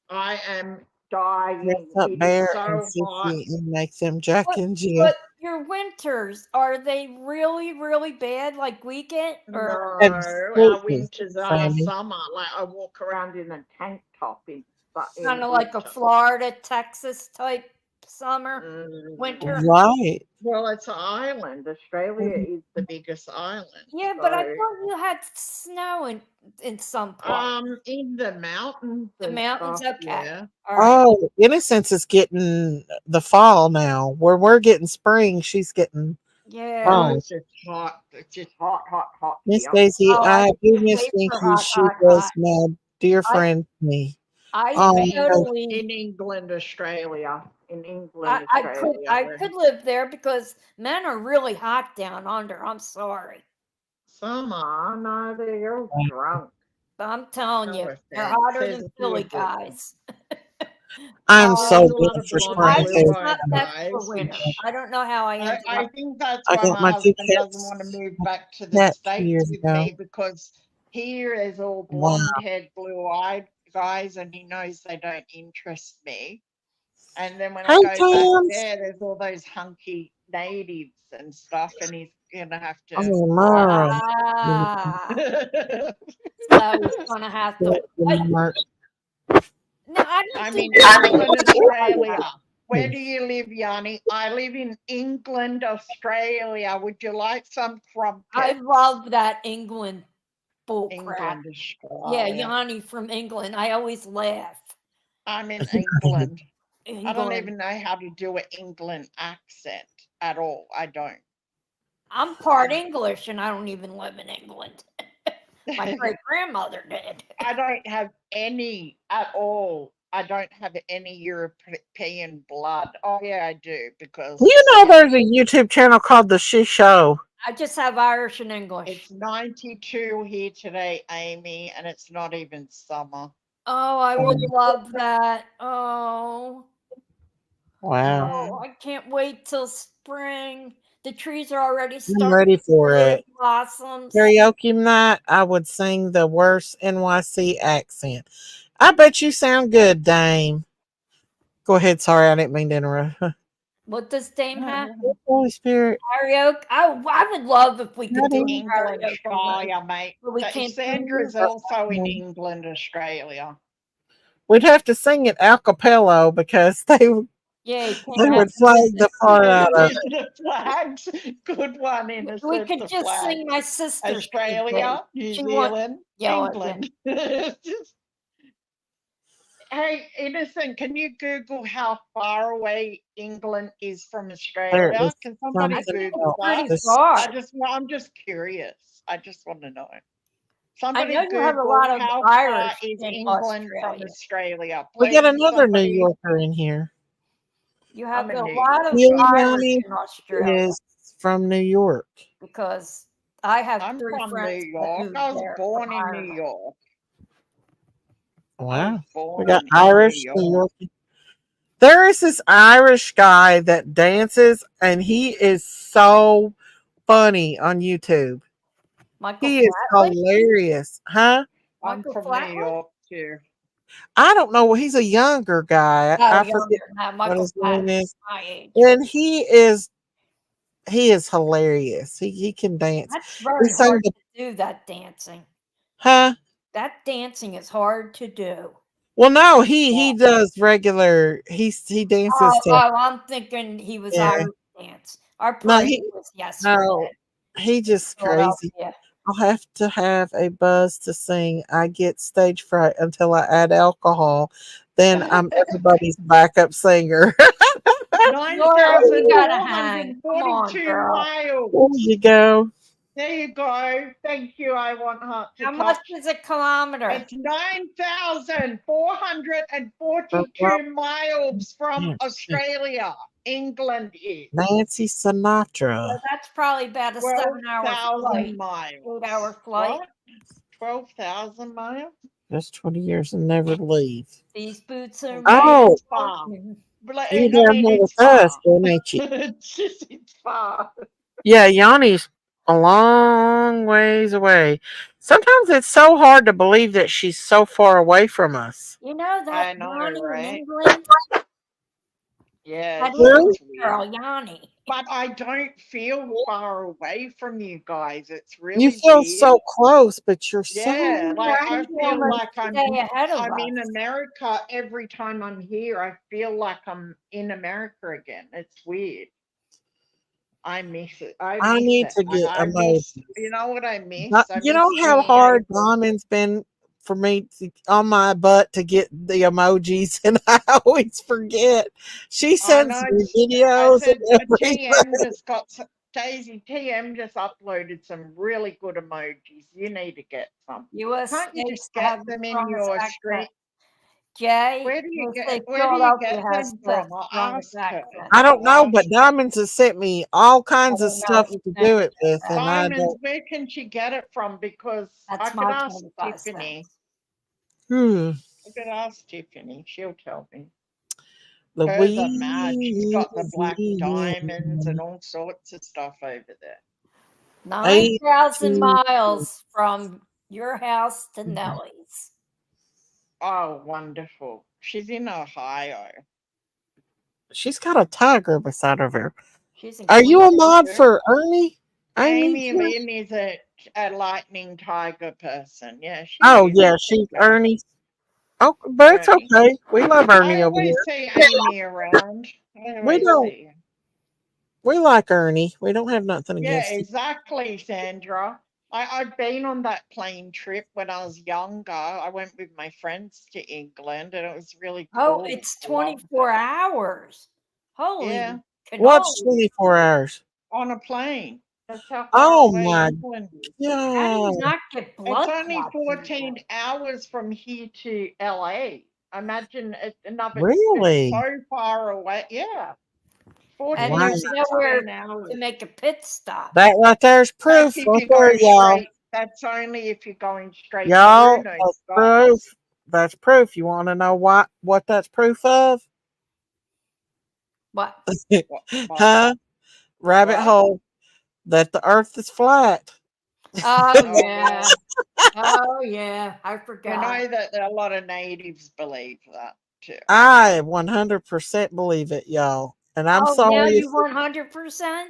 I am Dress dying. up It is Bear and so hot. Sissy and make them Jack But, and Jill. but your winters, are they really, really bad like we get? No, Or our Absolutely, winters are Sammy. summer. Like I walk around in a tank top in kind of like a winter. Florida, Texas type summer, winter? Right. Well, it's an island. Australia is the biggest island. Yeah, but I thought you had snow in some parts. In the mountains The and mountains, stuff, okay. yeah. All right. Oh, Innocence is getting the fall now. Where we're getting spring, she's getting Yeah. Well, fall. it's just hot. It's just hot, hot, hot Miss here. Daisy, Oh, I I do can't miss wait for Pinky. hot, She hot, was hot. my dear I friend to me. I Oh, totally. In England, Australia. In England, I Australia. could live there because men are really hot down under. I'm sorry. Some are. No, they're all drunk. But I'm telling No you, they're offense. hotter There's than a Philly few good ones. guys. I'm Well, so there's a good lot of for blonde spring I blue just too. eyed not meant for guys, winter. which I don't know how I ended I up. think that's I why got my my two husband doesn't want to cats, move back to the cats States years with ago. me because here is all Wow. blonde haired, blue eyed guys, and he knows they don't interest me. And then when I Hey, go back Tams. there, there's all those hunky natives and stuff, and he's gonna have to. Oh, Mara. Ah, so he's gonna have to. No, I don't I'm think in England, Australia. Where do you live, Yanni? I live in England, Australia. Would you like some crumpet? I love that England bull crap. England, Yeah, Australia. Yanni from England. I always laugh. I'm in England. I don't England. even know how to do an England accent at all. I don't. I'm part English and I don't even live in England. My great grandmother did. I don't have any at all. I don't have any European blood. Oh yeah, I do because You know, there's a YouTube channel called The She Show. I just have Irish and English. It's 92 here today, Amy, and it's not even summer. Oh, I would love that. Oh. Wow. Oh, I can't wait till spring. The trees are already I'm starting ready for to it. blossoms. Karaoke night, I would sing the worst NYC accent. I bet you sound good, Dame. Go ahead. Sorry, I didn't mean to interrupt. What does Dame have? Holy Spirit. Karaoke? I would love if we could do England, karaoke. Australia, mate. But we can't do Sandra's music. also in England, Australia. We'd have to sing it a cappella because they Yeah, you they can't have would flag the part out of it. The flags. Good one, Innocent. We could the just flags. sing my sister's Australia, New She wants- Zealand, Yeah, England. Hey, Innocent, can you Google how far away England is from There Australia? is Can somebody I think something it's Google else. that? pretty far. I'm just curious. I just want to know. I know Somebody you have a Google lot of how far Irish is in England from Australia. Australia, We got please. another New Somebody. Yorker in here. You I'm have a a New lot of Yorker. Irish Giuliani in Australia is from New York. because I have I'm 3 from New friends that York. moved I was there from born in New Ireland. York. I was Wow. We got born in New Irish, New York. York. There is this Irish guy that dances, and he is so funny on YouTube. Michael He is Flatley? hilarious. Huh? I'm Michael from New Flatley? York too. I don't know. He's a younger guy. Oh, I forget younger. Now, what Michael his name Flatley's is. my age. And he is hilarious. He can dance. That's He very sang hard the to do, that dancing. huh? That dancing is hard to do. Well, no, he does regular. He dances to I'm thinking he was yeah. Irish dance. Our No, parade was yesterday no, he in just crazy. Philadelphia. I'll have to have a buzz to sing. I get stage fright until I add alcohol. Then I'm everybody's backup singer. Laura, we gotta hang. Come on, 9,442 girl. There miles. you go. There you go. Thank you. I want heart to How touch. much is a kilometer? It's 9,442 miles from Australia. England is Nancy Sinatra. So that's probably about a 7-hour 12,000 flight. miles. 8-hour flight. What? 12,000 miles? Just 20 years and never leave. These boots are Oh, It's far. you I down mean, here it's with us, far. then ain't you? It's far. Yeah, Yanni's a long ways away. Sometimes it's so hard to believe that she's so far away from us. You know that I know, Yanni in right? England? Yes, That Really? English girl, Yanni. but I don't feel far away from you guys. It's You really feel weird. so close, but you're so Yeah, like I Yanni's feel almost like a day ahead of I'm in us. America every time I'm here. I feel like I'm in America again. It's weird. I miss it. I I miss need it. to get I miss, emojis. you know what I miss? I You miss know how being hard able. Diamond's been for me on my butt to get the emojis, and I always forget. She I sends know. me I videos said and everything. TM just got Daisy TM just uploaded some really good emojis. You need to get some. U.S. Can't you states just to get have the them in strongest your accent. street? Jay, Where do you U.S. get state Philadelphia has the from? I'll strongest ask her. accent. I don't know, I'll but ask Diamonds has sent me all I kinds of don't know stuff if you to sent do me it with, that. and I Diamonds, don't. where can she get it from? Because I That's could my ask 25 Tiffany. cents. I could ask Tiffany. She'll tell me. Hers are mad. She's got the black diamonds and Louisiana. all sorts of stuff over there. 9,000 miles from your house to Nellie's. Oh, wonderful. She's in Ohio. She's got a tiger beside of her. She's in Are you a Cleveland. mod for Ernie? Amy too? Lynn is a lightning tiger person. Yeah, she Oh is. yeah, she's Ernie's. Oh, but it's Ernie. okay. We love I Ernie over always here. see Amy around. I We always don't. see her. We like Ernie. We don't have nothing Yeah, against him. exactly, Sandra. I've been on that plane trip when I was younger. I went with my friends to England and it was really Oh, cool. it's I loved 24 it. hours. Holy Yeah, What's cannoli. 24 hours? on a plane. That's how far Oh away my England is. How do you god! not get It's blood only clots in 14 there? hours from here to LA. Imagine it enough. It's Really? so far away. Yeah, And 14, there's Wow. nowhere 16 hours. to make a pit stop. That right there's proof That's if right you're there, going y'all. straight. That's only if you're going straight through, Y'all, no that's stops. proof. That's proof. You want to know what that's proof of? What? Huh? Rabbit What? hole. That the earth is flat. Oh, Oh, yeah. Oh, yeah. I you forgot. know that a lot of natives believe that too. I 100% believe it, y'all. And I'm Oh, now sorry if you 100%?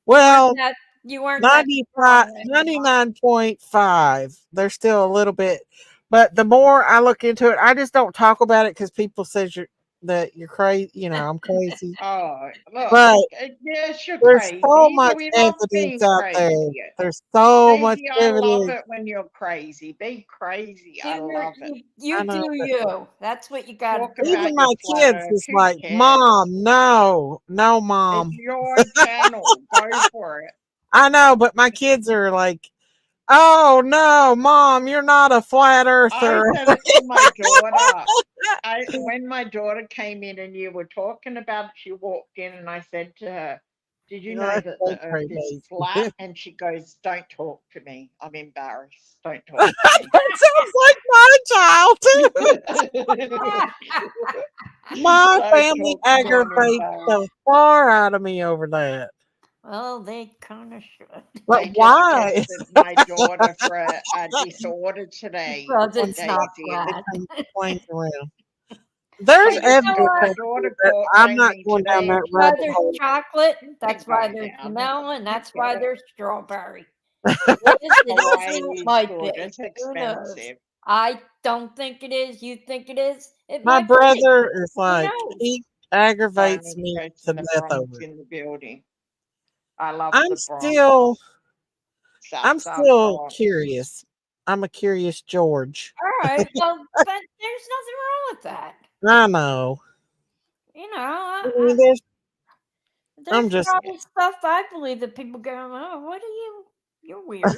well, You weren't that 95 strong anymore. 99.5. There's still a little bit, but the more I look into it, I just don't talk about it because people says that you're crazy. I'm crazy. Oh, look, But yes, you're there's so crazy. much We love evidence being out there. crazy. There's so much Daisy, I love evidence. it when you're crazy. Be crazy. Do I love it. I you know, do but you. That's what you got to Talk do. even about your my flat kids earth. is Who like, cares? Mom, no, no, It's Mom. your channel. Go for it. I know, but my kids are like, oh no, Mom, you're not a flat I earther. said it to my daughter. When my daughter came in and you were talking about it, she walked in and I said to her, "Did you know That's that so the earth is crazy. flat?" And she goes, "Don't talk to me. I'm embarrassed. Don't talk That to me." sounds like my child too. My Don't family talk to me. I'm aggravates embarrassed. the far out of me over that. Well, they kind of should. But They just why? tested my daughter for a disorder today, Because it's not Daisy. They flat. turn the planes around. There's They You just know evidence my what? out daughter there, but caught I'm rang not me going down today that and That's she why rabbit said, there's hole. chocolate. "You That's go why there's down it. vanilla, and You that's get why it." there's strawberry. What is it? Isn't it? Hawaii's Might good. be. It's Who knows? expensive. I don't think it is. You think it is? It My might be. brother is Who like, knows? he aggravates Diamond me Coast to and the death Bronx over it. in the building. I love I'm the Bronx. still, South I'm South still Bronx. curious. I'm a curious George. All right. Well, but there's nothing wrong with that. I know. You know, I mean, there's I'm just, probably stuff I believe that people go, "Oh, what are you? You're weird."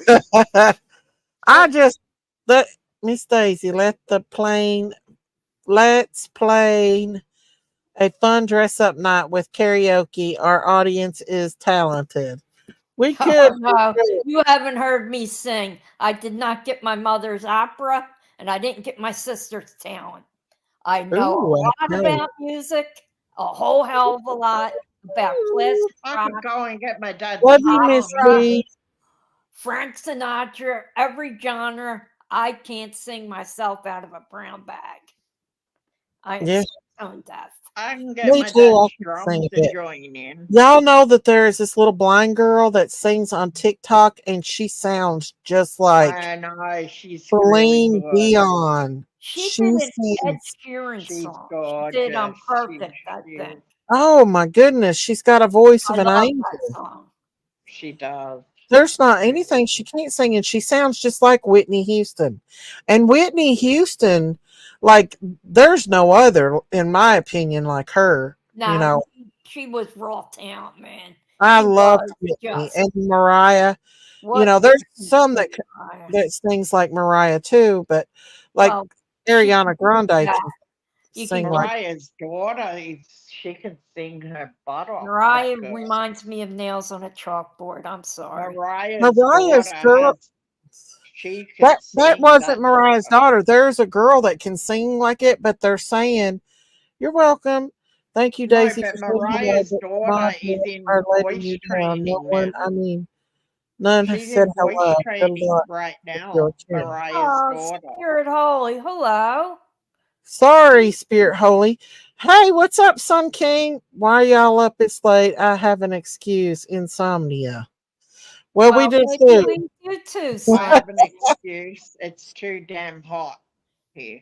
I just, let Miss Daisy, let's play a fun dress up night with karaoke. Our audience is talented. We Oh could. no, you haven't heard me sing. I did not get my mother's opera, and I didn't get my sister's talent. I know a Ooh, lot okay. about music, a whole hell of a lot about classic I rock, could go and get my dad's Love you, Miss opera, D. Frank Sinatra, every genre. I can't sing myself out of a brown bag. I am Yeah, so tone deaf. I can get me my too. I dad's can sing drums a and bit. join in. Y'all know that there is this little blind girl that sings on TikTok, and she sounds just like I know she's really Celine good. Dion. She She did an Ed sings. Sheeran She's song. She did gorgeous. Perfect, I She, think. Oh my goodness, she's got a voice I of an love angel. that song. she does. There's not She anything she can't sing, and she sounds just like Whitney Houston. And Whitney Houston, like, there's no other, in my opinion, like her. You Nah, know, she was raw talent, man. I She loved was Whitney just and Mariah. what There's is some good, Mariah. that sings like Mariah too, but like Well, she can Ariana do Grande that. can You sing can like Mariah's daughter is she can sing her butt off, that Mariah girl. reminds me of nails on a chalkboard. I'm sorry. Mariah's Mariah's daughter girl. has she can That sing wasn't that Mariah's daughter. daughter. There's a girl that can sing like it, but they're saying, "You're welcome. Thank you, No, Daisy, but for saying hello." Mariah's But my daughter is parents in are letting voice you down. No training one, now. I mean, none has She's said in voice hello. Good training luck right with your now, channel. Mariah's Oh, daughter. Spirit Holy, hello. Sorry, Spirit Holy. Hey, what's up, Sun King? Why y'all up this late? I have an excuse, insomnia. Well, we Well, do maybe too. we do too, I son. have an excuse. It's too damn hot here.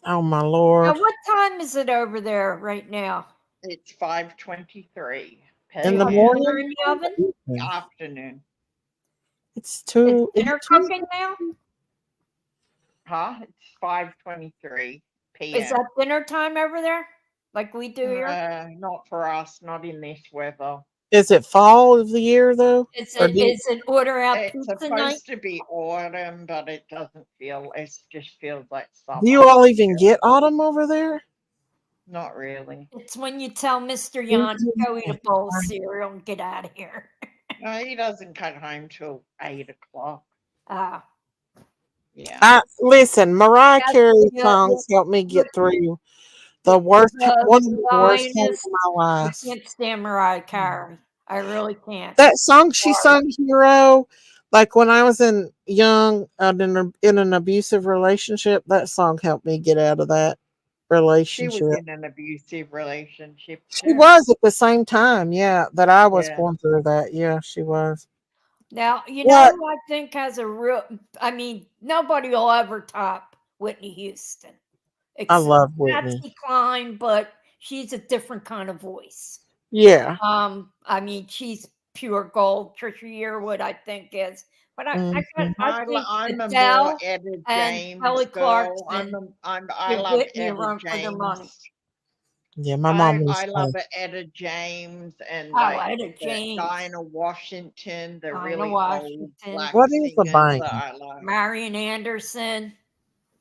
Oh my Now, lord. what time is it over there right now? It's 5:23 In the Put p.m. dinner morning? in the oven? Afternoon. It's Is it's dinner two. cooking now? Huh? It's 5:23 Is p.m. that dinner time over there? Like we do here? Not for us, not in this weather. Is it fall of the year though? Or Is it order out It's pizza night? supposed to be autumn, but it doesn't feel. It just feels like do you summer. all even get autumn over there? Not really. It's when you tell Mr. Jan to go eat a bowl of cereal and get out of here. No, he doesn't come home till 8 o'clock. Ah, Yeah. Listen, Mariah that's Carey the, songs helped me get through the, one of the worst times lioness. of my I life. can't stand Mariah Carey. I really can't. That song she Sorry. sung, Hero, like when I was young in an abusive relationship, that song helped me get out of that She was relationship. in an abusive relationship She too. was at the same time, yeah, that I was Yeah. going through that. Yeah, she was. Now, you know What? who I think has a real, I mean, nobody will ever top Whitney Houston. I Except love Whitney. Patsy Cline, but she's a different kind of voice. Yeah. I mean, she's pure gold. Trisha Yearwood, I think, is. But I think I'm a more Adele Etta and James Kelly girl. Clarkson I give love Whitney a Etta run for their money. James. Yeah, my mom was I love Etta James and Oh, Etta James. Dinah Washington, the Dinah really old Washington. black What is a singers banger? that I love. Marian Anderson.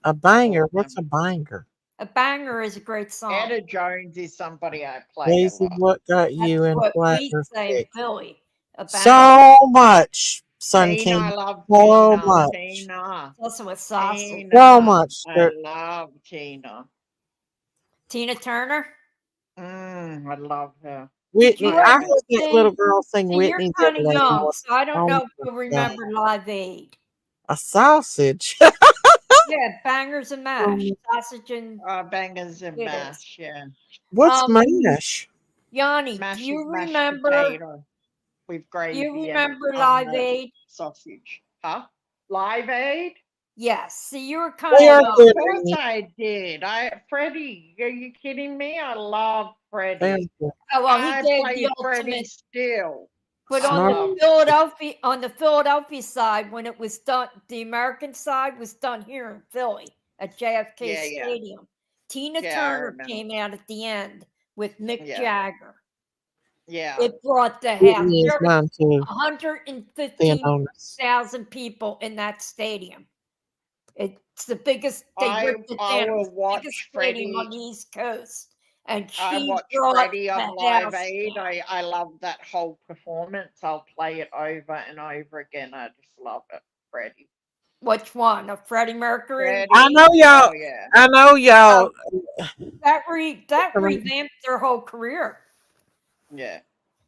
A banger. What's a banger? A banger is a great song. Etta Jones is somebody I play a Daisy, lot. what got you That's in what we Flatter say in Fix? Philly. A banger. So much, Sun Tina, King. I love So Tina. much. Tina. Also with sausage. So Tina. much. I love Tina. Tina Turner. I love her. Whitney. I heard that see- little girl sing See, Whitney you're the kind other of day. young, so I don't Oh know my if you'll God. remember Live Aid. A sausage. Yeah, bangers and mash, sausage and bangers and potatoes. mash. Yeah. What's mash? Yanni, Mash do is you mashed remember? potato with Do gravy you and remember on Live the Aid? sausage. Huh? Live Aid? Yes. See, you were They kind are of Of good, course Amy. I did. Freddie, are you kidding me? I love They are Freddie. good. Oh well, he I gave play the Freddie ultimate. still. But I love on the Philadelphia side, when it was done, the American side was done here in Philly at JFK Yeah, yeah. Stadium. Tina Yeah, I Turner remember. came out at the end with Mick Yeah. Jagger. Yeah. It brought the half. Whitney is There mine too. Thin 115,000 people in that stadium. It's the biggest. They ripped it I down. It was will the biggest watch stadium on Freddie. the East Coast, and I she watch brought Freddie the on Live house Aid. down. I love that whole performance. I'll play it over and over again. I just love it, Freddie. Which one? Of Freddie Mercury? Freddie? I know y'all. Oh yeah. I know y'all. That revamped their whole career. Yeah.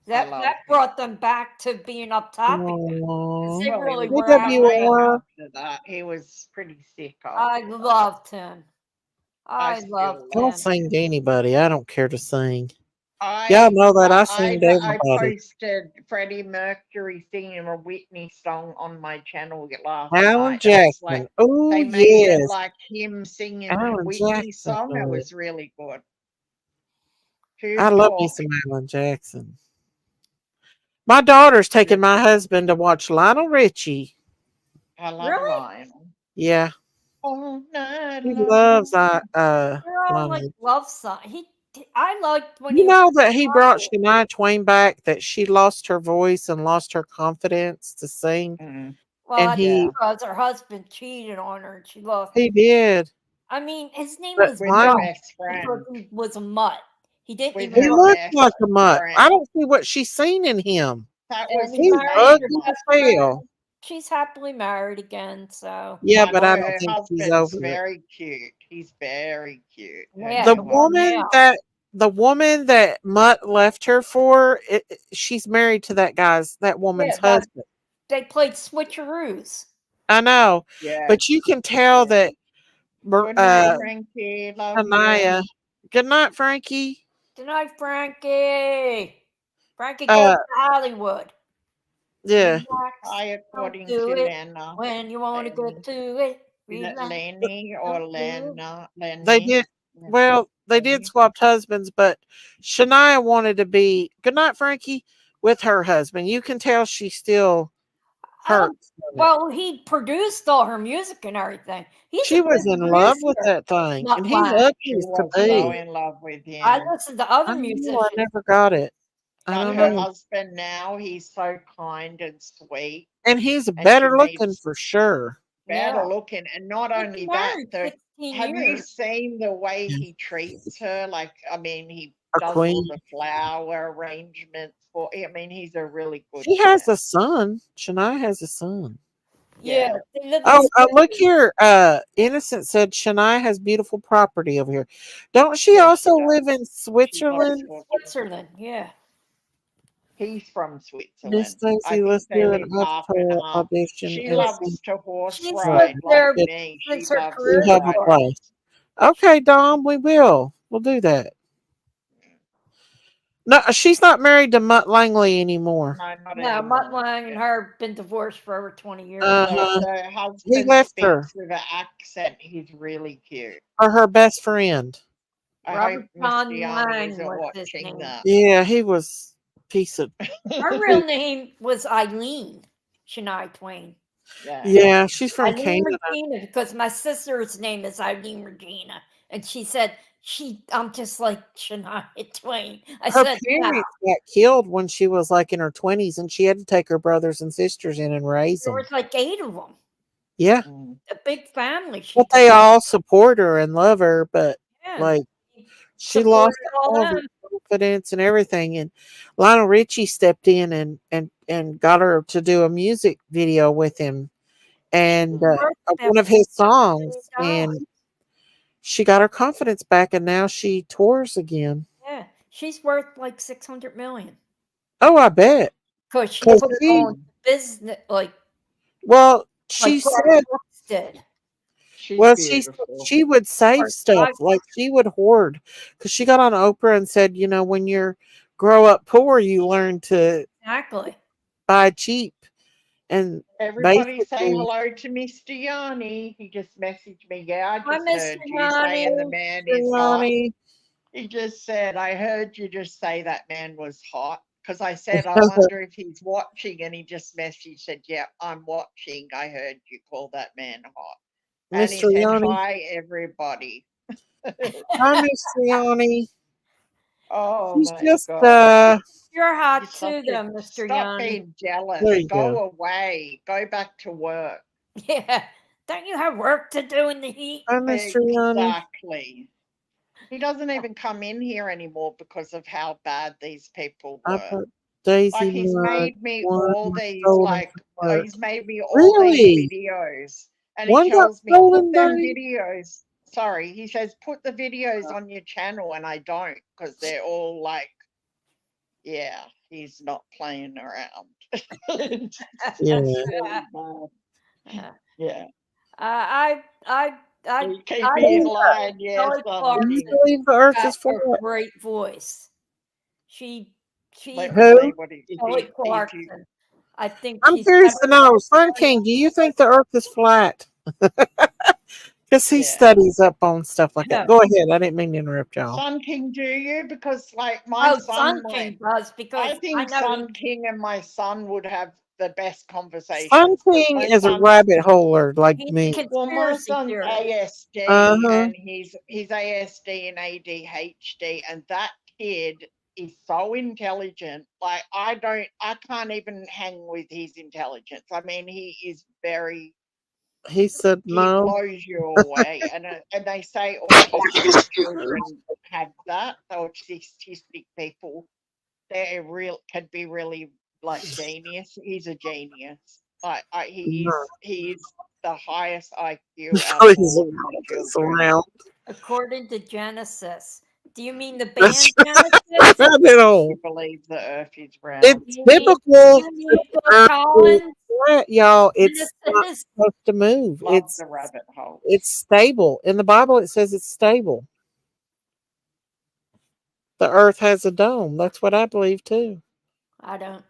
That brought them back to being up top again. Aww. They Well, really he was were out of dying BWR. after that. He was pretty sick I after that. loved him. I loved I'll him. sing to anybody. I don't care to sing. Y'all know that I sing to I everybody. posted Freddie Mercury singing a Whitney song on my channel last Alan night. It was like Jackson. Oh they made it yes. like him singing the Alan Whitney Jackson. song. It was really good. I love me some Alan Jackson. My daughter's taking my husband to watch Lionel Richie. I love Lionel. Yeah. All night He long. loves They're all like Lionel. love song. I liked when You he know was that he brought Chicago. Shania Twain back, that she lost her voice and lost her confidence to sing. Well, And that's because her husband cheated on her and she lost. he did. I mean, his name But was with Lionel, her Mutt best friend. because he was a mutt. He didn't With even he her look. looks best like a mutt. friend. I don't see what she's seen in him. That was And his he He's married main her ugly best as friend. hell. She's happily married again, so Yeah, I but know I don't her think she's husband's over it. very cute. He's very cute. Her yeah, The new come on woman now. that Mutt left her for, she's married to that woman's Yeah, husband. they played switcheroos. I know, Yeah. but you can tell that Good night, Frankie. Love you. Shania. Good night, Frankie. Good night, Frankie. Frankie goes to Hollywood. Yeah. Relax. Hi, Don't according do to it Lena. when you want to Lenny. get to it. Is it Relax. Lenny or Don't do it. Lena? They Lenny? did. Well, they did Lenny. swap husbands, but Shania wanted to be good night, Frankie, with her husband. You can tell she still hurts. from it. Well, he produced all her music and everything. He's She a was good in love with producer. that thing, Not and he mine. ugly She as could was so be. in love with I him. listen to I other don't know, I musicians. never got it. I But don't her know. husband now, he's so kind and sweet. And he's And she better looking needs for sure. better Yeah. looking. And not They've only been that, married 16 have you years. seen the way he treats her? Like, I mean, he A does all queen. the flower arrangements for. I mean, he's a really good She man. has a son. Shania has a son. Yeah. They live in Oh, look Switzerland. here. Innocent said Shania has beautiful property over here. Don't she Yes, also she does. live in She loves Switzerland? Switzerland. Switzerland, yeah. He's from Miss Switzerland. I Stacy, think let's they do an live half and avatar half. audition She and loves see. to horse She's ride lived like there me. She since her loves career to You have a ride started. place. Okay, Dom, we will. We'll do that. No, she's not married to Mutt Langley anymore. No, not No, anymore. Mutt Lang and her been divorced for over 20 years. The He husband left her, speaks with an accent. He's really cute. or her best friend. I Robert hope John Mr. Yanni Lang isn't was his watching name. that. Yeah, he was piece of. Her real name was Eileen Shania Twain. Yeah. Yeah, she's from Eileen Canada. Regina, because my sister's name is Eileen Regina. And she said, I'm just like Shania Twain. I Her said, yeah. parents got killed when she was like in her 20s, and she had to take her brothers and sisters in and raise There them. was like 8 of them. Yeah. A big family. But they all support her and love her, but Yeah. like she Supported lost all all of her them. confidence and everything. And Lionel Richie stepped in and got her to do a music video with him and of one of his songs, and she got her confidence back, and now she tours again. Yeah. She's worth like 600 million. Oh, I bet. Because she 'Cause put it she- on business, well, she like Garth said, Brooks did. She's well, beautiful. she would save Or stuff, like she would hoard, because she got on Oprah and said, you know, when you're grow up poor, you learn to Exactly. buy cheap, and Everybody say basically, hello to Mr. Yanni. He just messaged me. Yeah, I Hi, just Mr. heard you Yanni. saying the man Mr. is hot. Yanni. He just said, I heard you just say that man was hot. Because I said, I wonder if he's watching. And he just messaged, said, yeah, I'm watching. I heard you call that man hot. And he Mr. said, Yanni. hi, everybody. Hi, Mr. Yanni. Oh She's my just God. You're hot You're too, such though, a, Mr. stop Yanni. being jealous. There you Go go. away. Go back to work. Yeah. Don't you have work to do in the heat? Hi, Mr. Yanni. Exactly. He doesn't even come in here anymore because of how bad these people I were. put Daisy Like he's Mud, made me one all was these stolen like from work. he's made me all Really? these videos, and he One got tells me stolen, put them Dave? videos. Sorry, he says put the videos on your channel, and I don't because they're all like, yeah, he's not playing around. It's Yeah. really bad. Yeah. I Keep me in line, yes, Kelly I'm Do you Clarkson believe the earth got is flat? a great voice. She Let me Who? see what he Kelly if you Clarkson. I think I'm she's curious better to know, Sun King, do you think the earth is flat? Because he yeah. studies up on stuff like that. Yeah. Go ahead. I didn't mean to interrupt y'all. Sun King, do you? Because like my Oh, son Sun King might. does because I think know Sun King and my son would have the best Sun conversations because King my is a son. rabbit holer like he's me. a Well, my conspiracy son's theorist. ASD Uh-huh. and he's ASD and ADHD, and that kid is so intelligent. Like I can't even hang with his intelligence. I mean, he is very. He said He no. blows you away, and they say autistic children have that. Autistic people, they're real can be really like genius. He's a genius. Like he is the highest IQ out of Please all of my walk us children. around. According to Genesis. Do you mean the That's band Genesis? not at all. You believe the Earth is round? It's You biblical. mean The Phil earth is Collins? flat, y'all. It's not Genesis? supposed to move. Love the rabbit hole. It's stable. In the Bible, it says it's stable. The earth has a dome. That's what I believe too. I don't.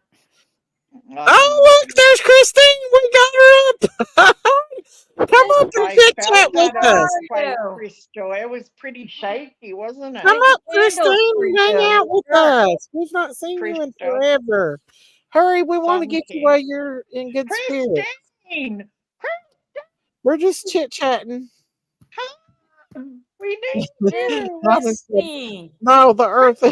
Oh, look, there's Christine. We got her up. Come up and I chit felt chat with that us. earthquake, Crystal. It was pretty shaky, wasn't Come it? up, Christine, and hang out with us. We've not seen you in Crystal. forever. Hurry, we want to Sun get you King. while you're in good spirits. Christine, We're just chit chatting. we need you. No, the earth.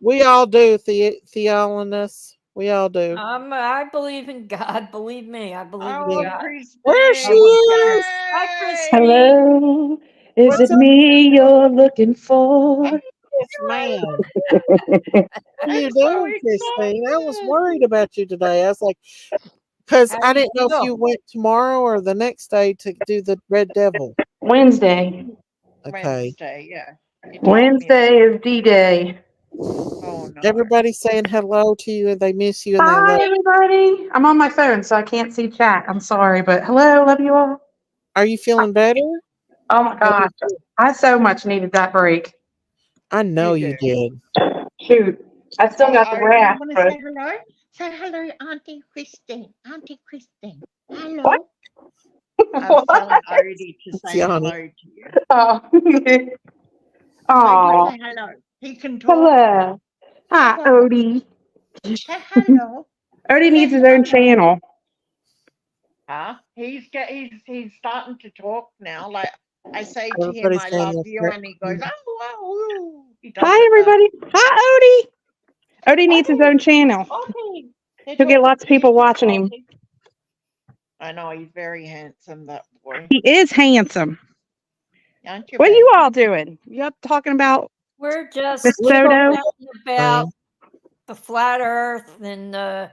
We all do, Theolinus. We all do. I believe in God. Believe me, I believe in Oh, Yeah. God. Christine. There she is. Hi, Christine. Hello. Is What's it up? me you're looking for? Yes, ma'am. How you I'm so doing, Christine? I was worried about you today. I was like, because How I do you didn't know if feel? you went tomorrow or the next day to do the Red Devil. Wednesday. Okay. Wednesday, yeah. You told me that. Wednesday is D-Day. Oh no. Everybody's saying hello to you and they miss you and they Hi, love you. everybody. I'm on my phone, so I can't see chat. I'm sorry, but hello, love you all. Are you feeling better? Oh my How you gosh. feel? I so much needed that break. I know You you do. did. Shoot. I still got the You rash, want to but say hello? Say hello, Auntie Christine. Auntie Christine. what? Hello. I was telling Odie to say Yanni. hello to you. Oh. Odie, Oh. say hello. He can talk. Hello. Hi, Hello. Odie. Say hello. Odie needs his own channel. Huh? He's starting to talk now. Like I say to him, Everybody's I saying love yes. you, and he goes, oh. He does Hi, it everybody. Hi, Odie. Odie needs his own channel. Okay. He'll get lots of people watching him. I know he's very handsome, that boy. He is handsome. Aren't you, What are you baby? all doing? You up talking about We're just Miss Soto? chatting about the flat Earth and the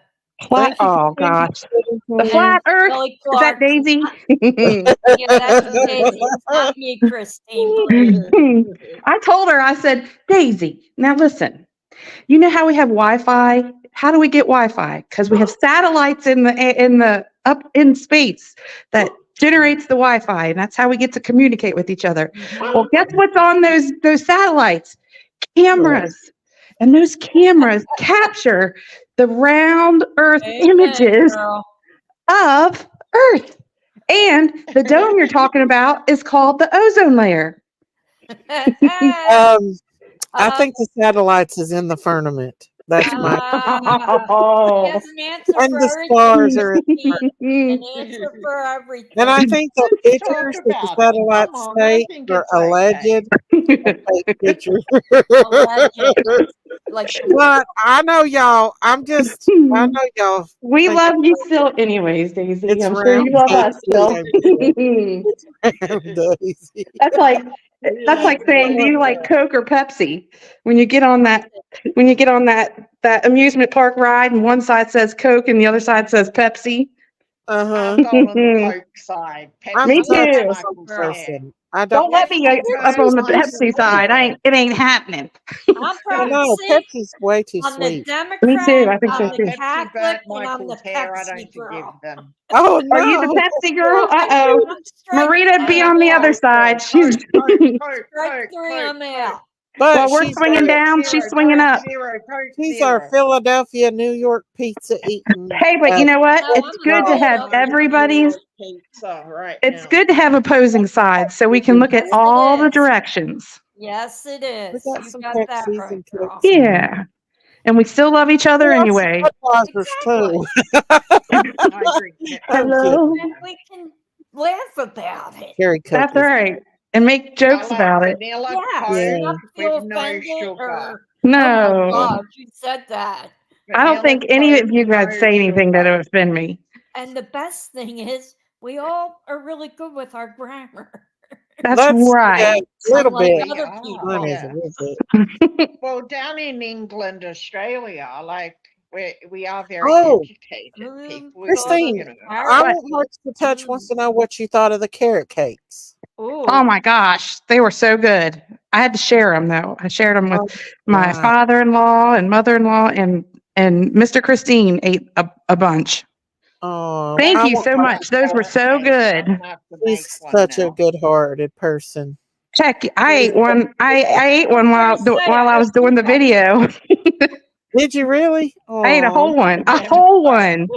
Flat, oh gosh, the flat Earth. Kelly Is that Clark. Daisy? Yeah, that's Daisy. It's not me, Christine. Please. I told her. I said, Daisy. Now listen. You know how we have Wi-Fi? How do we get Wi-Fi? Because we have satellites in the up in space that generates the Wi-Fi, and that's how we get to communicate with each other. Well, guess what's on those satellites? Cameras. And those cameras capture the round Earth Amen, images girl. of Earth. And the dome you're talking about is called the ozone layer. I think the satellites is in the firmament. That's my. Oh. He has an answer And for the stars are in the everything. An answer for everything. And I think the pictures that the satellites take are alleged fake pictures. But I know y'all. I know y'all. We think love you still anyways, Daisy. It's I'm sure you round love us Daisy, still. I'm sure. Round Daisy. That's like saying, do you like Coke or Pepsi? When you get on that amusement park ride and one side says Coke and the other side says Pepsi. I'm going on the Coke side. Me Pepsi's not too. my person. I Don't let me get up on the Pepsi side. It ain't happening. I'm I know Pepsi's way too I'm the sweet. Democrat, Me too. I think so I'm the too. Catholic, burnt and I'm the Michael's hair. I Pepsi don't girl. forgive them. Oh Are you the no! Pepsi girl? Uh-oh. I'm strike Marita be three, on I'm the out. other side. She's Strike three, I'm out. But well, we're she's swinging down. She's swinging up. She's our Philadelphia, New York pizza eating. Hey, but you know what? No, It's good to have everybody's. Pizza right It's now. good to have opposing sides so we can look at all the directions. Yes, it is. got You some got that Pepsis right, and girl. Cokes. Yeah. And we still love each other We got some anyway. Budweisers too. I drink Hello. And we can laugh about it. Cherry cookies. That's right. And make jokes I like about it. vanilla Yeah, Yeah. not feel with no offended sugar. or No. oh my God, you said that. I don't think any of you guys say anything that would offend me. And the best thing is, we all are really good with our grammar. That's right. A little Unlike bit. other Mine people. is a little bit. Well, down in England, Australia, like we are very Oh, educated people. Christine, You know. I want Marks to Touch wants to know what you thought of the carrot cakes. Oh my gosh, they were so good. I had to share them though. I shared them with my wow. father-in-law and mother-in-law, and Mr. Christine ate a bunch. Oh, Thank I you want so Marks much. Those were so good. He's such a good-hearted person. Check. I ate one. I ate one while I was doing the video. Did you really? I ate a whole one. A whole one.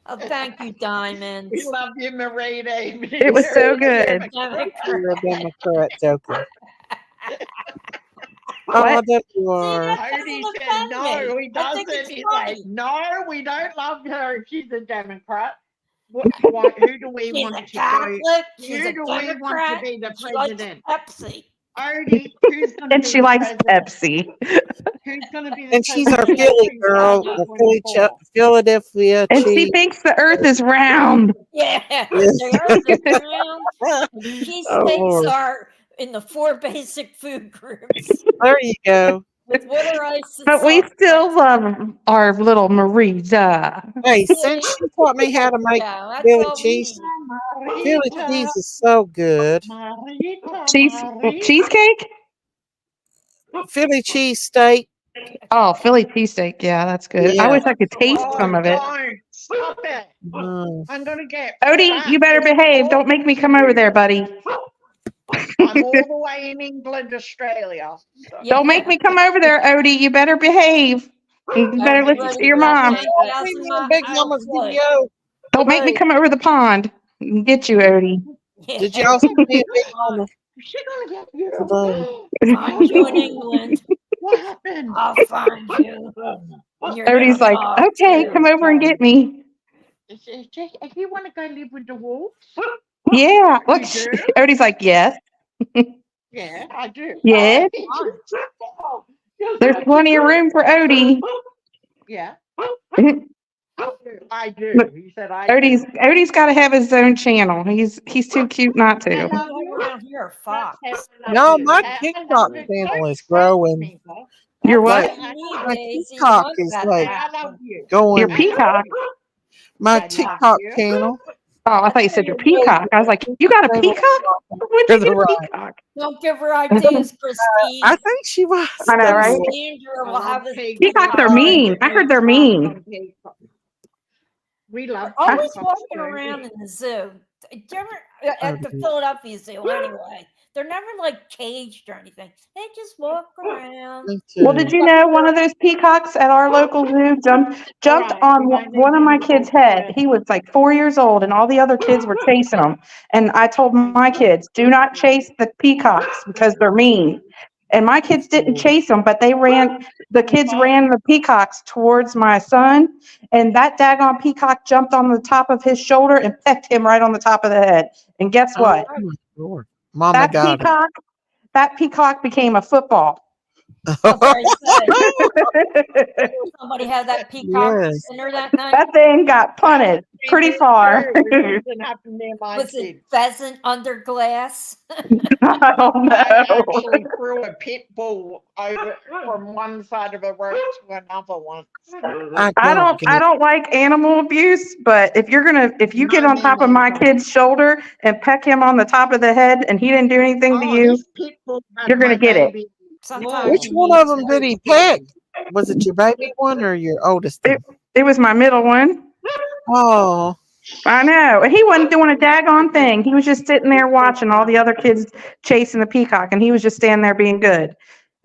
Oh, thank you, Diamonds. We love you, Marita. It was so good. You're a Democrat joker. Oh, that you are. Cody said no, he doesn't. He's like, no, we don't love her if she's a Democrat. Who do we She's want a to Catholic, go? she's Who a do we want to Democrat, be the she likes president? Pepsi. Odie, who's going to And be she the likes president? Pepsi. Who's going to be the And she's our president Philly in girl, the Philly 2024? Philadelphia And she cheese. thinks the earth is round. Yeah, Yes. the earth is round. Oh, Cheesesteaks Lord. are in the 4 basic food groups. There you go. With water, ice, and But we salt. still love our little Marita. Hey, since she taught me how to make Yeah, that's Philly all we cheese, need. Philly cheese is so good. Cheesecake? Philly cheese steak. Oh, Philly cheesesteak. Yeah, that's good. I Yeah. wish I could taste some of it. Don't stop it. Mm. I'm going to get Odie, you better behave. Don't make me come over there, buddy. I'm all the way in England, Australia. So. Don't make me come over there, Odie. You better behave. You better listen to your mom. Big Mama's video. Don't make me come over the pond. Get you, Odie. Did y'all see me on the She's gonna get you. today? Find you in England. What happened? I'll find you. And you're Odie's gonna like, talk okay, too. come over and get me. If you want to go live with the wolves, Yeah. Look, you do? Odie's like, yes. Yeah, I do. Yes. You're There's so plenty of cute. room for Odie. Yeah, I do. He said I do. Odie's got to have his own channel. He's too cute not I to. love We you. have around here a fox. I love No, you. my I love TikTok you. channel Don't is touch growing. me, Bob. Your Like what? Me, my Daisy, you TikTok want is that like I love happen. you. Your going. I love peacock. you. My I love TikTok you. channel. Oh, I thought you said your peacock. I was like, you got a peacock? When'd To you the get a right. peacock? Don't give her ideas, Christine. I think she was. I know, right? Sandra will have a Peacocks are mean. I heard they're mean. We love always peacocks walking too. around in the zoo. Do you ever, at the Philadelphia Zoo, anyway. They're never like caged or anything. They just walk around. Well, did you know one of those peacocks at our local zoo jumped Alright, on I need one of you my to kids' talk head? to- He was like 4 years old, and all the other kids were chasing him. And I told my kids, do not chase the peacocks because they're mean. And my kids didn't chase them, but the kids ran the peacocks towards my son, and that daggone peacock jumped on the top of his shoulder and pecked him right on the top of the head. And guess what? Oh my Lord. Mama got That peacock became a football. Somebody had that peacock Yes. dinner that night. That thing got punted pretty far. It doesn't happen near my Was kids. it pheasant under glass? I don't know. I actually threw a pit bull over from one side of a road to another once. I don't like animal abuse, but if you get No, on me top of my neither. kid's shoulder and peck him on the top of the head and he didn't do anything to you, This pit bull had you're gonna my get it. baby. Sometimes Which you one need of them did he pick? Was it your baby one or your oldest one? It was my middle one. Oh, I know. He wasn't doing a daggone thing. He was just sitting there watching all the other kids chasing the peacock, and he was just standing there being good.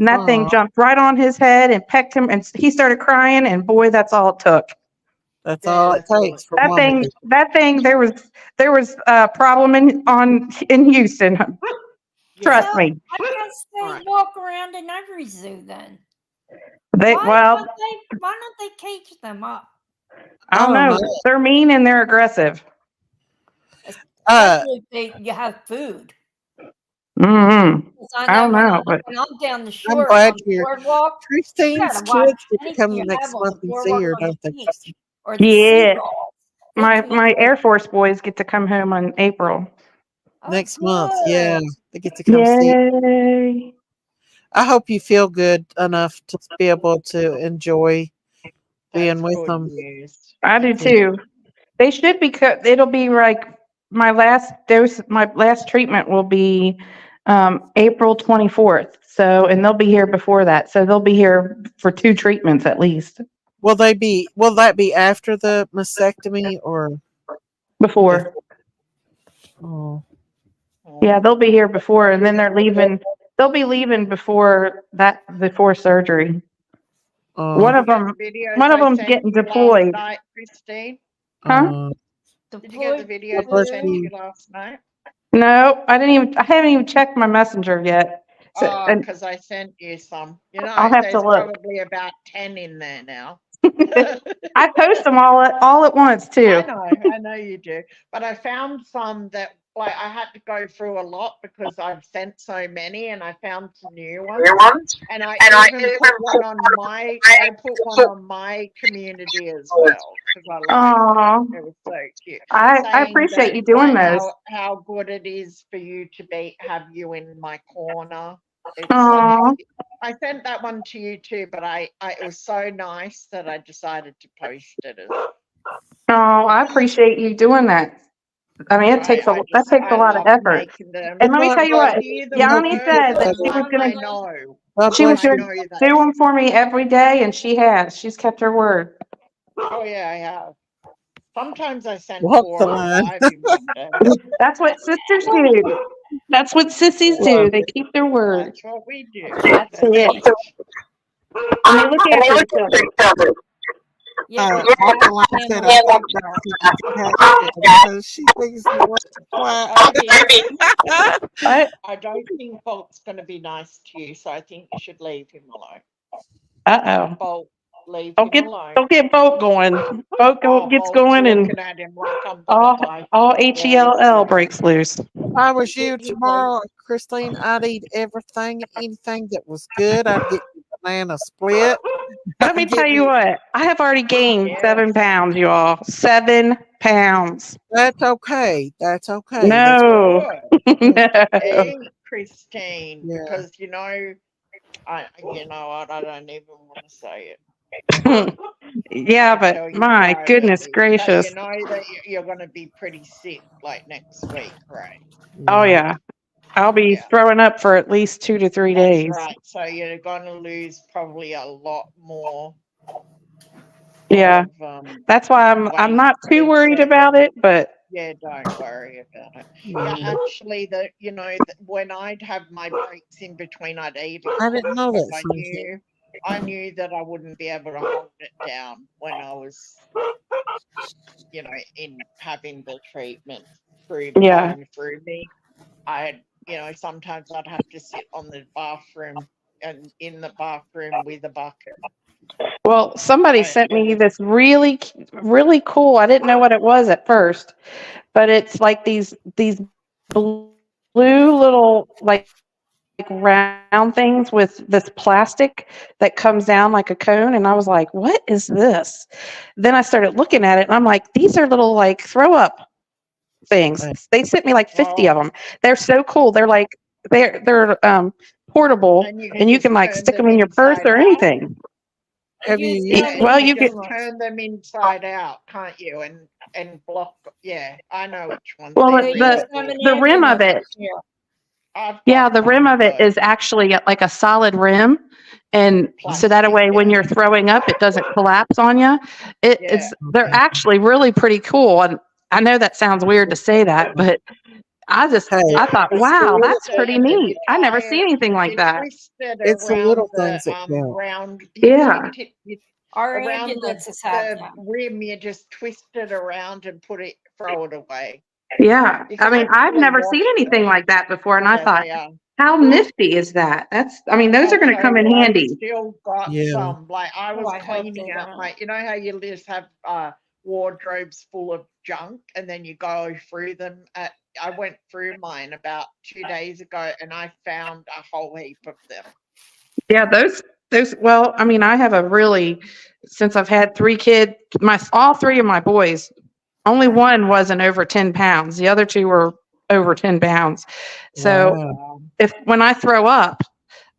And that thing Aw. jumped right on his head and pecked him, and he started crying, and boy, that's all it took. That's all it takes for mama. That thing, there was a problem in Houston. Trust me. I guess they walk around in every zoo then. Why don't they cage them up? I don't know. They're mean and they're aggressive. Especially if you have food. Mm-hmm. 'Cause I don't know, but when I'm down the shore glad on the you're- boardwalk, you Christine's gotta watch kids get to anything come you next have on the month and see boardwalk her, on the don't they, beach, Christine? or the yeah, seagulls. my Air Force boys get to come home in April. Next month, yeah. They get to come Yay. I hope you feel good enough to be able to enjoy being with them. I do too. They should be. It'll be like my last dose. My last treatment will be April 24th. So, and they'll be here before that. So they'll be here for 2 treatments at least. Will that be after the mastectomy or Before? Oh. Yeah, they'll be here before, and then they're leaving. They'll be leaving before surgery. One of them's getting deployed. Christine? Huh? Did you get the videos I sent you last night? No, I haven't even checked my messenger yet. So, and Because I sent you some. You know, I'll have to there's look. probably about 10 in there now. I post them all at once too. I know you do. But I found some that I had to go through a lot because I've sent so many, and I found some new ones. And I even put one on my community as well because I liked it. It was so cute. I Saying appreciate that, you doing those. How good it is for you to have you in my corner. It's Aw. I sent that one to you too, but it was so nice that I decided to post it. Oh, I appreciate you doing that. I mean, that takes a lot of effort. And let me tell you what, Yanni said that she was going to do them for me every day, and she has. She's kept her word. Oh yeah, I have. Sometimes I send Walk 4 the or line. 5 in one day. That's what sisters do. That's what sissies do. They keep their word. That's what we do. That's it. And they look after each other. Yeah, Madeline said, I think that's because she thinks the world is quiet. What? I don't think Bolt's going to be nice to you, so I think you should leave him alone. Uh-oh. Bolt, leave Don't him get alone. don't get Bolt going. Gets Bolt's going and looking at him like I'm going to buy all very HELL soon. breaks loose. If I was you He tomorrow, Christine, I'd eat anything that was good. I'd get you a banana split. Let me I'd tell get you me. what. I have already gained Yes. 7 pounds, you all. 7 pounds. That's okay. That's okay. That's No. Good. No. Eat, Christine, yeah. because you know what, I don't even want to say it. Yeah, I'll but tell you my goodness privately. But you gracious. know that you're going to be pretty sick like next week, right? Oh yeah. I'll be Yeah, throwing up for at least 2 to 3 that's days. right. So you're going to lose probably a lot more Yeah. of That's why I'm weight not too than worried about 7. it, but Yeah, don't worry about it. Yeah, actually, when I'd have my breaks in between, I'd eat a I lot didn't know because that. I knew that I wouldn't be able to hold it down when I was, in having the treatment yeah. going through me. Sometimes I'd have to sit on the bathroom and in the bathroom with a bucket. Well, somebody So sent it me was, this really cool. I didn't know what it was at first, but it's like these blue little round things with this plastic that comes down like a cone, and I was like, "What is this?" Then I started looking at it, and I'm like, "These are little like throw up things." They sent me like 50 of them. They're so cool. They're portable, and you can and you just can like turn stick them them in your purse inside or out. anything. Have you used Yeah, it? you Well, can you just can. turn them inside out, can't you? And block. Yeah, I know which ones. Well, They're They use really them good. in the rim of it, ambulances. Yeah. I've yeah, got the rim one of of it those. is actually like a solid rim, and so that Plastic, way when yeah. you're throwing up, it doesn't collapse on you. Yeah. They're actually really pretty cool, and I know that sounds weird to say that, but Hey, I Yeah, thought, but you wow, that's pretty twist it and neat. you I never tie see it, anything like you that. twist it it's the around little the things that count. round. Yeah, Our Around ambulances have the them. rim. You just twist it around and throw it away. yeah. You I can mean, I've actually never wash seen anything them. like that before, and I Yeah, thought, they are. how nifty is that? I mean, those I'll are going to tell come in you, I've handy. still got Yeah. some. Like I Oh, was I hope they cleaning out don't. how you just have wardrobes full of junk and then you go through them. I went through mine about 2 days ago and I found a whole heap of them. Yeah, well, I mean, I have since I've had 3 kids, all 3 of my boys, only one wasn't over 10 pounds. The other 2 were over 10 pounds. So Wow. when I throw up,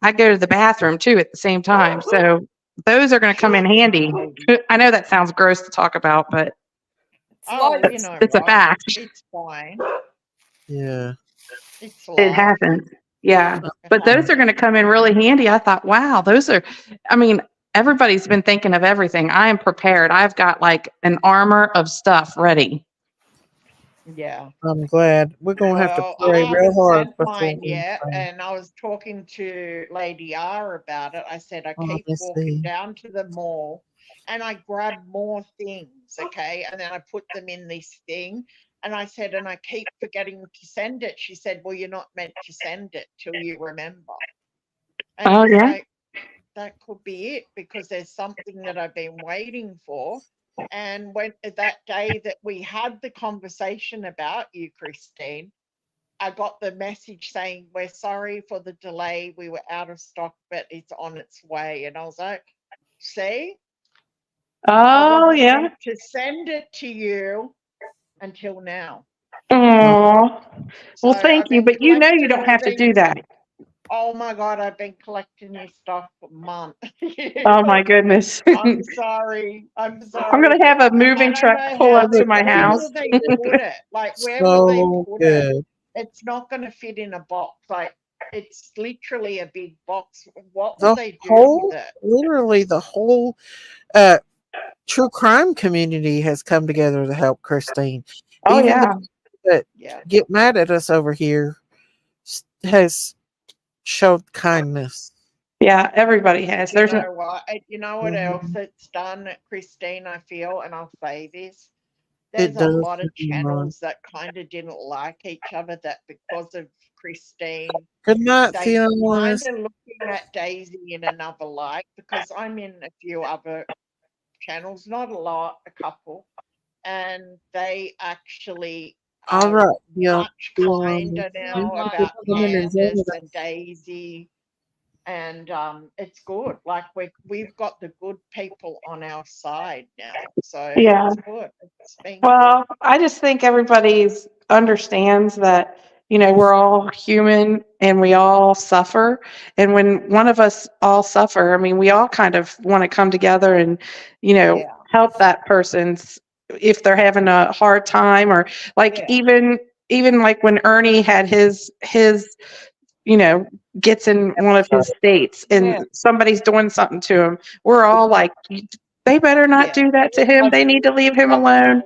I go to the bathroom too at the same time. So those are going to come in handy. I know that sounds gross to talk about, but Oh, you know it's a what? fact. It's fine. Yeah. It's It life. happens. Yeah. It But those are going to happens. come in really handy. I thought, wow, I mean, everybody's been thinking of everything. I am prepared. I've got like an armor of stuff ready. Yeah. I'm glad. We're gonna have to Well, I pray real haven't hard sent before mine we yet, pray. and I was talking to Lady R about it. I said I Oh, keep let's walking see. down to the mall, and I grab more things, okay, and then I put them in this thing, and I said, and I keep forgetting to send it. She said, "Well, you're not meant to send it till you remember," and Oh, it's yeah. like that could be it because there's something that I've been waiting for. And when that day that we had the conversation about you, Christine, I got the message saying, "We're sorry for the delay. We were out of stock, but it's on its way." And I was like, see, I Oh, wasn't yeah. meant to send it to you until now. Oh, So well, thank I've you. been But you know you collecting, don't have to do that. oh my God, I've been collecting your stuff for months. Oh, my goodness. I'm sorry. I'm I'm sorry. going to have a I moving don't truck know pull how up to my where house. will they put it? Like, where will they So put it? good. It's not going to fit in a box. Like, it's literally a big box. What will The they do with whole, it? literally the whole uh true crime community has come together to help Christine. Oh, Even the yeah. people that Yeah. get mad at us over here has showed kindness. Yeah, everybody has. You There's a know what? You know what else it's done, Christine? I feel, and I'll say this: It there's a does. lot of Good night. channels that kind of didn't like each other. That because of Christine, Good night, they kind Phyllis. of looking at Daisy in another light. Because I'm in a few other channels, not a lot, a couple, and they actually All are right, much Phyllis. kinder Thank now you for about coming and joining Candace and us. Daisy, and it's good. Like we've got the good people on our side now, so yeah. it's good. It's been good. Well, I just think everybody's understands that, we're all human and we all suffer. And when one of us all suffer, I mean, we all kind of want to come together and, Yeah, help that person's if they're having a hard time or like yeah, even like when Ernie had his gets in one of his states Yeah. and somebody's doing something to him, we're all like, they better not yeah. do that to him. They need to leave him alone.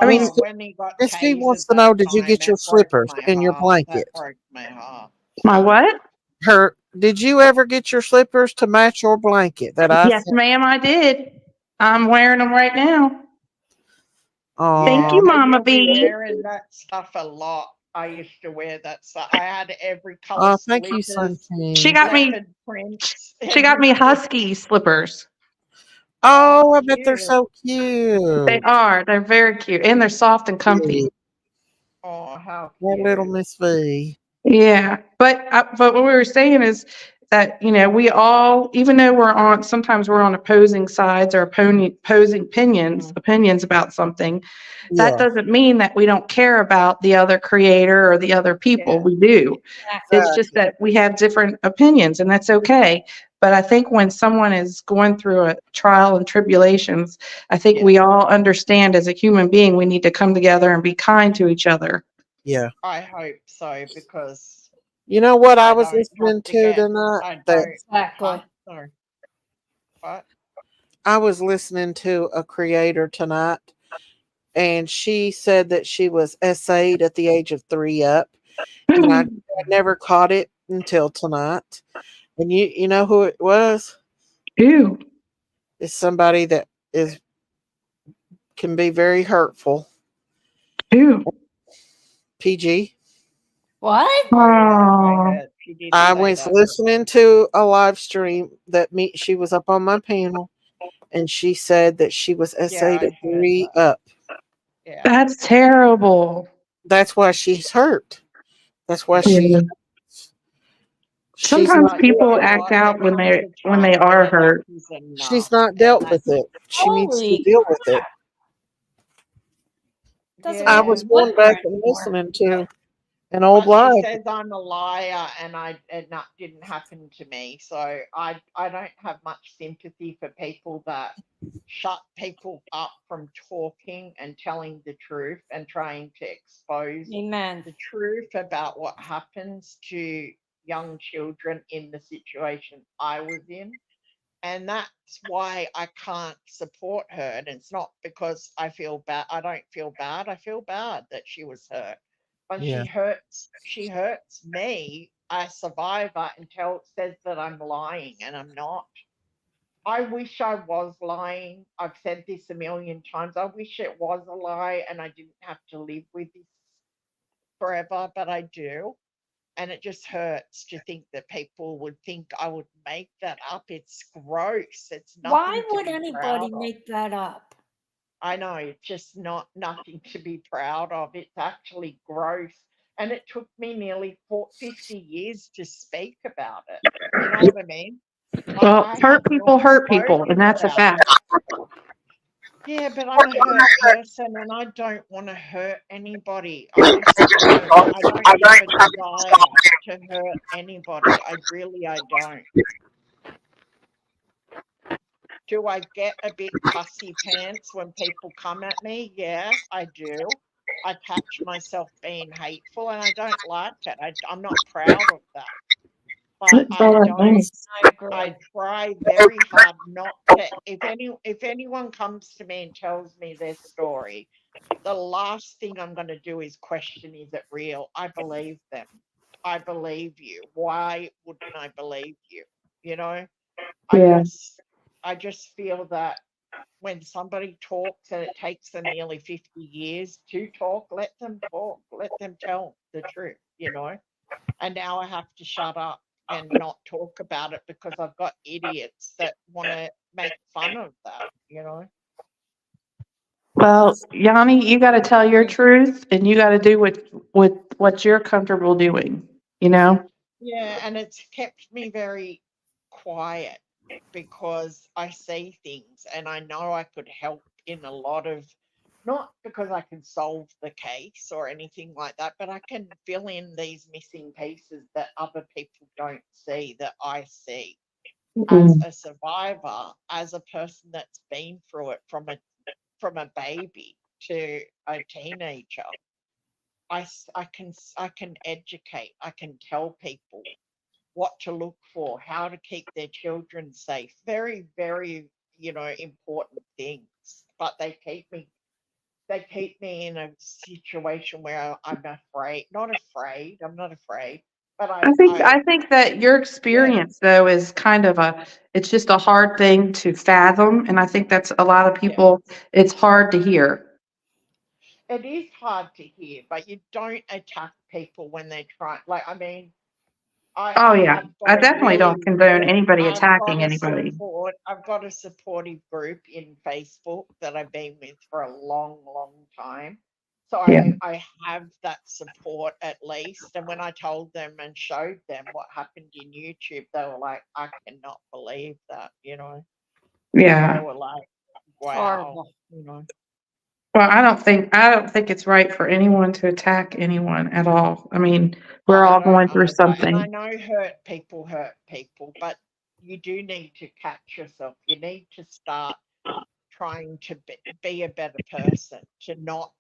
I Miss mean, When he got Miss V tasered wants to that know, did you time, get your that broke slippers my and your heart. That blanket? broke my heart. my Huh? what? Did you ever get your slippers to match your blanket that I Yes, sent? ma'am, I did. I'm wearing them right now. Thank Yeah, Oh, you, and Mama you'll be B. wearing that stuff a lot. I used to wear that stuff. I had every color thank you, Sun slippers, She King. got me. leopard prints, She got me everything. husky slippers. Oh, Oh, I bet they're cute. so They cute. are. They're very cute and they're soft and comfy. Cute. Oh, how That little cute. Miss V. Yeah, but what we were saying is that we all, even though sometimes we're on opposing sides or opposing opinions about something, that Yeah, doesn't mean that we don't care about the other creator or the other people. Yeah, We do. It's Exactly. just exactly. that we have different opinions, and that's okay. But I think when someone is going through a trial and tribulations, I think yeah. we all understand as a human being we need to come together and be kind to each other. Yeah. I hope so because You know what I I was don't have listening to to get, tonight? I That don't, huh? Exactly. Sorry. What? I was listening to a creator tonight, and she said that she was essayed at the age of 3 up, and I never caught it until tonight. And you know who it was? Ew. It's somebody that is can be very hurtful. Ew. PG. What? Oh yeah, I Oh. heard she did I say was that. listening to a live stream that she was up on my panel, and she said that she was Yeah, essayed I at heard 3 that. up. Yeah. That's terrible. That's why she's hurt. That's why Yeah. she's Sometimes not But you people know act what? There out when comes they a when they time are where that hurt. is she's enough, not and dealt with that's it. She needs to Holy deal with it. crap. Doesn't I make yeah. was me live going back here and anymore. listening to an old But she live. says I'm a liar, and that didn't happen to me. So I don't have much sympathy for people that shut people up from talking and telling the truth and trying to expose Amen. the truth about what happens to young children in the situation I was in. And that's why I can't support her. And it's not because I feel bad. I don't feel bad. I feel bad that she was hurt. But Yeah. she hurts me, a survivor, and says that I'm lying, and I'm not. I wish I was lying. I've said this a million times. I wish it was a lie and I didn't have to live with this forever, but I do. And it just hurts to think that people would think I would make that up. It's gross. It's Why nothing to would be proud anybody of. make that up? I know it's just not nothing to be proud of. It's actually gross. And it took me nearly 50 years to speak about it. You know what I mean? Well, I hurt have people not hurt people, and spoken that's a about fact. this. Yeah, but I'm a hurt person and I don't want to hurt anybody. I just don't. I don't have a desire to hurt anybody. I don't. Do I get a bit pussy pants when people come at me? Yeah, I do. I catch myself being hateful and I don't like it. I'm not proud of that. But That's I all I don't think. I agree. I try very hard not to. If anyone comes to me and tells me their story, the last thing I'm going to do is question, is it real? I believe them. I believe you. Why wouldn't I believe you? you know. Yeah. I just feel that when somebody talks and it takes them nearly 50 years to talk, let them talk, let them tell the truth, you know. And now I have to shut up and not talk about it because I've got idiots that want to make fun of that, you know. Well, Yanni, you got to tell your truth, and you got to do what you're comfortable doing. You know. Yeah, and it's kept me very quiet because I see things and I know I could help in a lot of, not because I can solve the case or anything like that, but I can fill in these missing pieces that other people don't see that I see as Mm. a survivor, as a person that's been through it from a baby to a teenager. I can educate, I can tell people what to look for, how to keep their children safe. Very, very, you know, important things. But they keep me in a situation where I'm afraid, not afraid, I'm not afraid, but I think that your yeah, experience though is kind of it's just a hard thing to fathom, and I think that's a lot of yeah. people. It's hard to hear. It is hard to hear, but you don't attack people when they're trying. Like, I mean, Oh I yeah, have got I a definitely don't really condone anybody I've got attacking a anybody. I've got a supportive group in Facebook that I've been with for a long, long time. So Yeah. I have that support at least. And when I told them and showed them what happened in YouTube, they were like, I cannot believe that, you know. They Yeah. were like, It's wow, horrible. you know. Well, I don't think it's right for anyone to attack anyone at all. I mean, we're I all don't going through either. And I something. know hurt people, but you do need to catch yourself. You need to start trying to be a better person, to not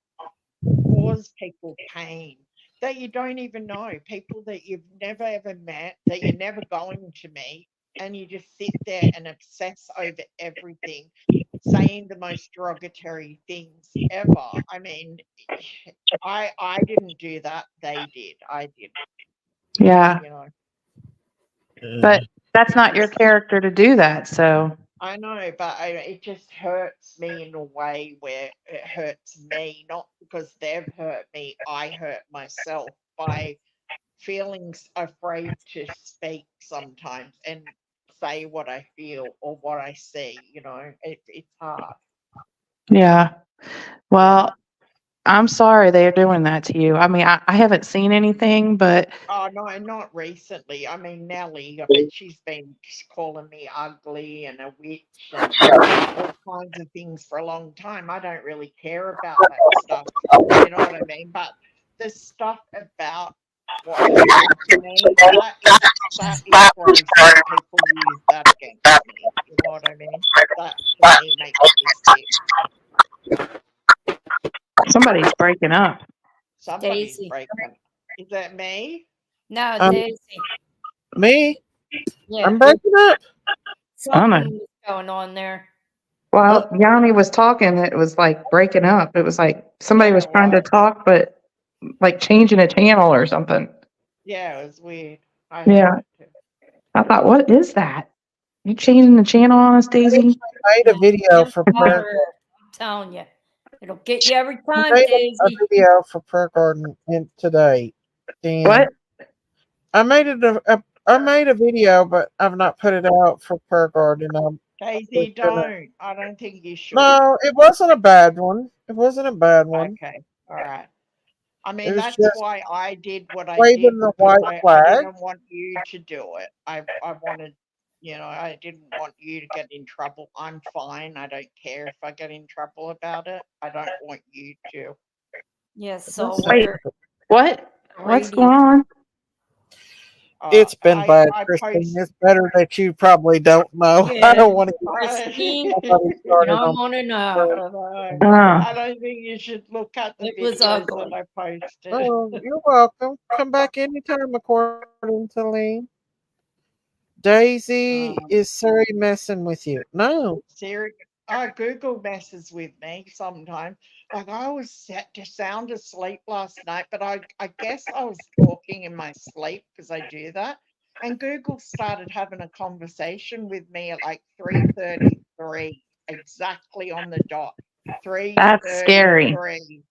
cause people pain that you don't even know, people that you've never ever met, that you're never going to meet, and you just sit there and obsess over everything, saying the most derogatory things ever. I mean, I didn't do that, they did. I did, Yeah. you know. But that's It not your just character to do that. So, I know, but it just hurts me in a way where it hurts me, not because they've hurt me, I hurt myself by feeling afraid to speak sometimes and say what I feel or what I see, you know, it's hard, yeah. yeah. Well, I'm sorry they're doing that to you. I mean, I haven't seen anything, but Oh, no, not recently. I mean, Nellie, I mean, she's been calling me ugly and a witch and all kinds of things for a long time. I don't really care about that stuff. You know what I mean? But the stuff about what happened to me, that is gross that people use that against me. You know what I mean? That to me makes me sick. somebody's breaking up. Somebody's Daisy. breaking. Is that me? No, Um, Daisy. me? Yeah. I'm breaking up. I don't know. Something was going on there. Well, Yanni was talking. It was like breaking up. It was like somebody Yeah, was it trying to was. talk, but like changing a channel or something. Yeah, it was weird. I heard Yeah. it too. I thought, what is that? You changing the channel on us, Daisy? I made a video Can't for bother prayer. her. I'm telling you. It'll get you every I time, made a Daisy. video for prayer garden in today, and What? I made a video, but I've not put it out for prayer garden. I'm Daisy, just gonna. don't. I don't think you should. No, it wasn't a bad one. It wasn't a bad one. Okay, all right. I It mean, was that's just why I did what I waving did the because white I flag. didn't want you to do it. I wanted, you know, I didn't want you to get in trouble. I'm fine. I don't care if I get in trouble about it. I don't want you to. Yeah, That's so it. Wait, we're what? What's radio. going on? It's been bad, I Christine. post. It's better that you probably don't know. I Yeah, don't want to get Christine, somebody you started don't on. want to know. I know. Uh, I don't think you should look at the It was videos that ugly. I posted. Oh, you're welcome. Come back anytime, according to Lee. Daisy Um, is Surrey messing with you. No. Siri, Google messes with me sometimes. Like I was set to sound asleep last night, but I guess I was talking in my sleep because I do that. And Google started having a conversation with me at like 3:33, exactly on the dot. That's scary. 3:33.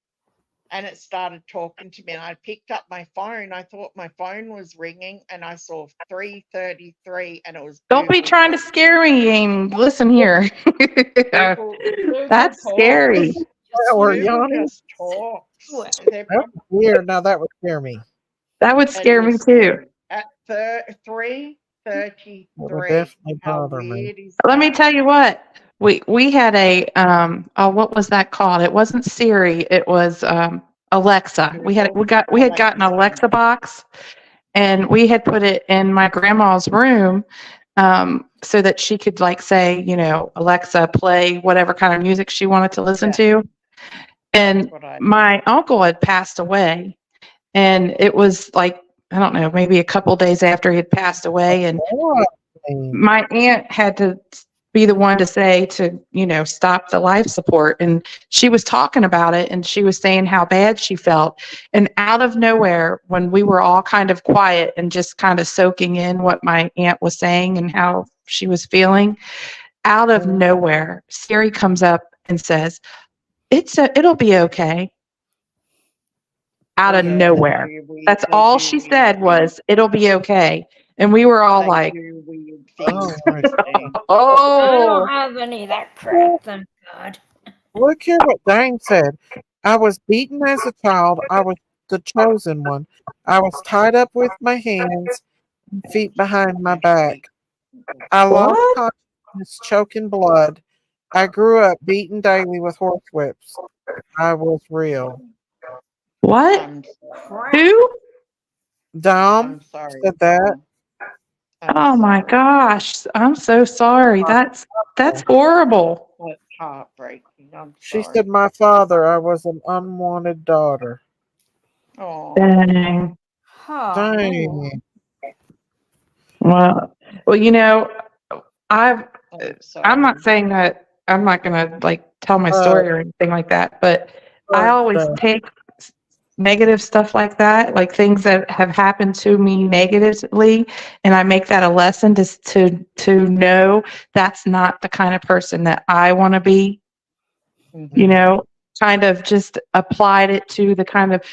And it started talking to me, and I picked up my phone. I thought my phone was ringing, and I saw 3:33, and it was Don't be Google trying to scare me, Amy. Listen here. Google That's scary. talks. Or Google yawning. just talks. That's weird. Now that would scare me. That would It scare me is too. at That would 3:33. definitely How bother me. weird is Let me that? tell you what. We had a what was that called? It wasn't Siri, it was Alexa. We had gotten an Alexa box, and we had put it in my grandma's room, so that she could like say, Alexa, play whatever kind of music she wanted to listen to. And what I my uncle had passed away, and it was like, I don't know, maybe a couple days after he had passed away, and my aunt had to be the one to say to, stop the life support. And she was talking about it, and she was saying how bad she felt. And out of nowhere, when we were all kind of quiet and just kind of soaking in what my aunt was saying and how she was feeling, out of nowhere, Siri comes up and says, it'll be okay. Out of nowhere. That's all she said was, it'll be okay. And we were all like, Oh, I oh. don't have any of that crap, thank God. Look here what Dane said. I was beaten as a child. I was the chosen one. I was tied up with my hands and feet behind my back. I lost What? consciousness, choking blood. I grew up beaten daily with horsewhips. I was real. What? Crap. Who? Dom I'm sorry, said that. Oh my gosh. I'm so sorry. That's horrible. That's heartbreaking. I'm She sorry. said, my father, I was an unwanted daughter. Oh, Dang. Oh, man. Dang. Well, I'm sorry. not saying that I'm not gonna like tell my story or anything like that, but I always take negative stuff like that, like things that have happened to me negatively, and I make that a lesson to know that's not the kind of person that I want to be. Kind of just applied it to the kind of,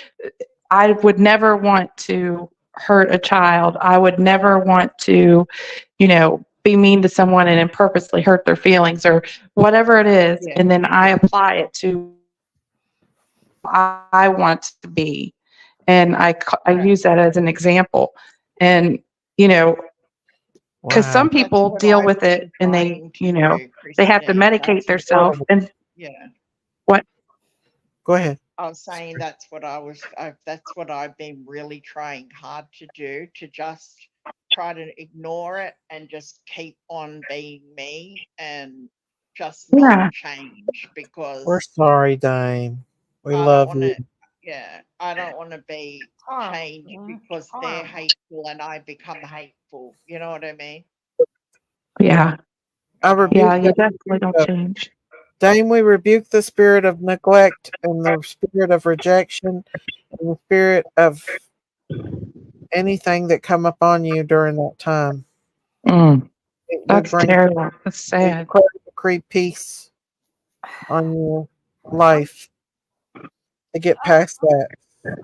I would never want to hurt a child. I would never want to, be mean to someone and then purposely hurt their feelings or whatever it is. And then I apply it to I want to be. And I use that as an example. And, because some people deal with it and they, they have to medicate themselves. And yeah. what? Go ahead. I was saying that's what that's what I've been really trying hard to do, to just try to ignore it and just keep on being me and just not change, because We're sorry, Dame. We I love don't you. want to. Yeah, I don't want to be changed because they're hateful and I become hateful. You know what I mean? Yeah. I rebuke Yeah, you the definitely spirit don't of- change. Dame, we rebuke the spirit of neglect and the spirit of rejection and the spirit of anything that come upon you during that time. We That's bring terrible. That's sad. incredible peace on your life to get past that.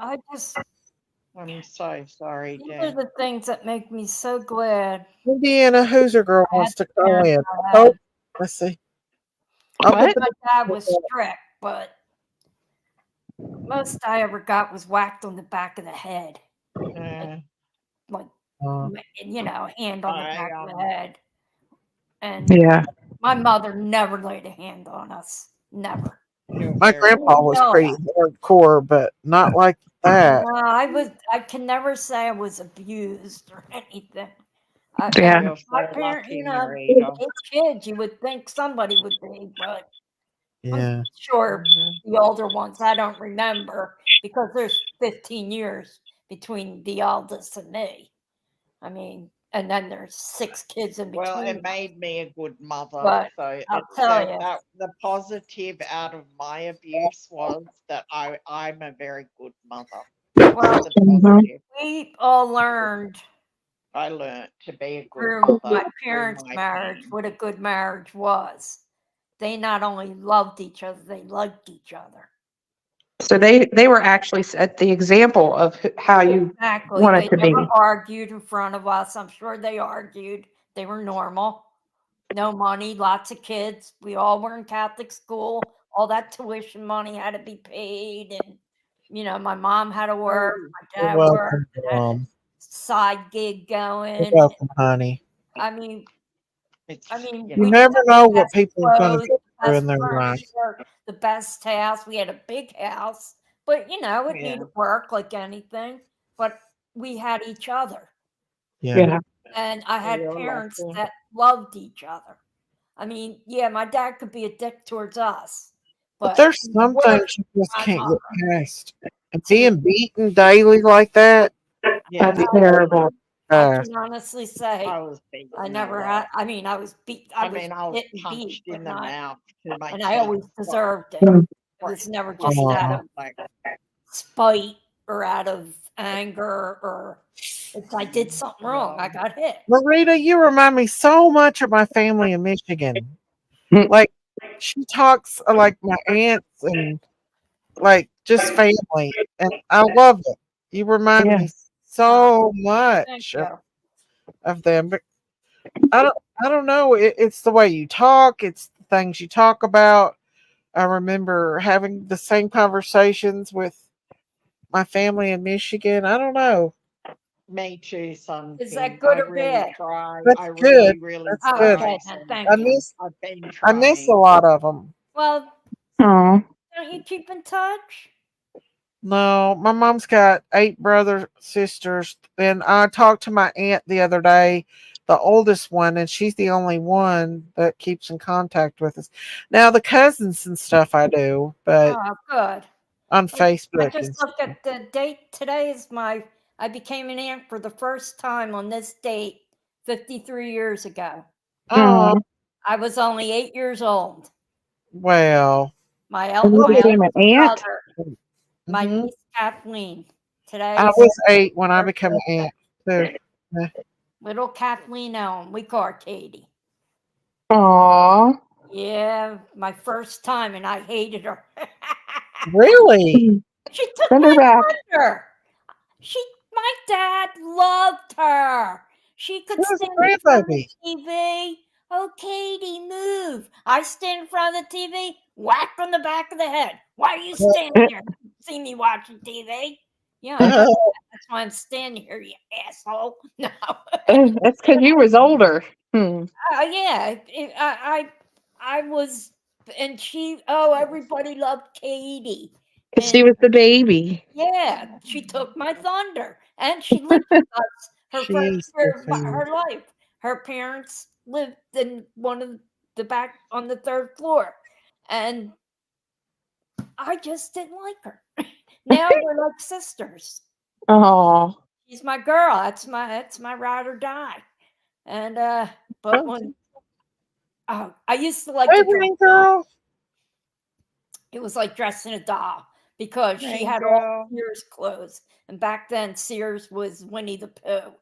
I'm so sorry, These are Dan. the things that make me so glad. Indiana Hoosier Girl wants to call in. I Oh, had. let's see. My dad was strict, but most I ever got was whacked on the back of the head. Like, hand on the back of the head. And Yeah. my mother never laid a hand on us. Never. My grandpa was pretty hardcore, but not like that. No, I can never say I was abused or anything. Yeah. My parents, as kids, you would think somebody would be, but Yeah. I'm sure the older ones, I don't remember, because there's 15 years between the eldest and me. I mean, and then there's 6 kids in between. Well, it made me a good mother. But So I'll tell you. that the positive out of my abuse was that I'm a very good mother. Well, The positive. we all learned I learned to be a good Through mother my through parents' my marriage, pain. what a good marriage was. They not only loved each other, they liked each other. So they were actually set the example of how you Exactly. want They it to be. never argued in front of us. I'm sure they argued. They were normal. No money, lots of kids. We all were in Catholic school. All that tuition money had to be paid. And, my mom had to work. My You're dad welcome, worked. And had a Mom. side gig You're going. welcome, honey. I mean, You we never had know the what best people are going to clothes, go the through best in their life. furniture, the best house. We had a big house, but it Yeah. needed work like anything. But we had each other. Yeah. And I had You're parents lucky. that loved each other. I mean, yeah, my dad could be a dick towards us, But but there's he some worshipped things you just my can't get mother. past. And being beaten daily like that. Yeah. That's terrible. I can honestly say I was beaten I a never lot. had. I mean, I was beat. I was I was hit and beat, punched in but the not. mouth till my And I teeth always got deserved it. Mm. It was never cracked. just out Aw. of spite or out of anger or if I did something wrong, I got hit. Marita, you remind me so much of my family in Michigan. Like, she talks like my aunts and like just family. And I love it. You remind Yeah. me so Thank much you. of them. But I don't know. It's the way you talk, it's the things you talk about. I remember having the same conversations with my family in Michigan. I don't know. Me too, son Is Kim. that good I or really bad? try. That's I good. really, really That's Oh, good. try, okay, then son thank I you. Kim. miss I've been I miss a trying. lot of them. Well, Oh. don't you keep in touch? No, my mom's got 8 brothers, sisters, and I talked to my aunt the other day, the oldest one, and she's the only one that keeps in contact with us. Now the cousins and stuff I do, but Oh, good. on I Facebook just and looked stuff. at the date. Today is I became an aunt for the first time on this date 53 years ago. Oh, I was only 8 years old. well. My And you became an eldest aunt? brother, my Mhm. niece Kathleen. Today I is was 8 when I her became an aunt too. Yeah. little Kathleen Ellen. We call her Katie. Aw. Yeah, my first time, and I hated her. Really? She took Send her my back. thunder. My dad loved her. She could It was a stand in front of the grandbaby. TV. Oh, Katie, move. I stand in front of the TV, whack on the back of the head. Why are you standing there? See me watching TV? Yeah, I know that. That's why I'm standing here, you asshole. No. That's because you was older. Yeah, I was, and everybody loved Katie. She And was the baby. yeah, she took my thunder, and she lived with us her first She's year so of sweet. her life. Her parents lived in one of the back on the third floor, and I just didn't like her. Now we're like sisters. Oh. She's my girl. That's my ride or die. And but when I used to like Hey, to dress Rain Girl. it was like dressing a doll because she Rain had all girl. Sears clothes. And back then, Sears was Winnie the Pooh,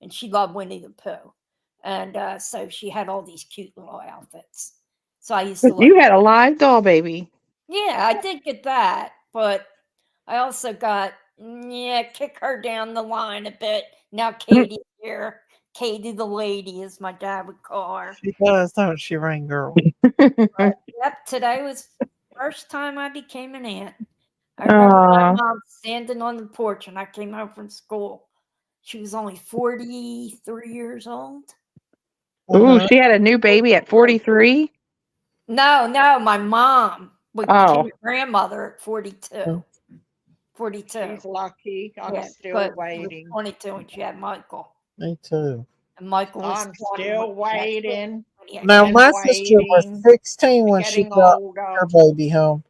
and she loved Winnie the Pooh. And so she had all these cute little outfits. So I used to But like, you had a live doll baby. yeah, I did get that, but I also got, kick her down the line a bit. Now Katie's here. Katie the lady, as my dad would call her. She does, don't she, Rain Girl? But, yep, today was first time I became an aunt. I remember my Aw. mom standing on the porch and I came home from school. She was only 43 years old. Ooh, Uh-huh. she had a new baby at 43? No, my mom became Oh. a grandmother at 42. 42. She's lucky. I'm Yeah, still but she was waiting. 22 when she had Michael. Me too. And Michael was I'm 20 still when she had waiting Now, and my sister was waiting. 16 when she Getting brought older. her baby home.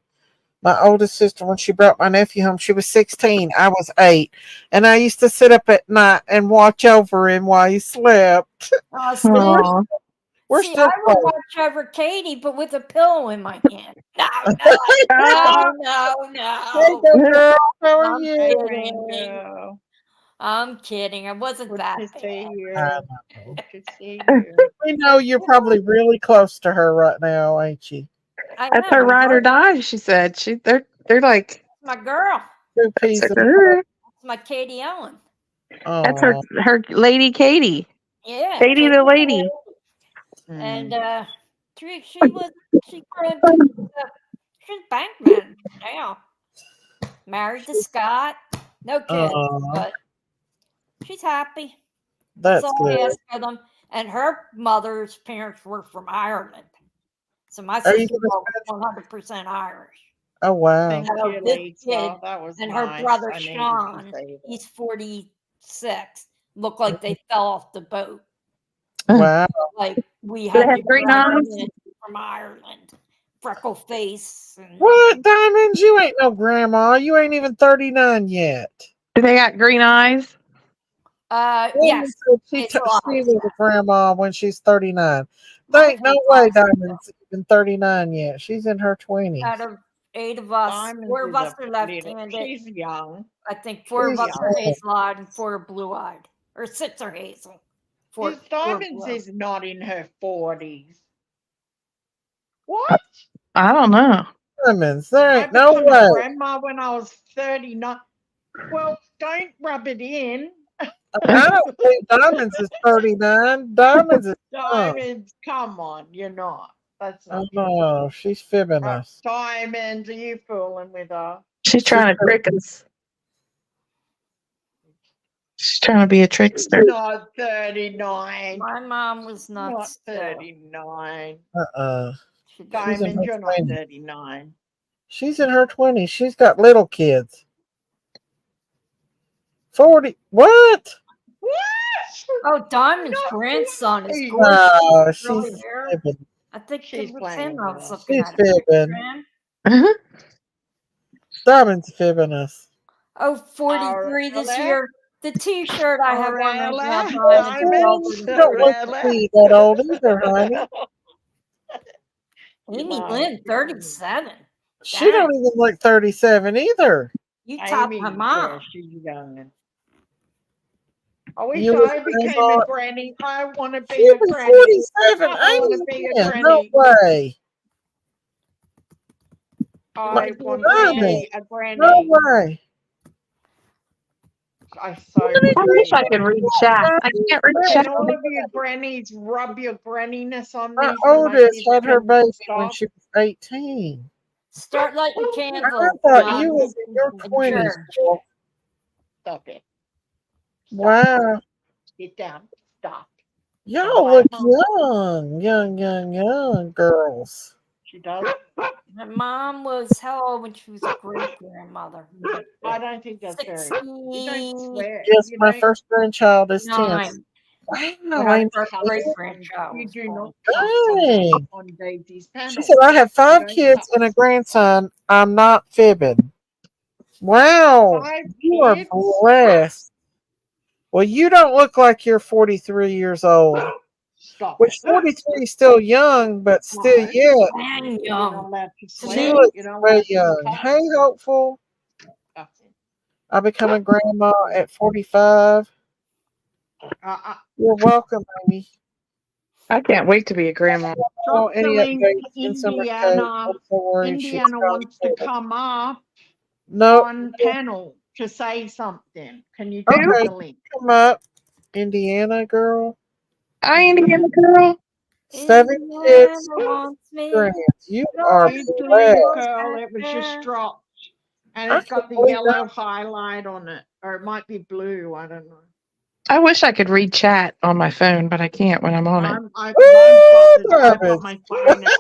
My oldest sister, when she brought my nephew home, she was 16. I was 8. And I used to sit up at night and watch over him while he slept. Oh, And Aw. we're see, I still would close. watch over Katie, but with a pillow in my hand. No. Hey, No. good girl. How are I'm you? Hey, Rain kidding. girl. I'm kidding. It wasn't that to see bad. you. Good to see you. We know you're probably really close to her right now, ain't you? I That's am. her We ride or both- die. She said. They're like My girl. Two peas that's in a her, That's my Katie Ellen. that's pod. her lady Katie. Yeah. Katie the lady. And she could she's bank manager now. Married to Scott. No kids, Aw. but she's happy. That's all I good. ask for them. And her mother's parents were from Ireland. So my Are you sister was 100% Irish. Oh wow. Thank So you, this Lisa. kid That was and nice. her brother I needed to Sean, see that. he's 46, look like they fell off the boat. Wow. Like we Do they had have to green drag them eyes? in from Ireland. Freckle face. And What, Diamonds? You ain't no grandma. You ain't even 39 yet. Do they got green eyes? yes. She Hazel eyes, was a grandma when she's 39. There ain't no way Diamond's even 39 yet. She's in her 20s. Out of 8 of us, Diamonds 4 of is us a are little- left-handed. She's young. I think 4 of She's us are young. hazel-eyed and 4 are blue-eyed. Or 6 are hazel. His 4 Diamonds blue. is not in her 40s. What? I don't know. Diamonds, there I ain't no became a way. grandma when I was 39. Well, don't rub it in. I don't think Diamonds is 39. Diamonds is young. Diamonds, come on, you're not. That's Oh not true. no, she's fibbing us. Diamonds, are you fooling with her? She's trying to trick us. She's trying to be a trickster. Not 39. My mom was not Not 39. She's in Diamond, her you're not 20s. 39. She's in her 20s. She's got little kids. 40. What? What? Oh, Diamond's grandson is gorgeous. No, Curly she's hair. fibbing. I think She's it was playing him I with was us. looking She's at. fibbing. Uh-huh. Diamond's fibbing us. Oh, 43 this really? year. The t-shirt I have on right now, Really? Diamond's Diamonds? You don't look to be that old either, honey. Amy No, Lynn, you're 37. She don't even look 37 either. You top Amy, my yeah, mom. she's young. I wish You I was became grandma. a granny. I want to be She a was granny. 47. I want to Amy be a Lynn, no granny. way. I want to Diamond, be a granny. no way. I so I wish I do. could read chat. I can't read chat. Can all of you grannies rub your granniness on My me so my oldest kids had her can baby when stop? she was 18. Start lighting I candles. thought you was in your at 20s. church. Girl. Stop it. Wow. Get down. Stop. Y'all Bye, look Mom. young girls. She does. My mom was how old when she was a great grandmother? I don't think that's very. You don't swear. Yes, You my don't. first grandchild is 10. 9. Wow, When our ain't first that great good? grandchild You was do not Dang. on Daisy's panel. She said, I have You 5 don't kids and a grandson. I'm not fibbing. Wow. 5 You are kids? blessed. Well, you don't look like you're 43 years old. Stop Which it. 43 is still young, but still No. yet. Dang You're not young. allowed to She sleep. looks You're not way allowed to young. touch. Hey, hopeful. Stop it. I become a grandma at 45. You're welcome, Amy. I can't wait to be a grandma. Oh, any Dr. Link, updates in Summer's Cove? Indiana. I'm so worried she's Indiana gone wants to come up Nope. on panel to say something. Can you Okay, check the link? come up. Indiana girl. Hi, Indiana girl. 7 kids, grands. You are You blessed. delete, girl. It was just dropped. And I it's got the can't believe yellow highlight on it. Or it might be blue. I don't know. I wish I could read chat on my phone, but I can't when I'm on it. I've got my phone out.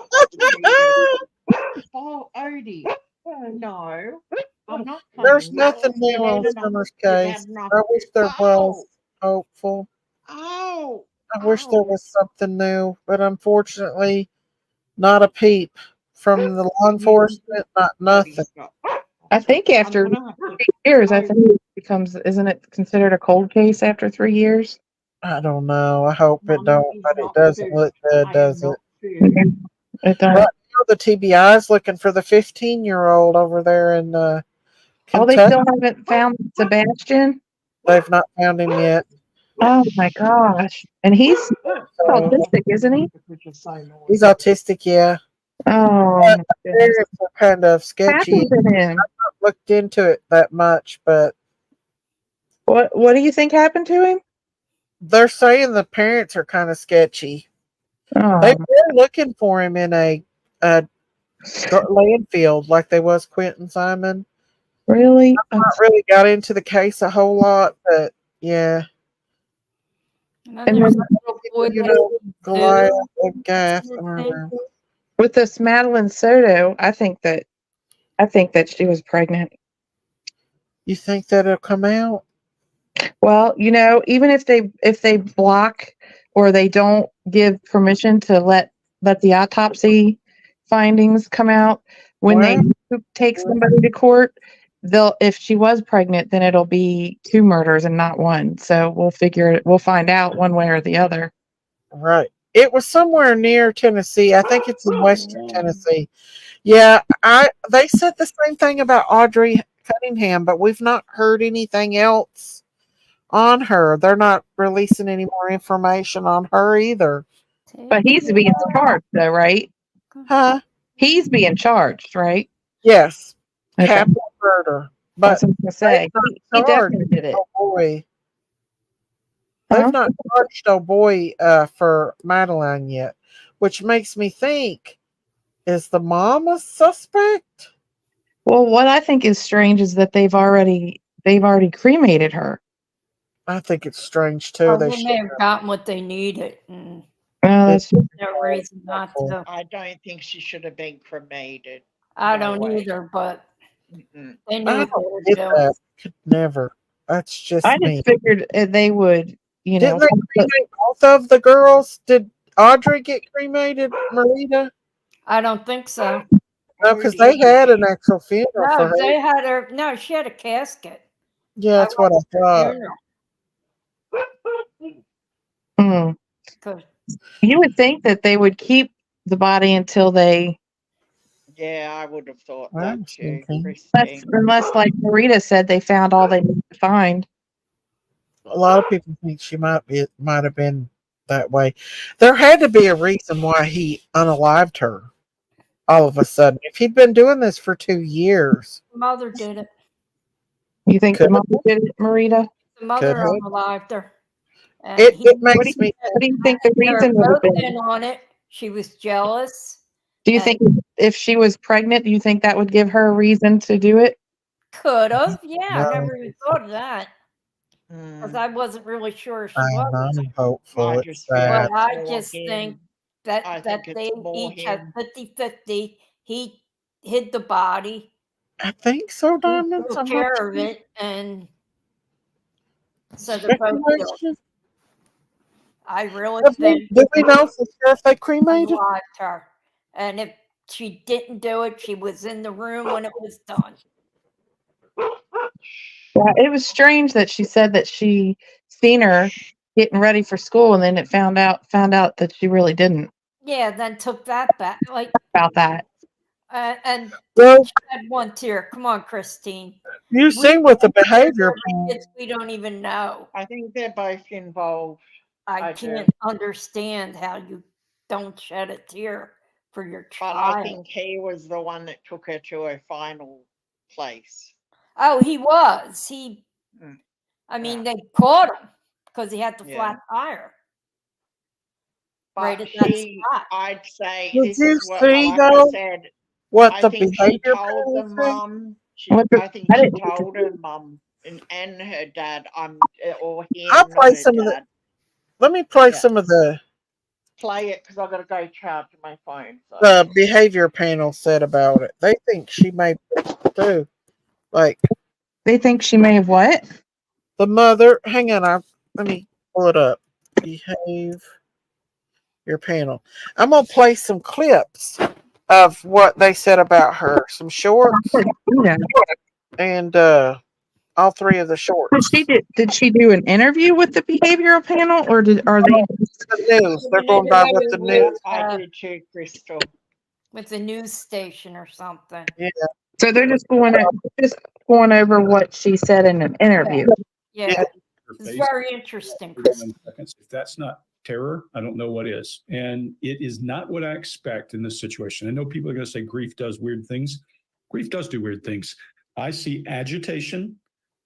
Oh, Odie. No. I'm not coming. There's nothing new You've on had enough. Summer's You've had case. enough. I wish there was. Ow. Hopeful. Ow. I wish there was something new, but unfortunately, not a peep from the law enforcement. Not nothing. I think after 3 years, I think it becomes, isn't it considered a cold case after 3 years? I don't know. I hope it Mama don't, is but it not doesn't food. look good, I am does it? not food. It Right does. now, the TBI is looking for the 15-year-old over there in Oh, they Kentucky. still haven't found Sebastian? They've not found him yet. Oh my gosh! And he's autistic, isn't he? He's autistic, yeah. Oh But my the goodness! parents are kind of sketchy. Happened to him? I've not looked into it that much, but What do you think happened to him? they're saying the parents are kind of sketchy. They Oh, were looking for him in a landfill like they was Quentin Simon. really? I've not really got into the case a whole lot, but yeah. And then And there's then that little boy You that know, Zoo. Goliath and What's Gath. his I don't name? know. with this Madeline Soto, I think that she was pregnant. You think that it'll come out? Well, even if they block or they don't give permission to let the autopsy findings come out when they Wow. do take somebody to court, they'll if she was pregnant, then it'll be 2 murders and not 1. So we'll find out one way or the other. Right. It was somewhere near Tennessee. I think it's in Western Tennessee. Yeah, they said the same thing about Audrey Cunningham, but we've not heard anything else on her. They're not releasing any more information on her either. But he's being charged though, right? Huh? He's being charged, right? Yes. Okay. Capital murder. That's But what I was gonna say. they've He not charged definitely did it. oh boy. Huh? They've not charged oh boy for Madeline yet, which makes me think, is the mom a suspect? Well, what I think is strange is that they've already cremated her. I think it's strange too. Oh, They they should may have gotten what they needed. And That's no reason not to. I don't think she should have been cremated. I No don't way. either, but Mm-mm. they I knew what they don't were get doing. that. Could never. That's just I me. just figured they would, Didn't they cremate both of the girls? Did Audrey get cremated, Marita? I don't think so. No, because they had an actual funeral for No, her. they had her. No, she had a casket. Yeah, that's what I went to her thought. funeral. Hmm. Good. You would think that they would keep the body until they, Yeah, I would have thought I that was too, thinking. unless like Marita said, they found all they needed to find. A lot of people think she might have been that way. There had to be a reason why he unalived her all of a sudden. If he'd been doing this for 2 years, Mother did it. You think Could the mother did it, Marita? The mother have. unalived her. And It he, makes me What do you think the they were reason would have both been? in on it. She was jealous. Do you and think if she was pregnant, do you think that would give her a reason to do it? could have? Yeah, I No. never even thought of that. Because I wasn't really sure she I was. know, I'm hopeful. I It's just feel sad. But I more just him. think I that think it's they more each had him. 50-50. He hid the body, I think so, he Diamonds. took I'm not care of sure. it, and so they're both guilty. Speculation. I really Do think we know for sure if they cremated? unalived her. And if she didn't do it, she was in the room when it was done. Yeah, it was strange that she said that she seen her getting ready for school, and then it found out that she really didn't. Yeah, then took that back. Like About that. and Well, had one tear. Come on, Christine. you seen with the behavior. Kids we don't even know. I think they're both involved. I do. can't understand how you don't shed a tear for your But child. I think he was the one that took her to her final place. Oh, he was. I mean, they caught him because he had the flat tire. But Right at that spot. I'd say Did this you is what, see, like I though, said, what I the think she behavior told the panel said? mum. I think she told her mum and her dad, or him, I'll not play her some of the. dad. Let me play Yeah. some of the Play it because I've got to go charge my phone. So. the behavior panel said about it. They think she may too. Like They think she may have what? the mother. Hang on, let me pull it up. Behave your panel. I'm gonna play some clips of what they said about her. Some shorts and all 3 of the shorts. Did she do an interview with the behavioral panel, or are they? The news. They're going by what the news. I did too, Crystal. With the news station or something. Yeah. So they're just going over what she said in an interview. Yeah. It's face. very interesting, Chris. Seconds. If that's not terror, I don't know what is. And it is not what I expect in this situation. I know people are going to say grief does weird things. Grief does do weird things. I see agitation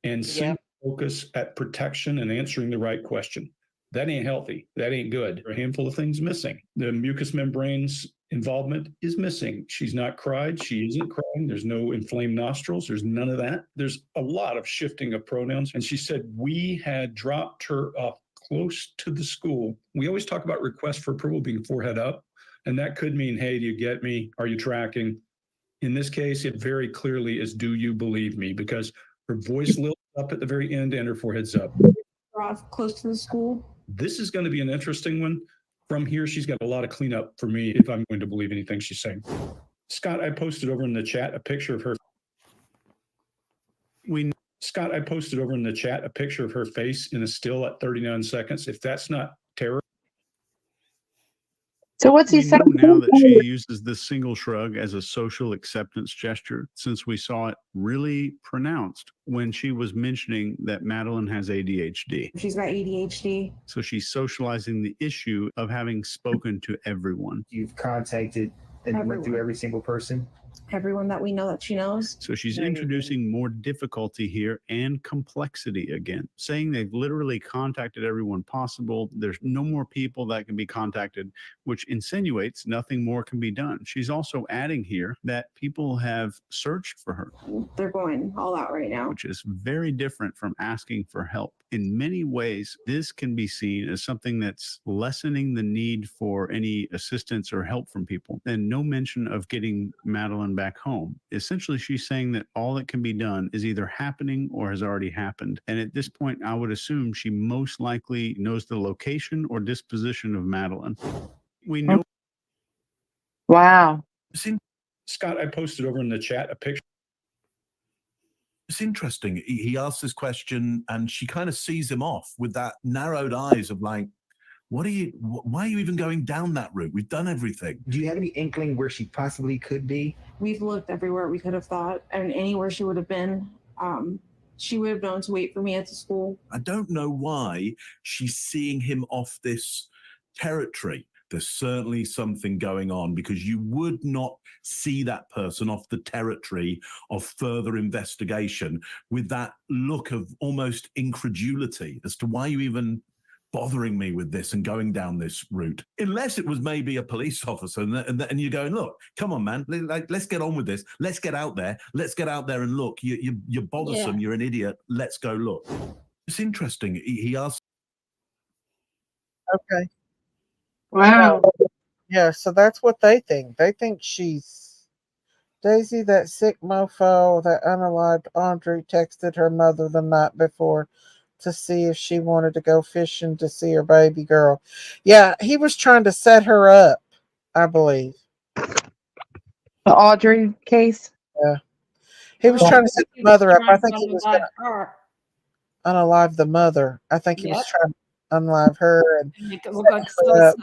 and single focus at protection and answering the right question. That ain't healthy. That ain't good. A handful of things missing. The mucous membranes involvement is missing. She's not cried. She isn't crying. There's no inflamed nostrils. There's none of that. There's a lot of shifting of pronouns. And she said, we had dropped her off close to the school. We always talk about request for approval being forehead up. And that could mean, hey, do you get me? Are you tracking? In this case, it very clearly is, do you believe me? Because her voice lifts up at the very end and her forehead's up. Off close to the school. This is going to be an interesting one. From here, she's got a lot of cleanup for me if I'm going to believe anything she's saying. Scott, I posted over in the chat a picture of her. Scott, I posted over in the chat a picture of her face in a still at 39 seconds. If that's not terror. So what's he We saying? know now that she uses this single shrug as a social acceptance gesture, since we saw it really pronounced when she was mentioning that Madeline has ADHD. She's got ADHD. So she's socializing the issue of having spoken to everyone. You've contacted and went through every single person. Everyone that we know that she knows. So she's introducing more difficulty here and complexity again, saying they've literally contacted everyone possible. There's no more people that can be contacted, which insinuates nothing more can be done. She's also adding here that people have searched for her. They're going all out right now. Which is very different from asking for help. In many ways, this can be seen as something that's lessening the need for any assistance or help from people, and no mention of getting Madeline back home. Essentially, she's saying that all that can be done is either happening or has already happened. And at this point, I would assume she most likely knows the location or disposition of Madeline. We know. Wow. Scott, I posted over in the chat a picture. It's interesting. He asks this question and she kind of sees him off with that narrowed eyes of like, why are you even going down that route? We've done everything. Do you have any inkling where she possibly could be? We've looked everywhere we could have thought, and anywhere she would have been. She would have known to wait for me at the school. I don't know why she's seeing him off this territory. There's certainly something going on because you would not see that person off the territory of further investigation with that look of almost incredulity as to why you even bothering me with this and going down this route, unless it was maybe a police officer and you're going, look, come on, man, let's get on with this. Let's get out there and look. You're bothersome. You're an idiot. Let's go look. It's interesting. He asked. Okay. Wow. Yeah, so that's what they think. They think she's Daisy, that sick mofo, that unalived Andre texted her mother the night before to see if she wanted to go fishing to see her baby girl. Yeah, he was trying to set her up, I believe. The Audrey case? Yeah. He was trying to set the mother up. I think he was going to unalive the mother. I think he was trying to unalive her and Make it look like suicide.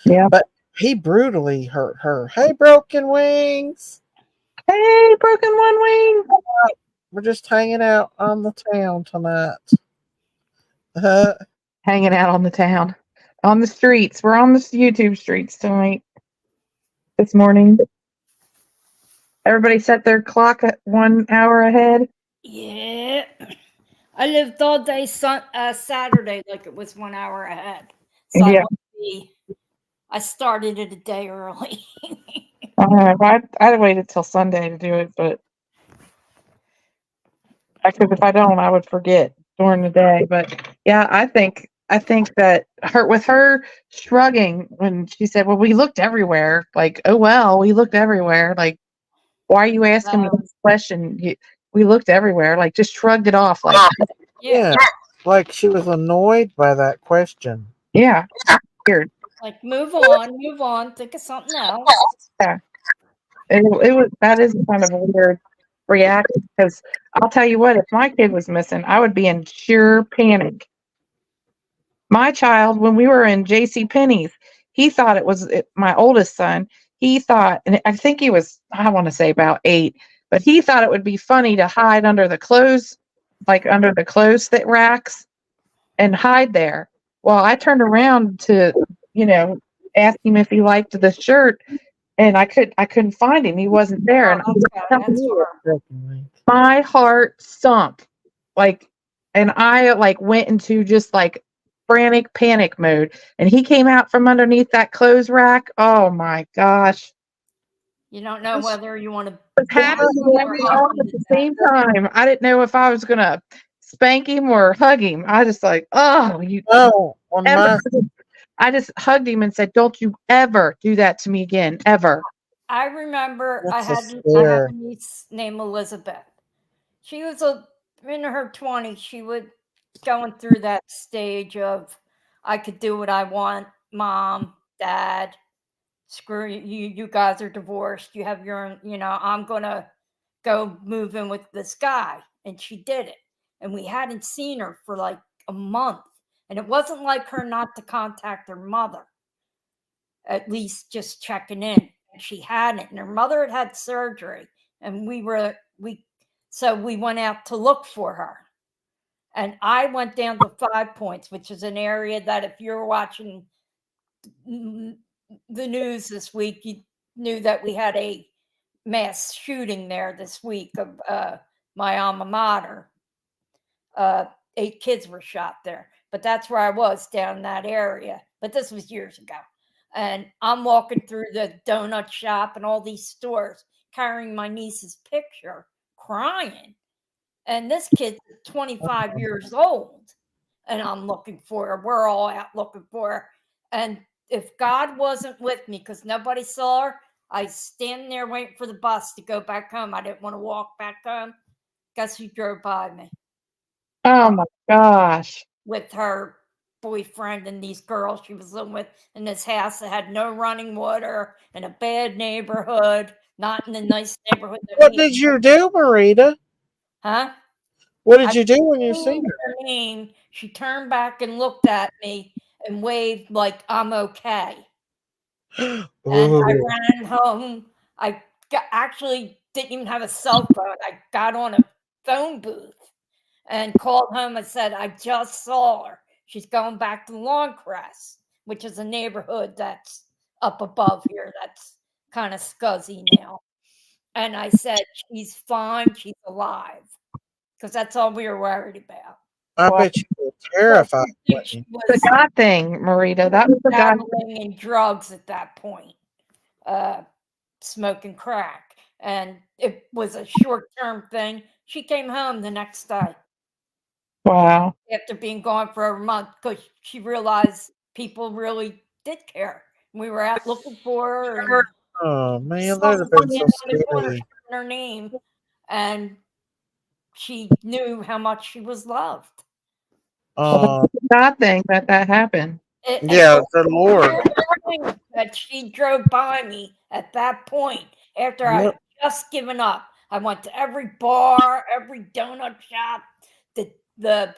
yeah, but he brutally hurt her. Hey, Broken Wings. Hey, Broken One Wing. We're just hanging out on the town tonight. Hanging out on the town. On the streets. We're on the YouTube streets tonight. This morning. Everybody set their clock at 1 hour ahead. Yeah. I lived all day Saturday like it was 1 hour ahead. So Yeah. I started it a day early. I waited till Sunday to do it, but because if I don't, I would forget during the day. But yeah, I think that her shrugging when she said, "Well, we looked everywhere." Like, oh well, we looked everywhere. Like, why are you asking me this question? We looked everywhere. Like, just shrugged it off. Like, yeah, like she was annoyed by that question. Yeah, weird. Like, move on, think of something else. Yeah, it was. That is kind of a weird reaction because I'll tell you what, if my kid was missing, I would be in sheer panic. My child, when we were in J.C. Penney's, he thought it was my oldest son. He thought, and I think he was, I want to say about 8, but he thought it would be funny to hide under the clothes like under the clothes that racks and hide there. Well, I turned around to, ask him if he liked the shirt, and I couldn't find him. He wasn't there, and my heart sunk, like, and I like went into just like frantic panic mode. And he came out from underneath that clothes rack. Oh my gosh! You don't know whether you want to. Happy all at the same time. I didn't know if I was gonna spank him or hug him. I just like, oh, you. Oh, on my. I just hugged him and said, "Don't you ever do that to me again, ever." I remember I That's had a niece named Elizabeth. She was in her 20s. She was going through that stage of, I could do what I want, mom, dad, screw you, you guys are divorced, you have your own, I'm gonna go move in with this guy. And she did it. And we hadn't seen her for like a month. And it wasn't like her not to contact her mother, at least just checking in. And she hadn't. And her mother had surgery. And we went out to look for her. And I went down to 5 Points, which is an area that if you're watching the news this week, you knew that we had a mass shooting there this week of my alma mater. 8 kids were shot there, but that's where I was, down in that area. But this was years ago. And I'm walking through the donut shop and all these stores carrying my niece's picture, crying. And this kid's 25 years old, and I'm looking for her. We're all out looking for her. And if God wasn't with me, because nobody saw her, I stand there waiting for the bus to go back home. I didn't want to walk back home. Guess who drove by me? Oh my gosh. With her boyfriend and these girls she was living with in this house that had no running water, in a bad neighborhood, not in a nice neighborhood. What did you do, Marita? Huh? What did you do when you seen her? Name. She turned back and looked at me and waved like I'm okay. And I ran home. I actually didn't even have a cell phone. I got on a phone booth and called home and said, I just saw her. She's going back to Longcrest, which is a neighborhood that's up above here that's kind of scuzzy now. And I said, she's fine. She's alive. Because that's all we were worried about. I bet you were terrified. She was the God thing, Marita. That was the God dabbling in drugs at that point, smoking crack. And it was a short-term thing. She came home the next day. Wow. After being gone for a month, because she realized people really did care. We were out looking for her. And oh man, that would have been so scary. Her name, and she knew how much she was loved. God thing that happened. Yeah, the Lord. That she drove by me at that point after I had just given up. I went to every bar, every donut shop, the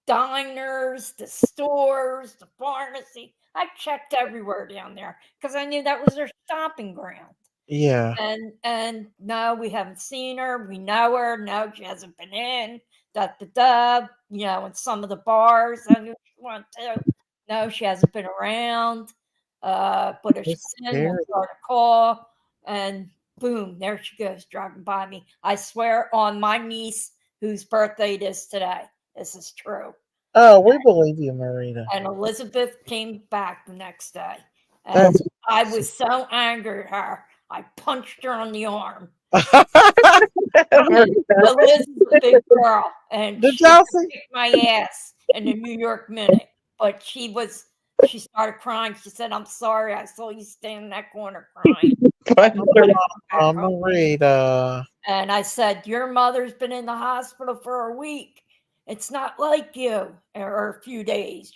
diners, the stores, the pharmacy. I checked everywhere down there because I knew that was her stomping ground. Yeah. And no, we haven't seen her. We know her. No, she hasn't been in. In some of the bars I knew she went to. No, she hasn't been around. But if she's in, we'll start a call. And boom, there she goes driving by me. I swear on my niece, whose birthday it is today. This is true. Oh, we believe you, Marita. And Elizabeth came back the next day. And I was so angry at her. I punched her on the arm. Liz is a big girl, and she kicked my ass in the New York Minute. But she started crying. She said, "I'm sorry. I saw you stand in that corner crying." Marita. And I said, "Your mother's been in the hospital for a week. It's not like you." Or a few days.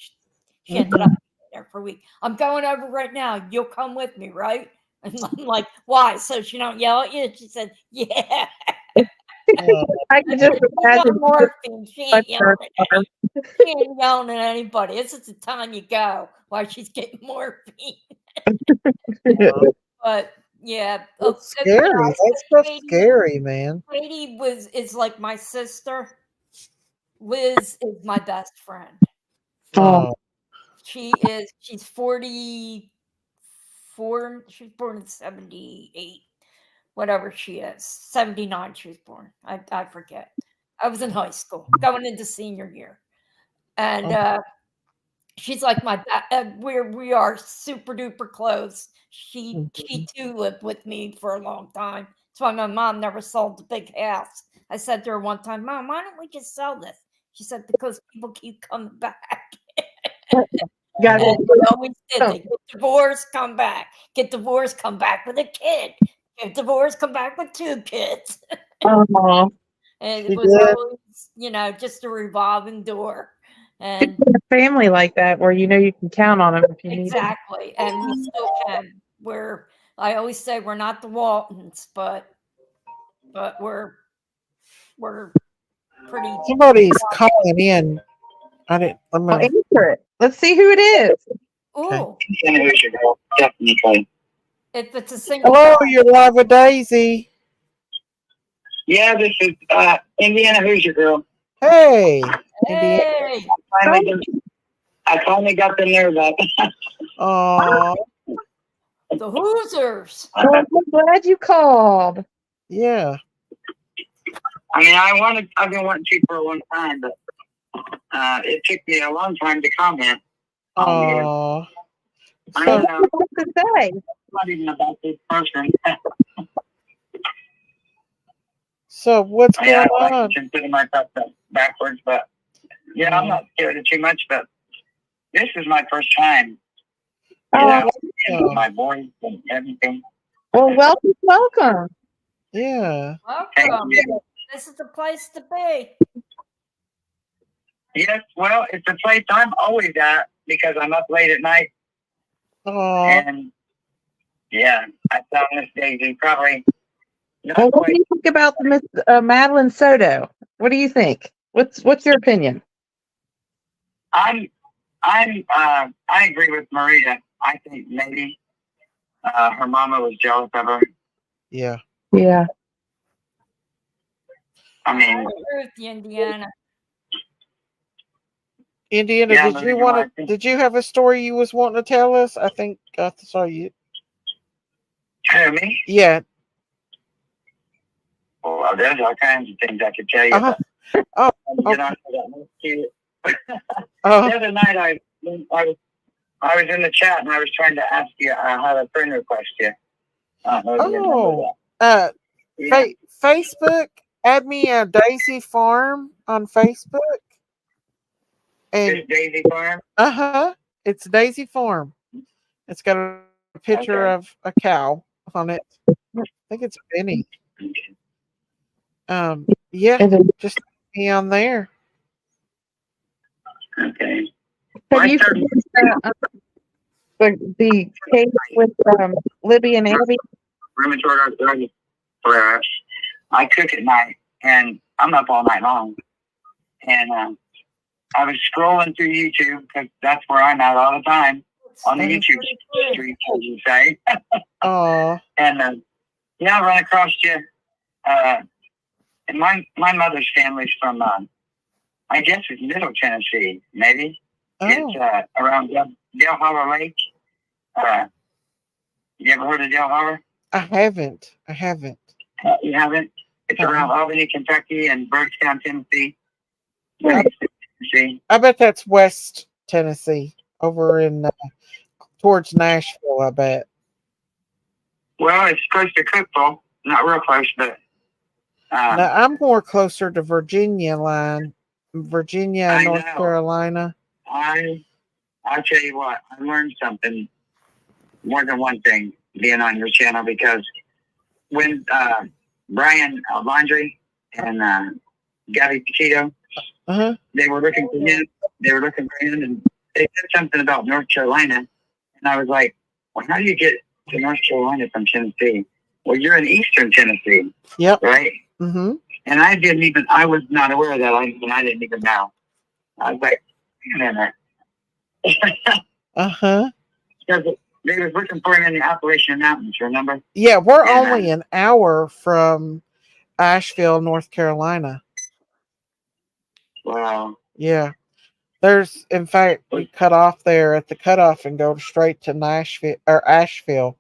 She ended up there for a week. I'm going over right now. You'll come with me, right? And I'm like, why? So she don't yell at you? She said, yeah. I can just imagine. Morphine. She ain't yelling at anybody. This is the time you go while she's getting morphine. But yeah. It's scary. That's so scary, man. Katie is like my sister. Liz is my best friend. Oh, She's 44. She was born in 78. Whatever she is. 79 she was born. I forget. I was in high school, going into senior year. And she's like my we are super duper close. She too lived with me for a long time. That's why my mom never sold the big house. I said to her one time, Mom, why don't we just sell this? She said, because people keep coming back. Got And they always did. They get divorced, come back. Get divorced, come back with a kid. Get divorced, come back with 2 kids. Aw. And She it was did. always, just a revolving door. Good And to have a family like that where you know you can count on them if you need them. exactly. And we still can. I always say we're not the Waltons, but we're pretty. somebody's calling in. I didn't. I'm Well, gonna. answer it. Let's see who it is. Ooh, Definitely. if it's a single Hello, parent. you're live with Daisy. Yeah, this is Indiana Hoosier Girl. Hey, Indiana. Hey, I finally got the nerve up. Aw, the Hoosiers. Well, I'm glad you called. yeah. I mean, I've been wanting to for a long time, but it took me a long time to comment on you. Aw. I Well, don't know. what to say? Not even about this person. So what's I mean, going I like on? to consider myself backwards, but yeah, I'm not scared of too much. But this is my first time. Oh, And my voice and everything. well, welcome. Yeah. Welcome. This is the place to be. Yes, well, it's a place I'm always at because I'm up late at night. Aw. And yeah, I found Miss Daisy probably not Well, what quite. do you think about the Miss Madeline Soto? What do you think? What's your opinion? I agree with Marita. I think maybe her mama was jealous of her. Yeah. Yeah. I mean, agree with you, Indiana. Indiana, Yeah, did you want to? Did you have a story you was wanting to tell us? I think I saw you. Tell me. Yeah. Well, there's all kinds of things I could tell you. Uh-huh. But, Oh, you know, the Uh-huh. other night I was in the chat and I was trying to ask you how to friend request you. I don't know if you remember that. Yeah. Facebook. Add me a Daisy Farm on Facebook. And It's Daisy Farm. It's Daisy Farm. It's got a picture of a cow on it. I think it's Benny. Yeah, just me on there. Okay. Have you seen the case with Libby and Abby? Rheumatoid arthritis flare. I cook at night and I'm up all night long. And I was scrolling through YouTube because that's where I'm at all the time on the YouTube street, as you say. Oh. And yeah, I run across you. And my mother's family's from I guess it's Middle Tennessee, maybe. Oh. It's around Del Holler Lake. You ever heard of Del Holler? I haven't. You haven't? It's around Albany, Kentucky, and Bergstown, Tennessee. I bet that's West Tennessee, over in towards Nashville. I bet. Well, it's close to Cookville, not real close, but. Now I'm more closer to Virginia line, Virginia, and North Carolina. I'll tell you what, I learned something, more than one thing, being on your channel, because when Brian Laundrie and Gabby Petito, they were looking for him. And they said something about North Carolina, and I was like, "Well, how do you get to North Carolina from Tennessee?" Well, you're in Eastern Tennessee. Yep. Right. Mm-hmm. And I was not aware of that. I didn't even know. I was like, wait a minute. Because they was looking for him in the Appalachian Mountains, remember? Yeah, we're only an hour from Asheville, North Carolina. Wow. Yeah. There's, in fact, we cut off there at the cutoff and go straight to Nashville or Asheville.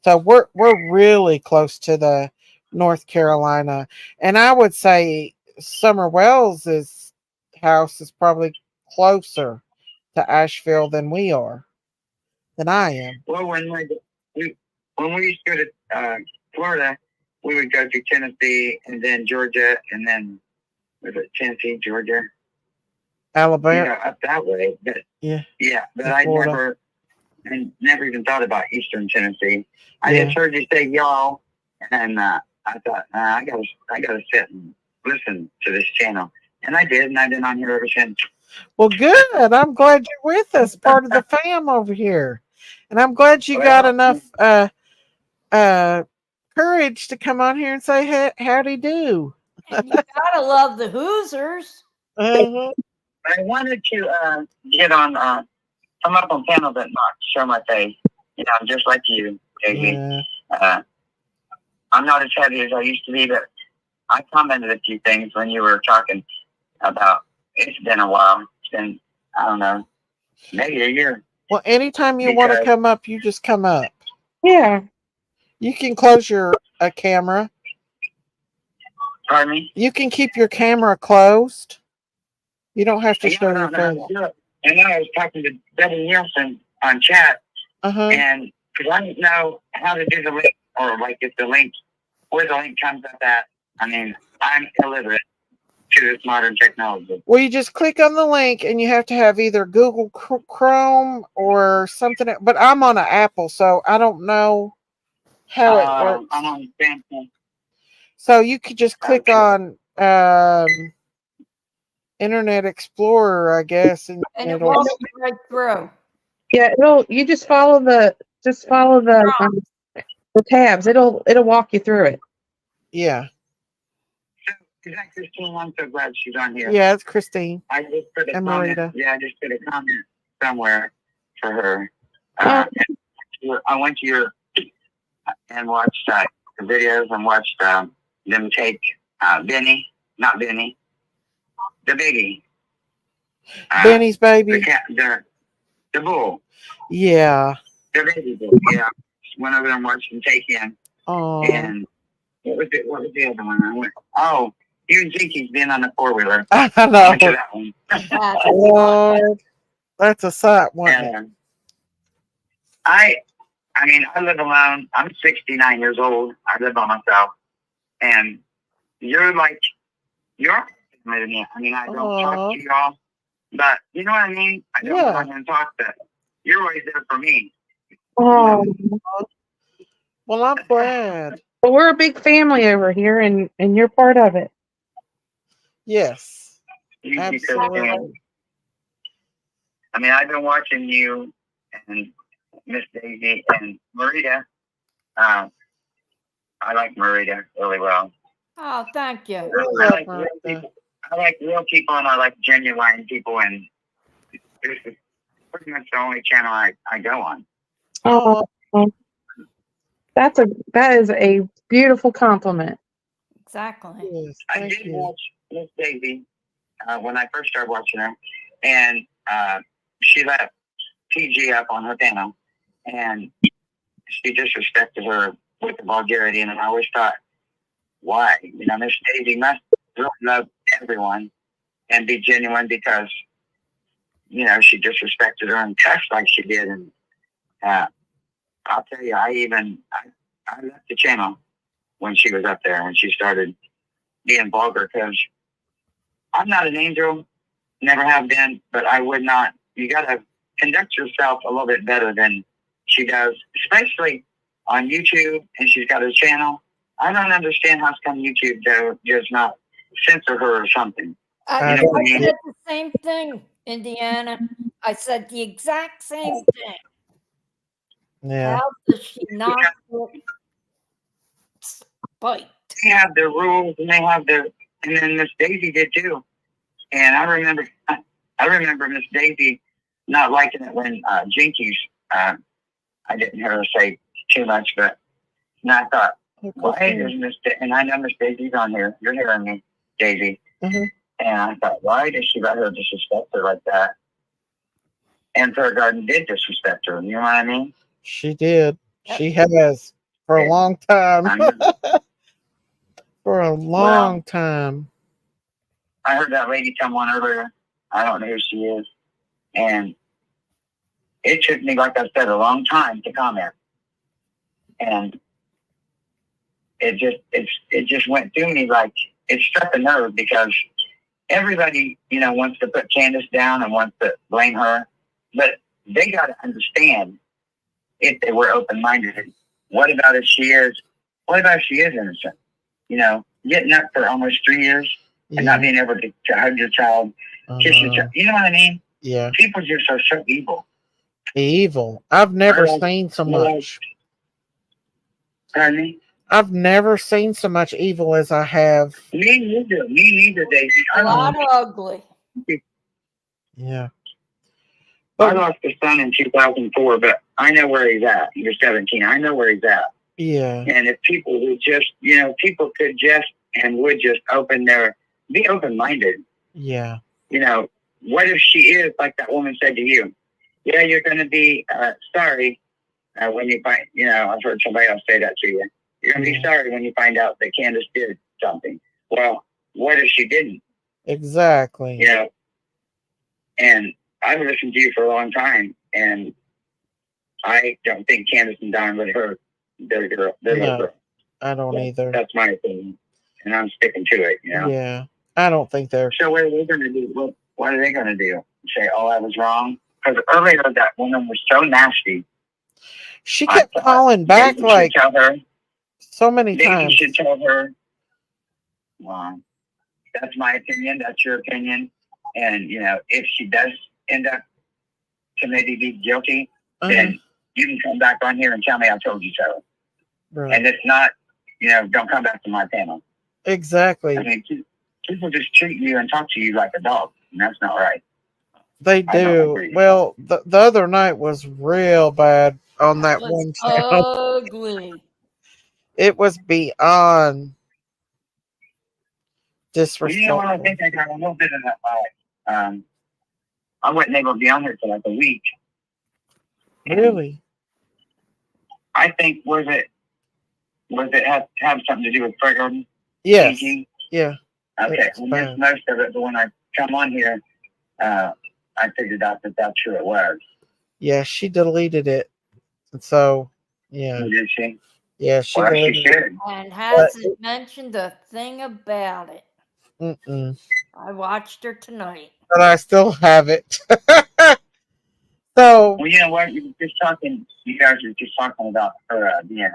So we're really close to the North Carolina, and I would say Summer Wells's house is probably closer to Asheville than I am. Well, when we used to go to Florida, we would go to Tennessee and then Georgia and then was it Tennessee, Georgia, Alabama, up that way. But yeah, but in I Florida. never even thought about Eastern Tennessee. I Yeah. just heard you say y'all, and I thought I gotta sit and listen to this channel, and I did, and I've been on here ever since. Well, good. I'm glad you're with us, part of the fam over here, and I'm glad you got enough courage to come on here and say howdy do. And you gotta love the Hoosiers. Uh-huh. I wanted to get on come up on panels that not show my face. Just like you, Daisy. Yeah. I'm not as heavy as I used to be, but I commented a few things when you were talking about. It's been a while. It's been, I don't know, maybe a year. Well, anytime you want to Because- come up, you just come up. Yeah. You can close your camera. Pardon me? You can keep your camera closed. You don't have to show I your don't know how face. to do it. And then I was talking to Debbie Nielsen on chat, and because I didn't know how to do the link, or like if the link, where the link comes up at. I mean, I'm illiterate to this modern technology. Well, you just click on the link, and you have to have either Google Chrome or something. But I'm on an Apple, so I don't know how it works. I'm on Samsung. So you could just click on Internet Explorer, I guess, and And it it'll. walks you right through. Yeah, you just follow the tabs. It'll walk you through it. Yeah. Is that Christine? I'm so glad she's on here. Yeah, it's Christine. I just put a And comment. Marita. Yeah, I just put a comment somewhere for her. I went to your and watched the videos and watched them take Benny, not Benny, the biggie. Benny's baby. The bull. Yeah. The baby bull. Yeah. Went over there and watched him take him. Oh. And what was the other one? I went, you and Jinky's been on the 4-wheeler. I know. I went to that one. Lord, that's a sight, wasn't it? And I mean, I live alone. I'm 69 years old. I live by myself. And you're family to me. I mean, I don't talk to y'all, but you know what I mean? I don't talk and talk, but you're always there for me. Oh. Well, I'm glad. Well, we're a big family over here, and you're part of it. Yes. Absolutely. I mean, I've been watching you and Miss Daisy and Marita. I like Marita really well. Oh, thank you. I like real people. I like real people, and I like genuine people, and this is pretty much the only channel I go on. Oh, that is a beautiful compliment. Exactly. Yes, I did watch Miss Daisy when I first started watching her, and she let TG up on her panel, and she disrespected her with the vulgarity, and I always thought, why? Miss Daisy must really love everyone and be genuine because, she disrespected her and cussed like she did. And I'll tell you, I left the channel when she was up there, when she started being vulgar, because I'm not an angel, never have been, but I would not. You got to conduct yourself a little bit better than she does, especially on YouTube, and she's got her channel. I don't understand how come YouTube does not censor her or something. I said the same thing, Indiana. I said the exact same thing. Yeah. How does she not spite? They have their rules, and they have their, and then Miss Daisy did too. And I remember Miss Daisy not liking it when Jinkies. I didn't hear her say too much, but I thought, why does Miss? And I know Miss Daisy's on here. You're hearing me, Daisy. And I thought, why did she let her disrespect her like that? And Fair Garden did disrespect her. You know what I mean? She did. She has for a long time. For a long time. I heard that lady come on earlier. I don't know who she is. And it took me, like I said, a long time to comment. And it just went through me like it struck a nerve, because everybody, wants to put Candace down and wants to blame her. But they got to understand, if they were open-minded, what about if she is innocent? Getting up for almost 3 years and not being able to hug your child, kiss your child. You know what I mean? Yeah. People just are so evil. Evil. I've never seen so much. Pardon me? I've never seen so much evil as I have. Me neither, Daisy. A lot of ugly. Yeah. I lost a son in 2004, but I know where he's at. You're 17. I know where he's at. Yeah. And if people would just, people could just and would just be open-minded. Yeah. What if she is, like that woman said to you? Yeah, you're going to be sorry when you find, I've heard somebody else say that to you. You're going to be sorry when you find out that Candace did something. Well, what if she didn't? Exactly. And I've listened to you for a long time, and I don't think Candace and Don would hurt their girl. No, I don't either. That's my opinion, and I'm sticking to it. Yeah, I don't think they're. So what are they going to do? What are they going to do? Say, "Oh, I was wrong"? Because earlier that woman was so nasty. She kept calling back like tell her, so many maybe times. you should tell her. Well, that's my opinion. That's your opinion. And if she does end up to maybe be guilty, then you can come back on here and tell me I told you so. Right. And if not, don't come back to my panel. Exactly. I mean, people just treat you and talk to you like a dog, and that's not right. They do. Well, the other night was real bad on that one channel. Ugly. It was beyond disrespectful. You know what? I think I got a little bit of that. I wasn't able to be on here for like a week. Really? I think was it have something to do with Fair Garden? Yes. PG? Yeah. Okay. I missed most of it, but when I come on here, I figured out that that's who it was. Yeah, she deleted it. And so, yeah. Did she? Yeah, she Well, deleted she should. And hasn't mentioned a thing about it. Mm-mm. I watched her tonight. But I still have it. So. Well, you know what? You guys were just talking about her being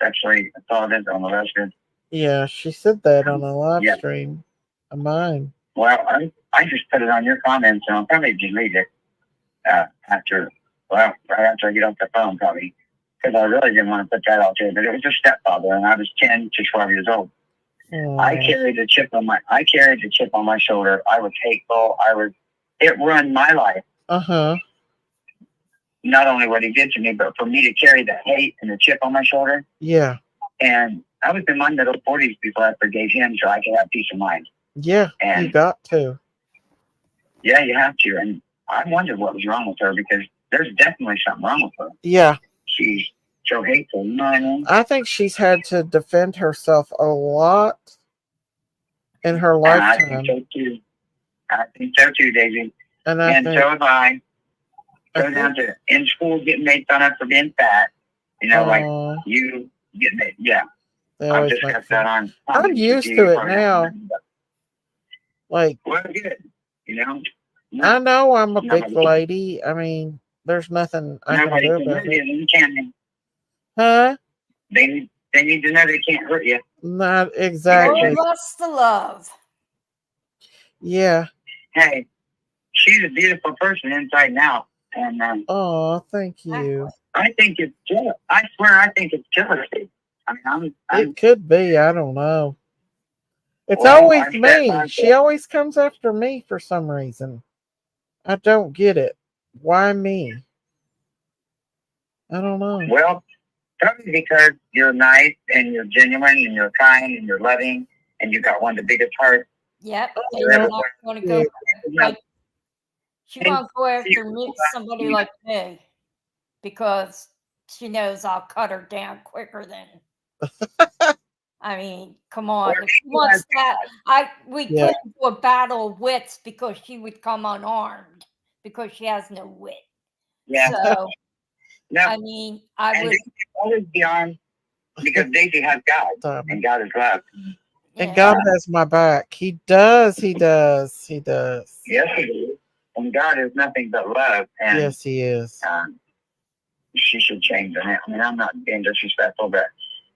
sexually assaulted on the resident. Yeah, she said that on a live stream of mine. Well, I just put it on your comments, and I'll probably delete it right after I get off the phone, probably, because I really didn't want to put that out there. But it was a stepfather, and I was 10 to 12 years old. I carried a chip on my shoulder. I was hateful. It ruined my life. Not only what he did to me, but for me to carry the hate and the chip on my shoulder. Yeah. And I was in my middle 40s before I forgave him, so I could have peace of mind. Yeah, you got to. Yeah, you have to. And I wondered what was wrong with her, because there's definitely something wrong with her. Yeah. She's so hateful, you know what I mean? I think she's had to defend herself a lot in her And lifetime. I think so too, Daisy. And so have I. Go down to in school getting made fun of for being fat. Like you get made. Yeah. I've just got that on. I'm used to it now. Like, well, good. I know I'm a big lady. I mean, there's nothing I can do about it. Huh? They need to know they can't hurt you. Not exactly. What's the love? Yeah. Hey, she's a beautiful person inside and out. And thank you. I think it's jealous. I swear, I think it's jealousy. I mean, it could be. I don't know. It's always me. She always comes after me for some reason. I don't get it. Why me? I don't know. Well, probably because you're nice and you're genuine and you're kind and you're loving and you got one of the biggest hearts. Yep. Oh, And yeah. you're not going to go, Yeah. like, she won't go after me, somebody like me, because she knows I'll cut her down quicker than. I mean, come on. If she wants that, we Yeah. put into a battle of wits because she would come unarmed because she has no wit. Yeah. So, No. I mean, I would. Always be armed because Daisy has God, and God is love. And God has my back. He does. He does. He does. Yes, he is. And God is nothing but love. And Yes, he is. she should change the name. I mean, I'm not being disrespectful, but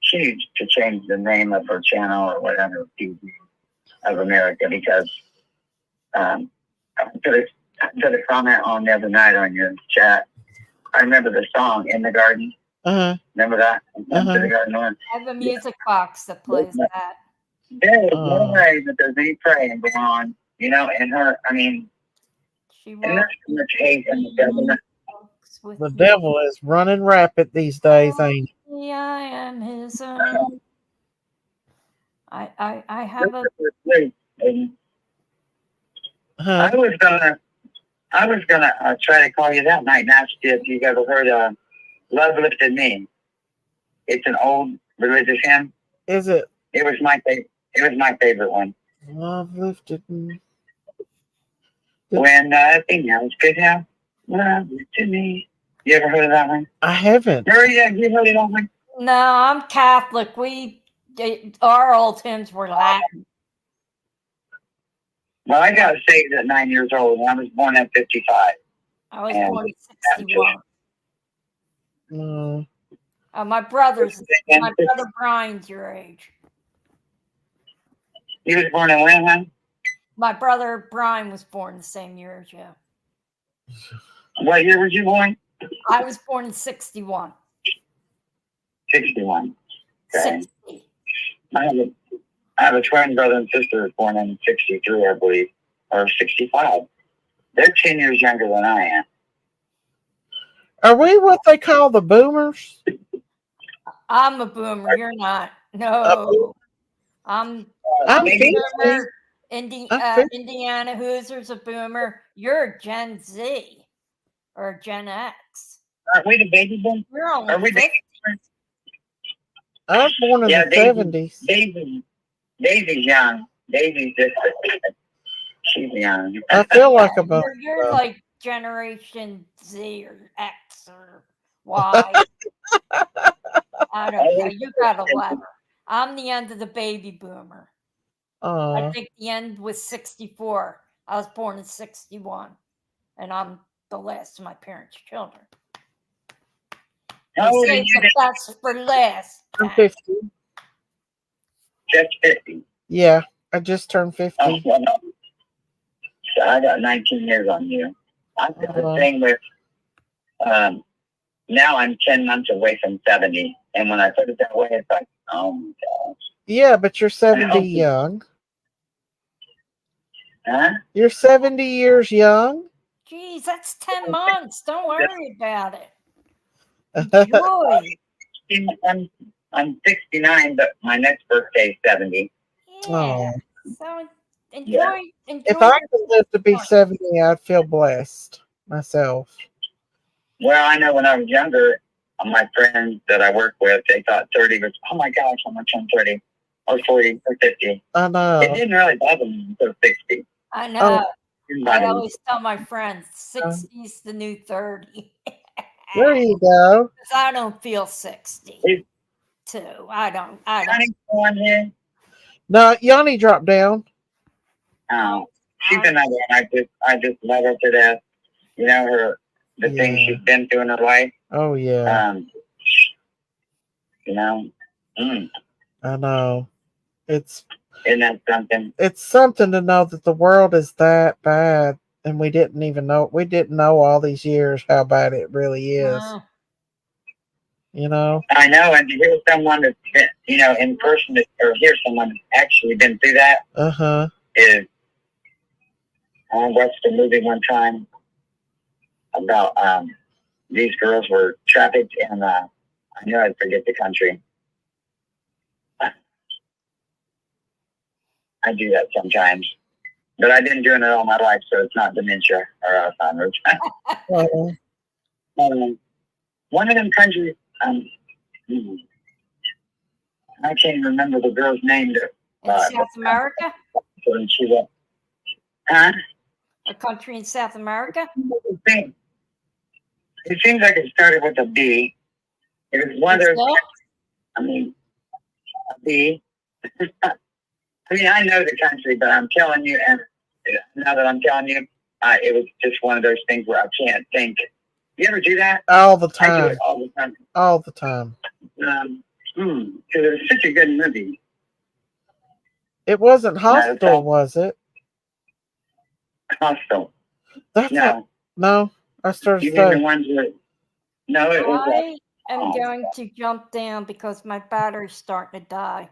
she needs to change the name of her channel or whatever, TV of America, because I put a comment on the other night on your chat. I remember the song "In the Garden." Remember that? Into the Garden. I have a music box that plays that. There is no way that there's any praying going on, you know, and her, I mean, and there's so much hate in the government. The devil is running rapid these days, ain't he? I am his own. I have a. I was gonna try to call you that night and ask you if you ever heard of "Love Lifted Me." It's an old religious hymn. Is it? It was my favorite. It was my favorite one. Love lifted me. When nothing else could have love lifted me. You ever heard of that one? I haven't. Maria, you heard it on one? No, I'm Catholic. Our old hymns were Latin. Well, I got saved at 9 years old, and I was born at 55. I was born in 61. No. My brother Brian's your age. He was born in when, huh? My brother Brian was born the same year as you. What year was you born? I was born in 61. 61. Okay. 60. I have a twin brother and sister who was born in 63, I believe, or 65. They're 10 years younger than I am. Are we what they call the boomers? I'm a boomer. You're not. No. I'm 50. boomer. Indiana Hoosiers a boomer. You're a Gen Z or a Gen X. Aren't we the baby boom? You're only Are we 50. I was born in the 70s. Daisy's young. Daisy's just, she's young. I feel like a boomer. You're like Generation Z or X or Y. I don't know. You got a letter. I'm the end of the baby boomer. I think the end was 64. I was born in 61. And I'm the last of my parents' children. How old are They say you? the best for last. I'm 50. Just 50. Yeah, I just turned 50. Oh, well, no. So I got 19 years on you. I did the thing with, now I'm 10 months away from 70. And when I put it that way, it's like, oh my gosh. Yeah, but you're 70 young. Huh? You're 70 years young. Geez, that's 10 months. Don't worry about it. Enjoy. I'm 69, but my next birthday is 70. Oh. So enjoy. If I could live to be 70, I'd feel blessed myself. Well, I know when I was younger, my friends that I work with, they thought 30 was, oh my gosh, how much I'm 30, or 40, or 50. I know. It didn't really bother me until 60. I know. I Oh. always tell my friends 60's the new 30. There you go. Because I don't feel 60. Too. I don't. No, Yanni dropped down. Oh, she's another one. I just love her to death. You know, the things she's been through in her life. Oh, yeah. You know. I know. Isn't that something? It's something to know that the world is that bad, and we didn't even know. We didn't know all these years how bad it really is. You know. I know, and to hear someone that's been, you know, in person, or hear someone that's actually been through that. Is. I watched a movie one time about these girls were trafficked, and I knew I'd forget the country. I I do that sometimes. But I've been doing it all my life, so it's not dementia or Alzheimer's. One of them countries, I can't even remember the girl's name. In South America? Huh? A country in South America? It seems like it started with a B. It was one of those, I mean, a B. I mean, I know the country, but I'm telling you, and now that I'm telling you, it was just one of those things where I can't think. You ever do that? All the I do time. it all the time. All the time. Because it was such a good movie. It wasn't Hostel, was it? Hostel. That's no. I started You mean the saying. ones that? No, it was. I am going to jump down because my battery's starting to die.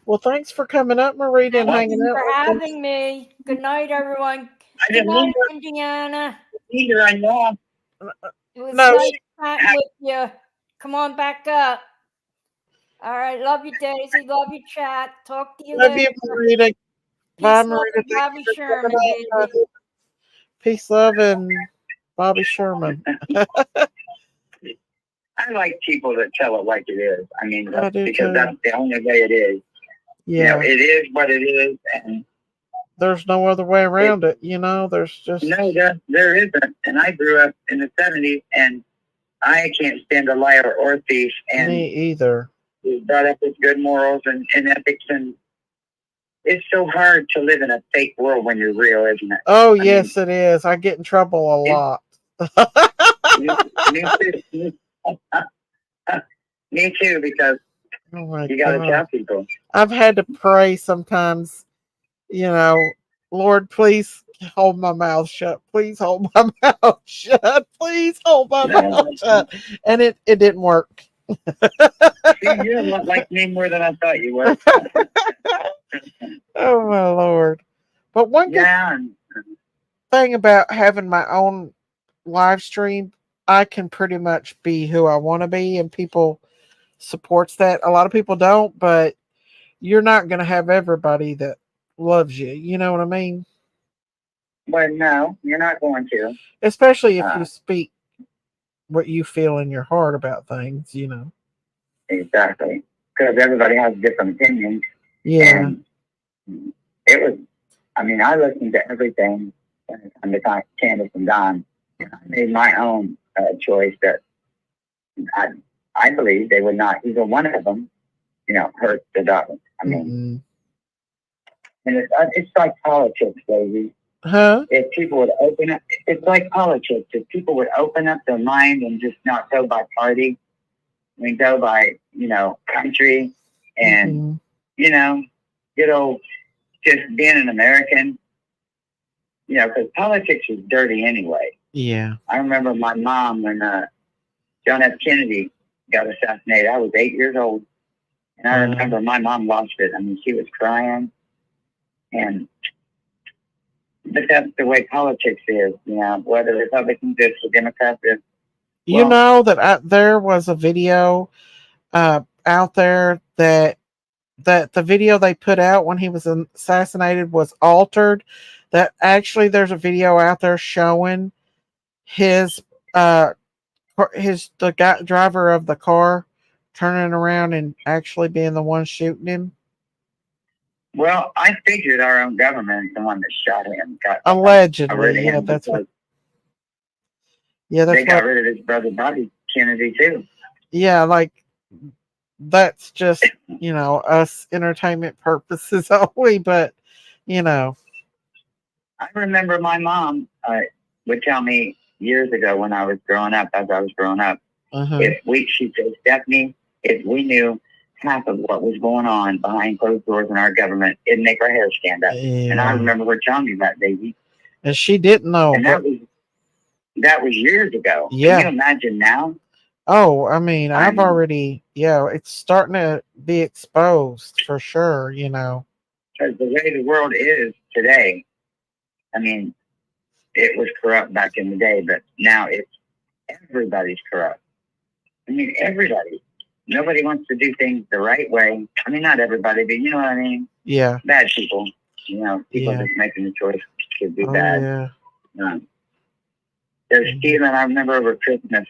Well, thanks for coming up, Marita, and Thank hanging you out for with us. having me. Good night, everyone. Good didn't night, mean to- Indiana. Either I know. It was No, nice chatting with you. Come on back up. All right. Love you, Daisy. Love you, chat. Talk to you Love later. you, Marita. Bye, Peace, love, Marita. and Thank Bobby you for Sherman, coming baby. up. Peace, love, and Bobby Sherman. I like people that tell it like it is. I mean, I do because too. that's the only way it is. Yeah. You know, it is what it is, and There's no other way around it. You know, there's just no, there isn't. And I grew up in the '70s, and I can't stand a liar or a thief. And me either. was brought up with good morals and ethics, and it's so hard to live in a fake world when you're real, isn't it? Oh, yes, it is. I get in trouble a lot. Me too. Me too, because Oh my you got to God. tell people. I've had to pray sometimes, you know, Lord, please hold my mouth shut. Please hold my mouth shut. Please hold my mouth shut. And it didn't work. See, you're a lot like me more than I thought you would. Oh my Lord. But one good thing about having my own live stream, I can pretty much be who I want to be, and people supports that. A lot of people don't, but you're not going to have everybody that loves you. You know what I mean? But no, you're not going to. Especially if you speak what you feel in your heart about things, you know. Exactly. Because everybody has different opinions. Yeah. And it was, I mean, I listened to everything on the Candace and Don. And I made my own choice that I believe they would not, either one of them, you know, hurt the daughter. I mean, and it's like politics, baby. Huh? If people would open up, it's like politics. If people would open up their mind and just not go by party, I mean, go by, you know, country and, you know, good old just being an American, you know, because politics is dirty anyway. Yeah. I remember my mom when John F. Kennedy got assassinated. I was 8 years old. And I remember my mom lost it. I mean, she was crying. But that's the way politics is, you know, whether Republicans is or Democrats is. You know that there was a video out there that the video they put out when he was assassinated was altered. That actually there's a video out there showing his the guy driver of the car turning around and actually being the one shooting him. Well, I figured our own government is the one that shot him. Allegedly, yeah, that's what. Yeah, that's they got rid of his brother Bobby Kennedy too. Yeah, like that's just, you know, us entertainment purposes only, but you know. I remember my mom would tell me years ago when I was growing up, she said, Stephanie, if we knew half of what was going on behind closed doors in our government, it'd make our hair stand up. Yeah. And I remember her telling me that, baby. And she didn't know. And that was years ago. Yeah. Can you imagine now? Oh, I mean, I've already, it's starting to be exposed for sure, you know. Because the way the world is today, I mean, it was corrupt back in the day, but now everybody's corrupt. I mean, everybody. Nobody wants to do things the right way. I mean, not everybody, but you know what I mean? Yeah. bad people. People Yeah. just making the choice to do Oh, bad. yeah. They're stealing. I remember over Christmas,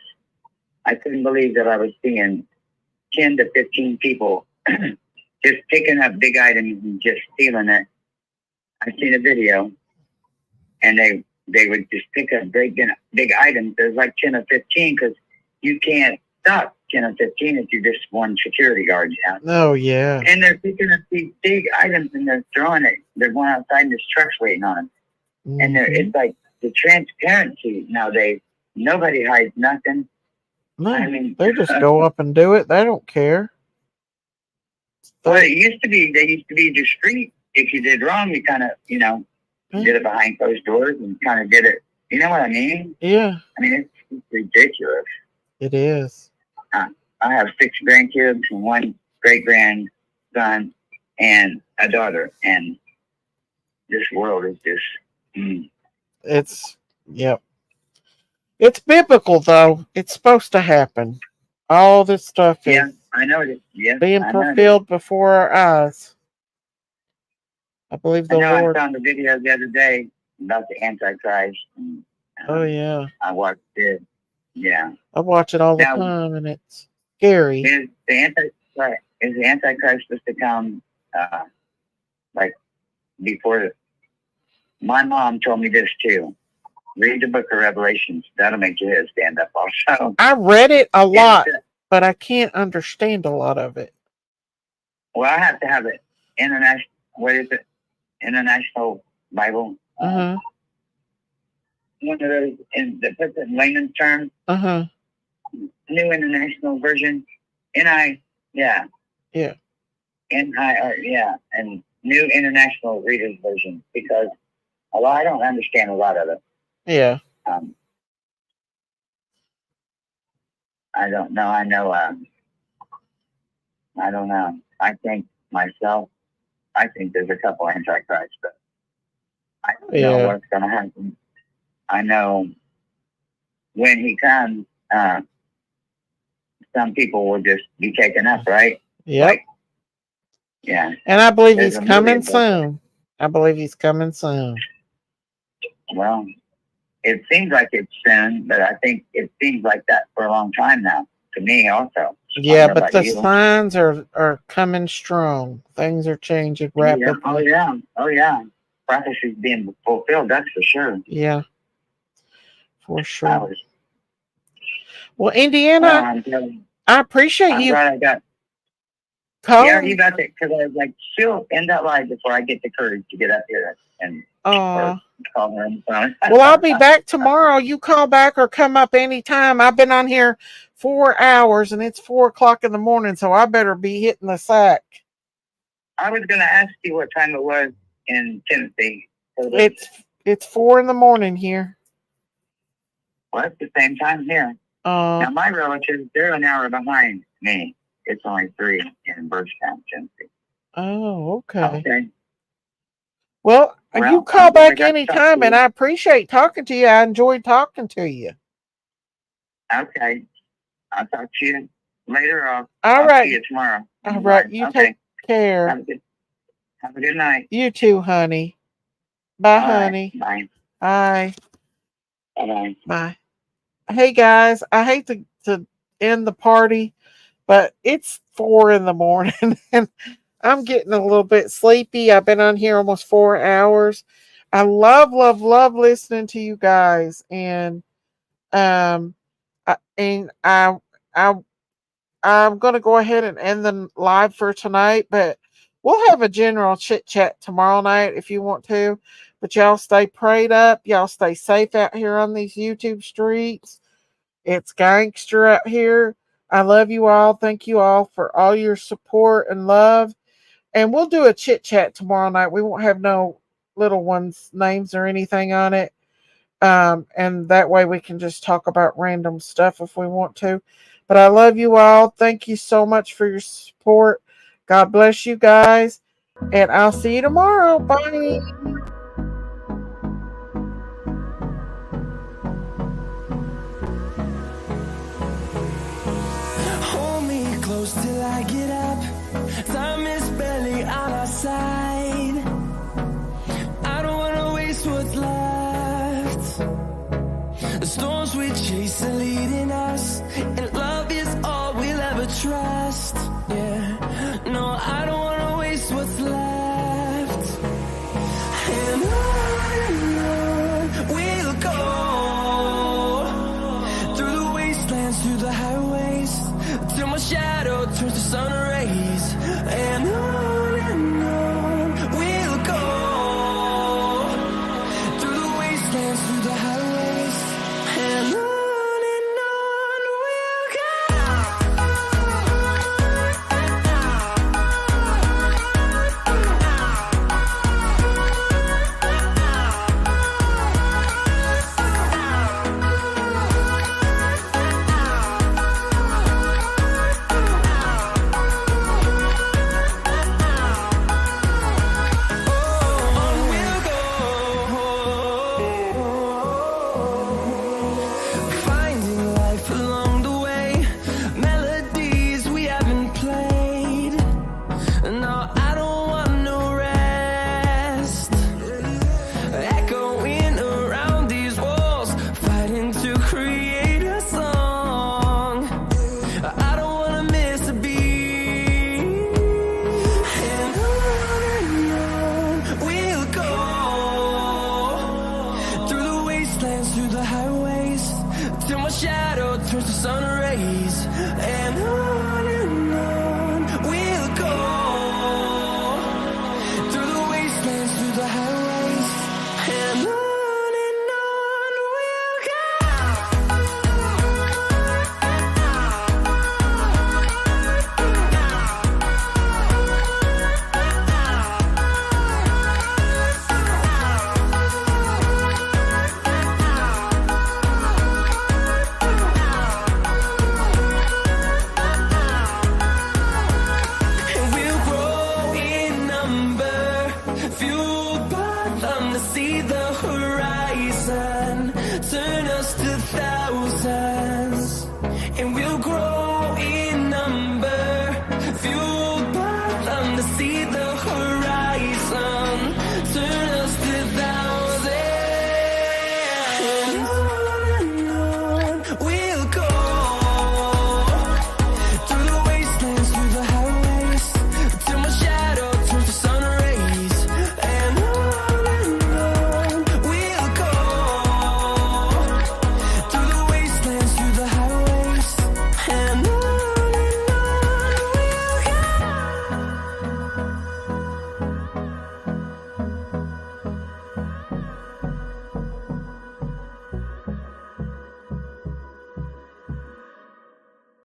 I couldn't believe that I was seeing 10 to 15 people just picking up big items and just stealing it. I've seen a video, and they would just pick up big items. There's like 10 or 15 because you can't stop 10 or 15 if you're just one security guard. Oh, yeah. And they're picking up these big items and they're throwing it. They're going outside and this truck's waiting on them. And it's like the transparency nowadays. Nobody hides nothing. No, I mean, they just go up and do it. They don't care. Well, it used to be, they used to be discreet. If you did wrong, you kind of, did it behind closed doors and kind of did it. You know what I mean? Yeah. I mean, it's ridiculous. It is. I have 6 grandkids and 1 great-grandson and a daughter. And this world is just... It's, yep. It's biblical, though. It's supposed to happen. All this stuff is I know it is. Yes, being I know it is. fulfilled before our eyes. I believe the Lord. I found a video the other day about the Antichrist. And, Oh, yeah. I watched it. Yeah. I watch it all the time, and it's scary. Is the Antichrist supposed to come like before? My mom told me this too. Read the book of Revelations. That'll make your head stand up also. I read it a lot, but I can't understand a lot of it. Well, I have to have it. What is it? International Bible. Uh-huh. One of those, that puts it in layman's terms. Uh-huh. New International Version. Yeah. And New International Reader's Version, because I don't understand a lot of it. Yeah. I don't know. I don't know. I think there's a couple Antichrists, but I don't know what's going to happen. I know when he comes, some people will just be taken up, right? Yep. Yeah. And I believe There's he's a coming movie about soon. I believe he's coming soon. Well, it seems like it's soon, but I think it seems like that for a long time now. To me, also. Yeah, but the signs are coming strong. Things are changing rapidly. Oh yeah. Prophecy's being fulfilled. That's for sure. Yeah, for sure. Well, Indiana, I appreciate you. I'm glad I got. Calling. Yeah, you got it, because I was like, she'll end that live before I get the courage to get up here and call her on the phone. Well, I'll be back tomorrow. You call back or come up anytime. I've been on here 4 hours and it's 4:00 in the morning, so I better be hitting the sack. I was going to ask you what time it was in Tennessee. It's 4 in the morning here. Well, it's the same time here. Now, my relatives, they're an hour behind me. It's only 3 in Birchtown, Tennessee. Oh, okay. Okay. Well, you call back anytime, and I appreciate talking to you. I enjoyed talking to you. Okay. I'll talk to you later. I'll see you tomorrow. All right. You take care. Have a good night. You too, honey. Bye, honey. Bye. Bye. Bye. Bye. Hey, guys, I hate to end the party, but it's 4 in the morning, and I'm getting a little bit sleepy. I've been on here almost 4 hours. I love listening to you guys, and I'm going to go ahead and end the live for tonight, but we'll have a general chit chat tomorrow night if you want to. But y'all stay prayed up. Y'all stay safe out here on these YouTube streets. It's gangster out here. I love you all. Thank you all for all your support and love. And we'll do a chit chat tomorrow night. We won't have no little ones' names or anything on it. And that way we can just talk about random stuff if we want to. But I love you all. Thank you so much for your support. God bless you guys. And I'll see you tomorrow. Bye. Hold me close till I get up. Time is barely on our side. waste what's left. The storms we chase are leading us, and love is all we'll ever trust. Yeah, no, I don't wanna waste what's left. And on we'll go, through the wastelands, through the highways, till my shadow turns to sun rays. And on we'll go, through the wastelands, through the highways, and on we'll go. Finding life along the way, melodies we haven't played. No, I don't want no rest. Echoing around these walls, fighting to create a song. I don't wanna miss a beat. And on we'll go, through the wastelands, through the highways, till my shadow turns to sun rays. And on we'll go, through the wastelands, through the highways, and on we'll go. And we'll grow in number, fueled by them to see the horizon. Turn